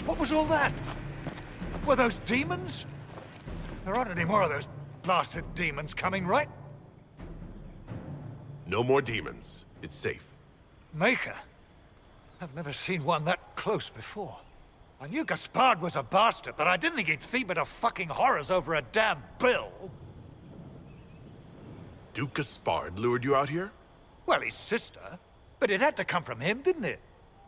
What was all that? Were those demons? There aren't any more of those blasted demons coming, right? No more demons. It's safe. Maker? I've never seen one that close before. I knew Gaspard was a bastard, but I didn't think he'd feed me to fucking horrors over a damn bill. Duke Gaspard lured you out here? Well, his sister. But it had to come from him, didn't it?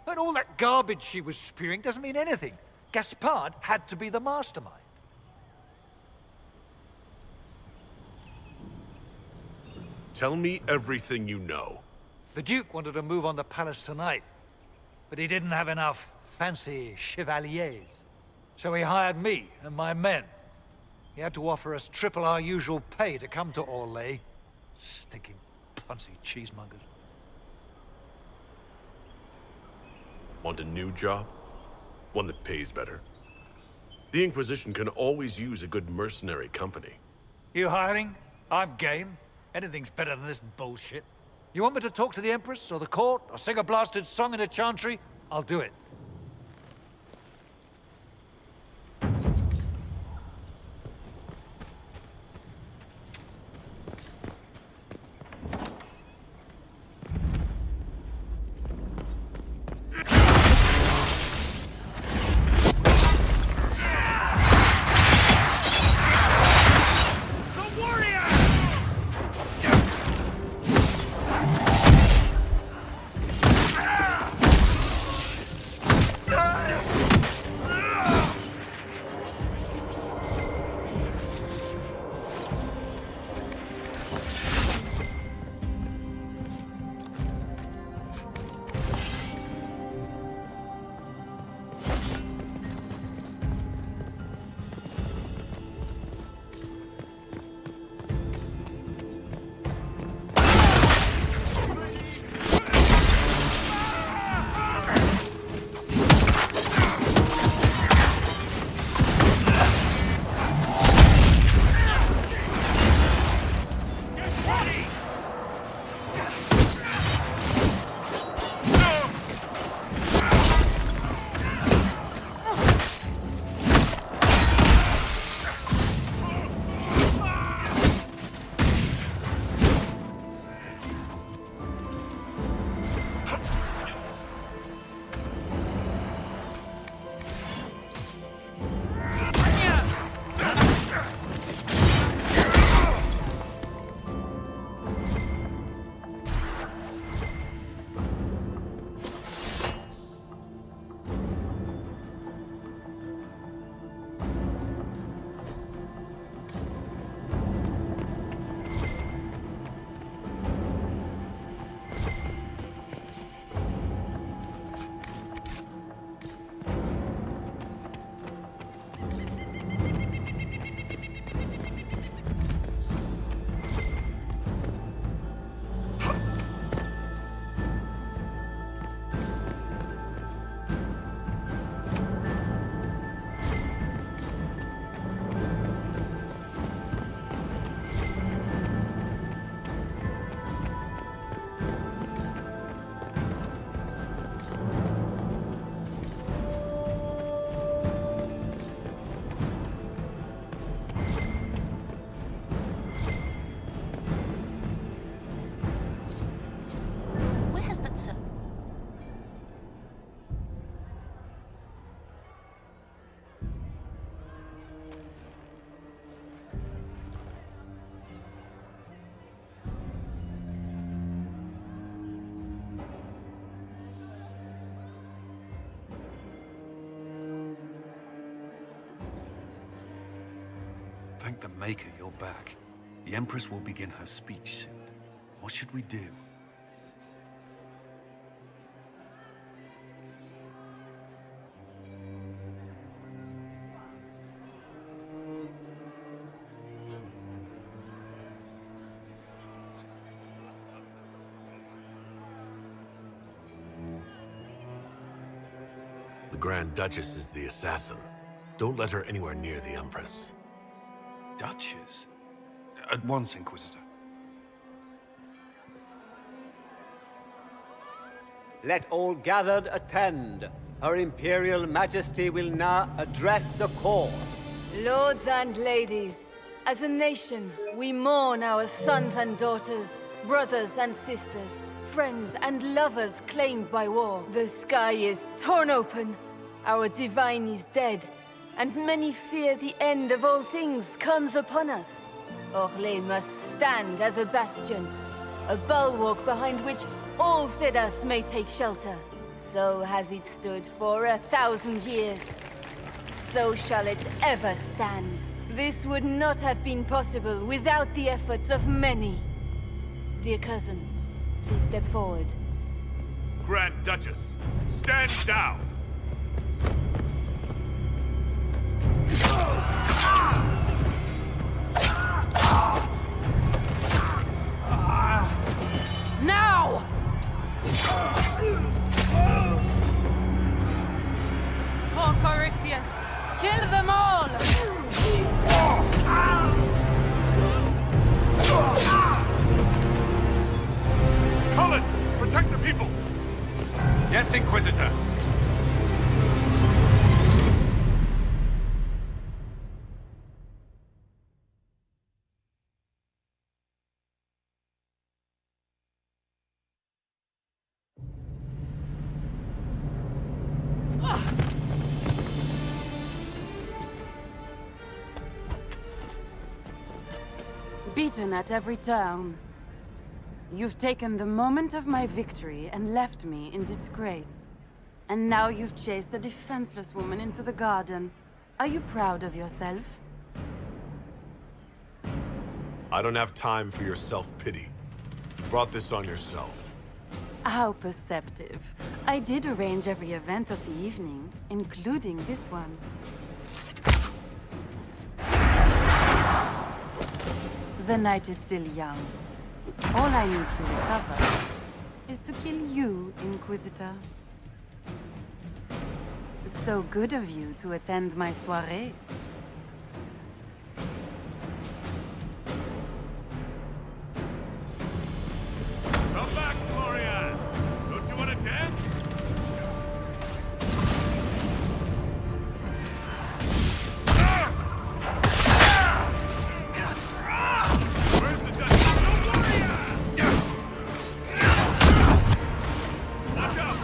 And all that garbage she was spewing doesn't mean anything. Gaspard had to be the mastermind. Tell me everything you know. The Duke wanted to move on the palace tonight, but he didn't have enough fancy chevaliers. So he hired me and my men. He had to offer us triple our usual pay to come to Orlais. Stinking punsy cheesemongers. Want a new job? One that pays better? The Inquisition can always use a good mercenary company. You hiring? I'm game. Anything's better than this bullshit. You want me to talk to the Empress, or the court, or sing a blasted song in a chantry? I'll do it. Thank the Maker you're back. The Empress will begin her speech soon. What should we do? The Grand Duchess is the assassin. Don't let her anywhere near the Empress. Duchess? At once, Inquisitor. Let all gathered attend. Her Imperial Majesty will now address the court. Lords and ladies, as a nation, we mourn our sons and daughters, brothers and sisters, friends and lovers claimed by war. The sky is torn open, our divine is dead, and many fear the end of all things comes upon us. Orlais must stand as a bastion, a bulwark behind which all Fidas may take shelter. So has it stood for 1,000 years. So shall it ever stand. This would not have been possible without the efforts of many. Dear cousin, please step forward. Grand Duchess, stand down! Now! For Corypheus, kill them all! Cullen, protect the people! Yes, Inquisitor. Beaten at every turn. You've taken the moment of my victory and left me in disgrace. And now you've chased a defenseless woman into the garden. Are you proud of yourself? I don't have time for your self-pity. You brought this on yourself. How perceptive. I did arrange every event of the evening, including this one. The night is still young. All I need to recover is to kill you, Inquisitor. So good of you to attend my soirée. Come back, Florian! Don't you want to dance? Where's the Dutch? No, Florian! Watch out!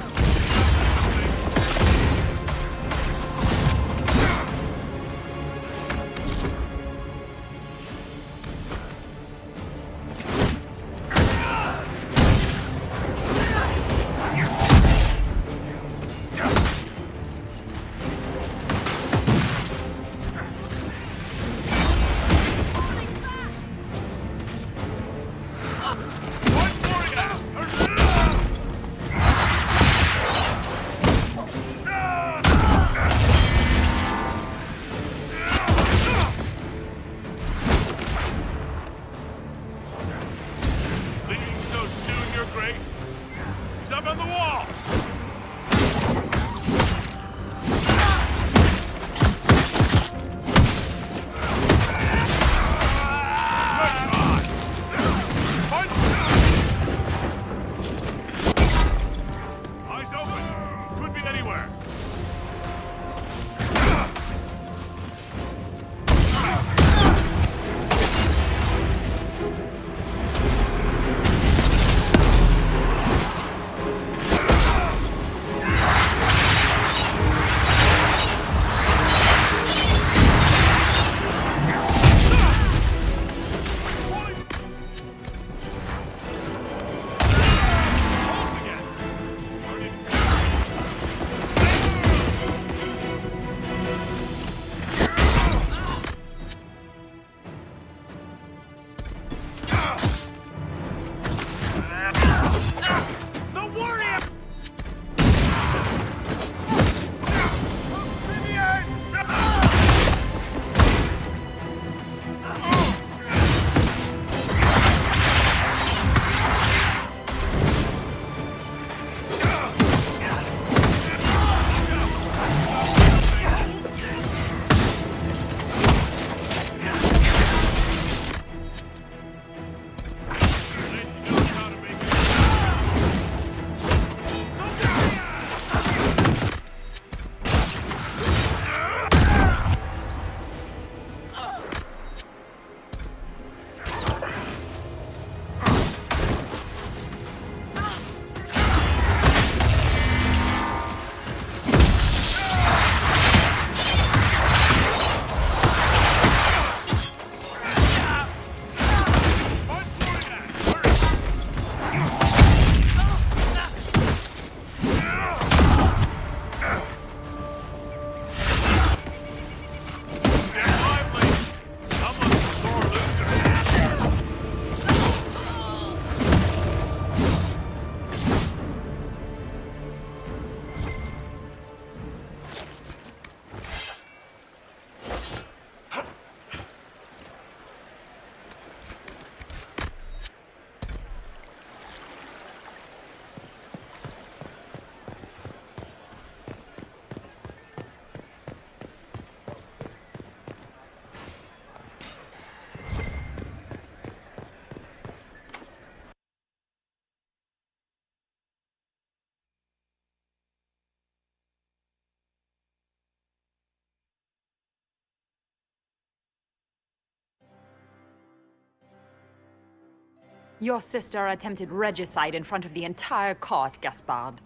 Your sister attempted regicide in front of the entire court, Gaspard.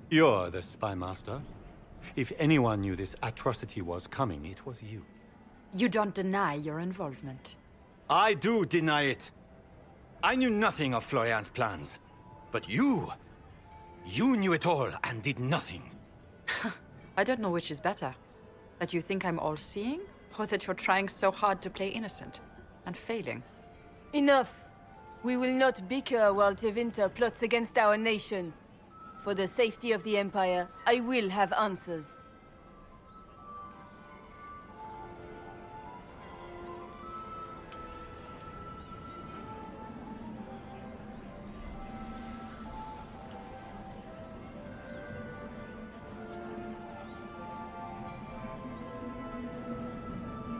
You're the spy master. If anyone knew this atrocity was coming, it was you. You don't deny your involvement. I do deny it. I knew nothing of Florian's plans. But you knew it all and did nothing. I don't know which is better. That you think I'm all-seeing, or that you're trying so hard to play innocent, and failing. Enough! We will not bicker while Tevinter plots against our nation. For the safety of the Empire, I will have answers.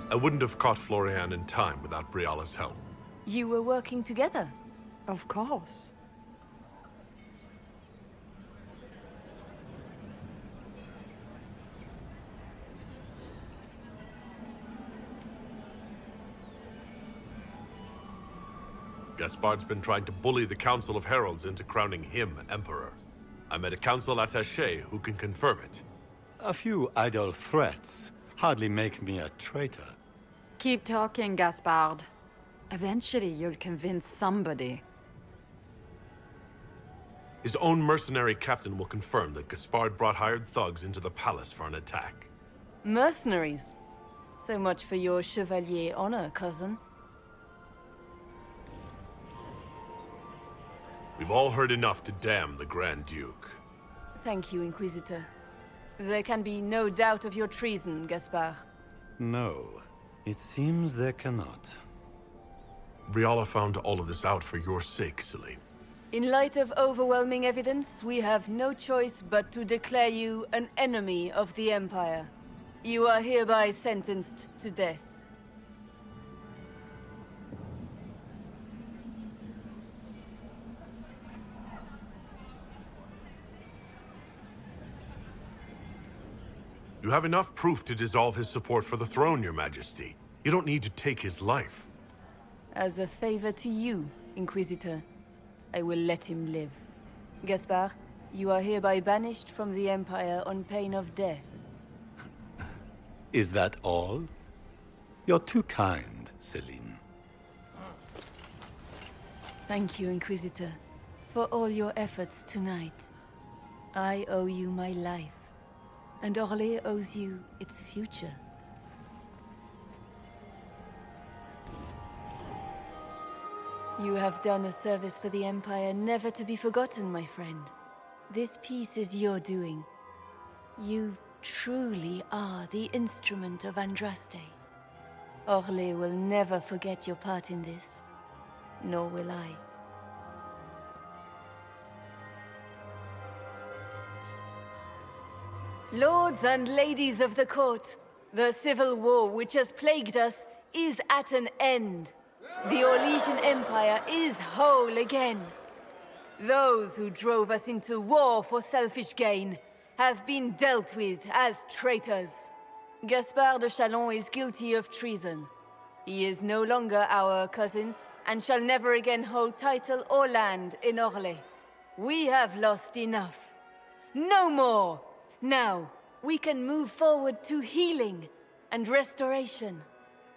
I wouldn't have caught Florian in time without Briala's help. You were working together? Of course. Gaspard's been trying to bully the Council of Heralds into crowning him Emperor. I met a council attaché who can confirm it. A few idle threats hardly make me a traitor. Keep talking, Gaspard. Eventually, you'll convince somebody. His own mercenary captain will confirm that Gaspard brought hired thugs into the palace for an attack. Mercenaries? So much for your Chevalier honor, cousin. We've all heard enough to damn the Grand Duke. Thank you, Inquisitor. There can be no doubt of your treason, Gaspard. No, it seems there cannot. Briala found all of this out for your sake, Celine. In light of overwhelming evidence, we have no choice but to declare you an enemy of the Empire. You are hereby sentenced to death. You have enough proof to dissolve his support for the throne, Your Majesty. You don't need to take his life. As a favor to you, Inquisitor, I will let him live. Gaspard, you are hereby banished from the Empire on pain of death. Is that all? You're too kind, Celine. Thank you, Inquisitor, for all your efforts tonight. I owe you my life, and Orlais owes you its future. You have done a service for the Empire never to be forgotten, my friend. This piece is your doing. You truly are the instrument of Andraste. Orlais will never forget your part in this, nor will I. Lords and ladies of the court, the civil war which has plagued us is at an end. The Orlesian Empire is whole again. Those who drove us into war for selfish gain have been dealt with as traitors. Gaspard de Chalon is guilty of treason. He is no longer our cousin and shall never again hold title or land in Orlais. We have lost enough. No more! Now, we can move forward to healing and restoration.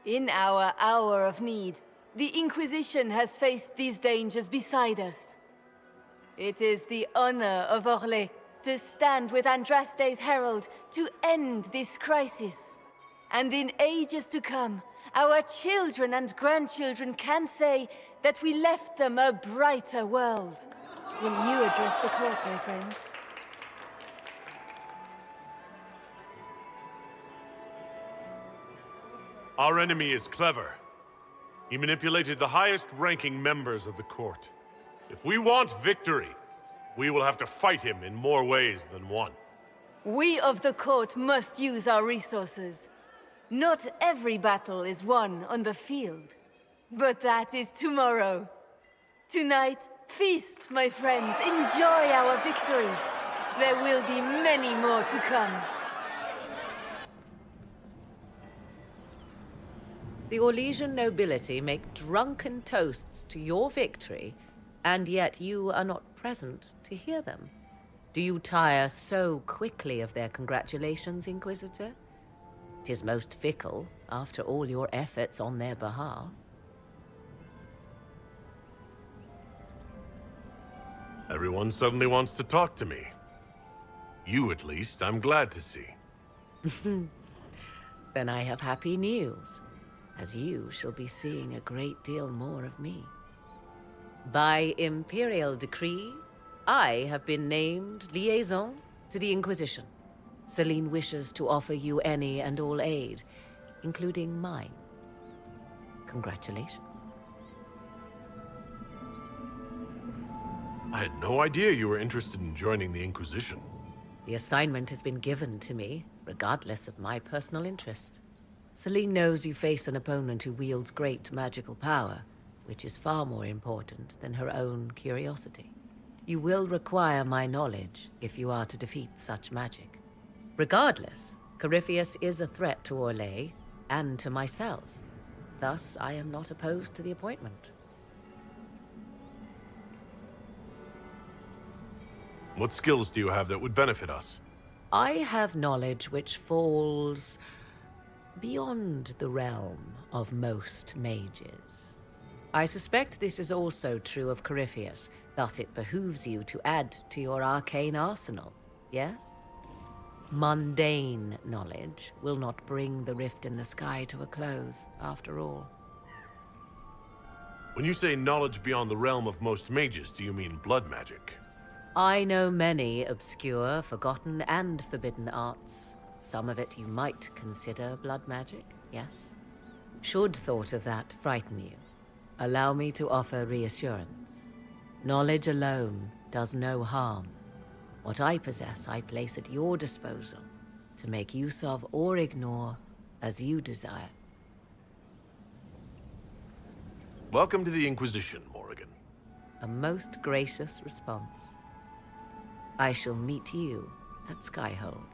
In our hour of need, the Inquisition has faced these dangers beside us. It is the honor of Orlais to stand with Andraste's herald to end this crisis. And in ages to come, our children and grandchildren can say that we left them a brighter world. Will you address the court, my friend? Our enemy is clever. He manipulated the highest-ranking members of the court. If we want victory, we will have to fight him in more ways than one. We of the court must use our resources. Not every battle is won on the field. But that is tomorrow. Tonight, feast, my friends. Enjoy our victory. There will be many more to come. The Orlesian nobility make drunken toasts to your victory And yet you are not present to hear them. Do you tire so quickly of their congratulations, Inquisitor? 'Tis most fickle, after all your efforts on their behalf. Everyone suddenly wants to talk to me. You, at least, I'm glad to see. Then I have happy news, as you shall be seeing a great deal more of me. By Imperial decree, I have been named liaison to the Inquisition. Celine wishes to offer you any and all aid, including mine. Congratulations. I had no idea you were interested in joining the Inquisition. The assignment has been given to me, regardless of my personal interest. Celine knows you face an opponent who wields great magical power, which is far more important than her own curiosity. You will require my knowledge if you are to defeat such magic. Regardless, Corypheus is a threat to Orlais and to myself. Thus, I am not opposed to the appointment. What skills do you have that would benefit us? I have knowledge which falls beyond the realm of most mages. I suspect this is also true of Corypheus, thus it behooves you to add to your arcane arsenal, yes? Mundane knowledge will not bring the rift in the sky to a close, after all. When you say knowledge beyond the realm of most mages, do you mean blood magic? I know many obscure, forgotten, and forbidden arts. Some of it you might consider blood magic, yes? Should thought of that frighten you, allow me to offer reassurance. Knowledge alone does no harm. What I possess, I place at your disposal to make use of or ignore as you desire. Welcome to the Inquisition, Morrigan. A most gracious response. I shall meet you at Skyhold.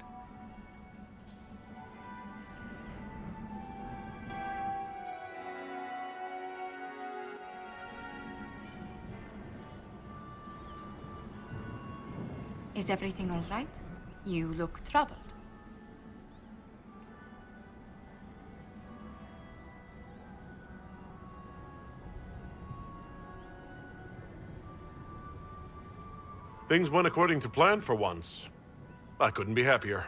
Is everything all right? You look troubled. Things went according to plan for once. I couldn't be happier.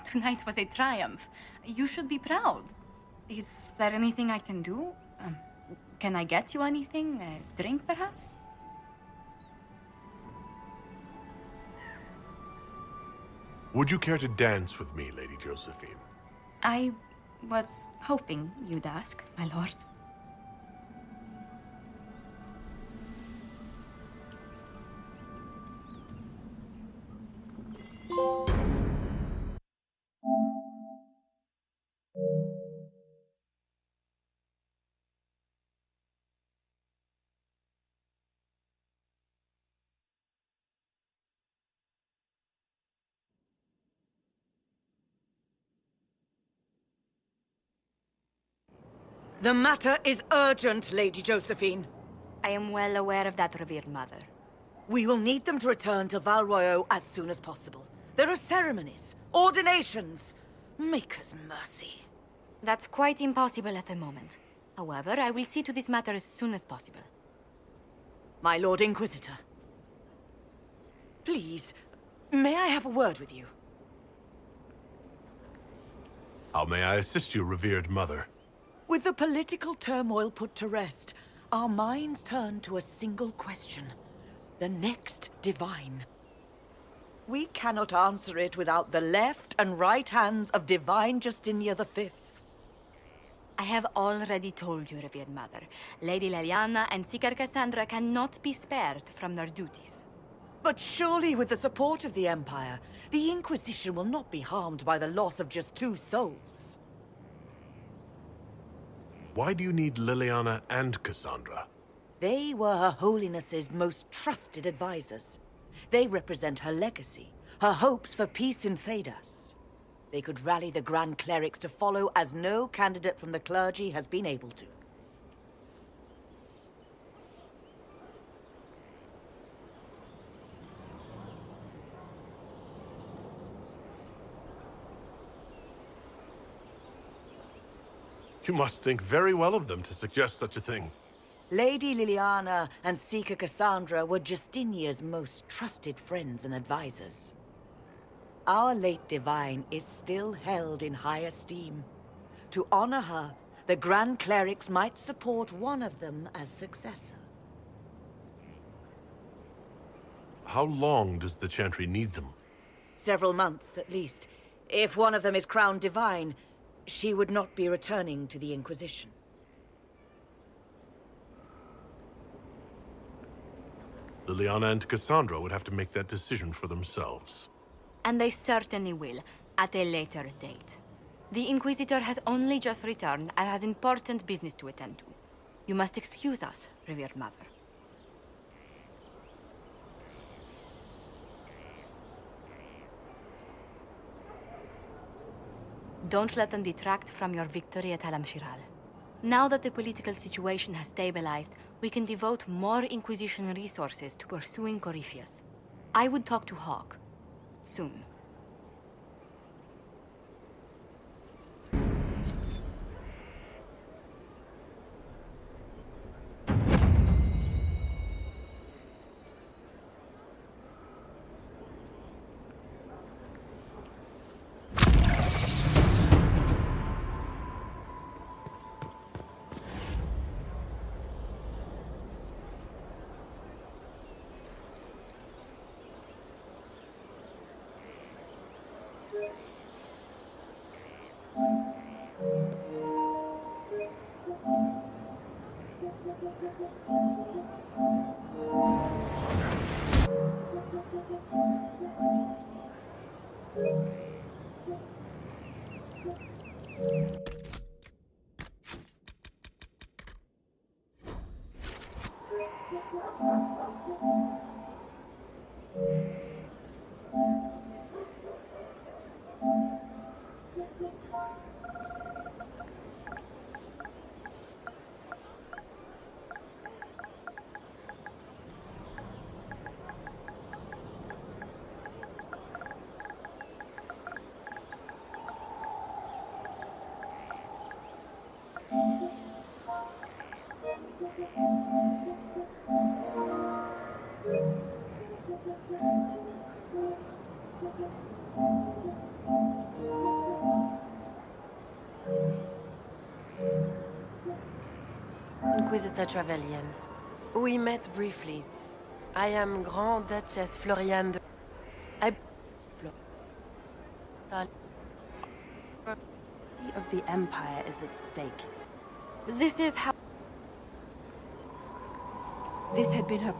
Tonight was a triumph. You should be proud. Is there anything I can do? Can I get you anything? A drink, perhaps? Would you care to dance with me, Lady Josephine? I was hoping you'd ask, my lord. The matter is urgent, Lady Josephine. I am well aware of that, revered mother. We will need them to return to Val Royeaux as soon as possible. There are ceremonies, ordinations. Maker's mercy. That's quite impossible at the moment. However, I will see to this matter as soon as possible. My Lord Inquisitor. Please, may I have a word with you? How may I assist you, revered mother? With the political turmoil put to rest, our minds turn to a single question. The next divine. We cannot answer it without the left and right hands of Divine Justinia V. I have already told you, revered mother. Lady Leliana and Seeker Cassandra cannot be spared from their duties. But surely with the support of the Empire, the Inquisition will not be harmed by the loss of just 2 souls. Why do you need Liliana and Cassandra? They were Her Holiness's most trusted advisors. They represent her legacy, her hopes for peace in Thedas. They could rally the Grand Clerics to follow as no candidate from the clergy has been able to. You must think very well of them to suggest such a thing. Lady Liliana and Seeker Cassandra were Justinia's most trusted friends and advisors. Our late divine is still held in high esteem. To honor her, the Grand Clerics might support one of them as successor. How long does the Chantry need them? Several months, at least. If one of them is crowned divine, she would not be returning to the Inquisition. Liliana and Cassandra would have to make that decision for themselves. And they certainly will, at a later date. The Inquisitor has only just returned and has important business to attend to. You must excuse us, revered mother. Don't let them detract from your victory at Alam-Shiral. Now that the political situation has stabilized, we can devote more Inquisition resources to pursuing Corypheus. I would talk to Hawk. Soon. Inquisitor Trevelyan. We met briefly. I am Grand Duchess Floriane de... of the Empire is at stake. This is how... This had been her...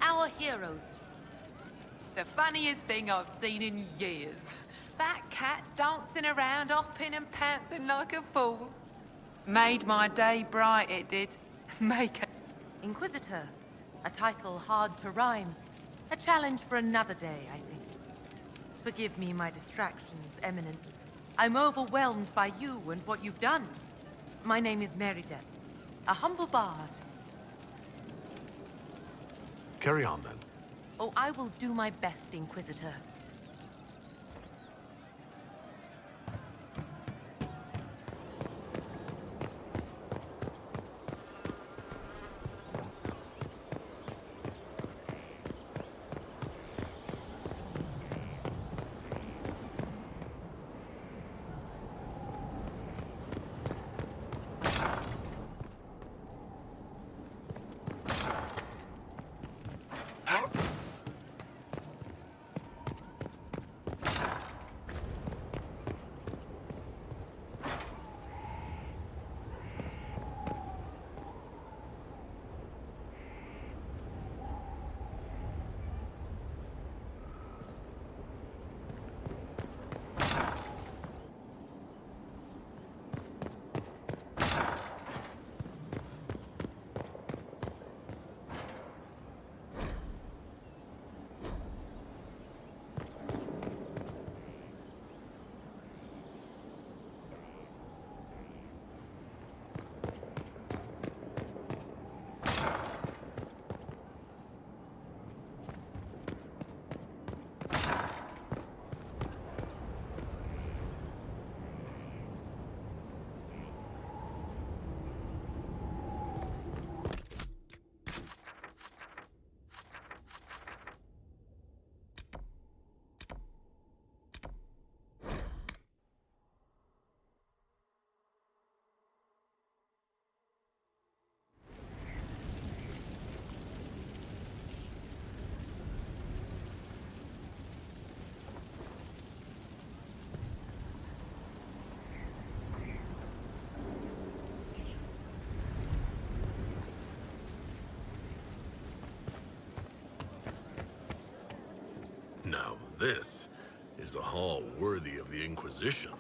Our heroes. The funniest thing I've seen in years. That cat dancing around, hopping and pouncing like a fool. Made my day bright, it did. Make it. Inquisitor. A title hard to rhyme. A challenge for another day, I think. Forgive me my distractions, Eminence. I'm overwhelmed by you and what you've done. My name is Merida, a humble bard. Carry on, then. Oh, I will do my best, Inquisitor. Now this is a hall worthy of the Inquisition.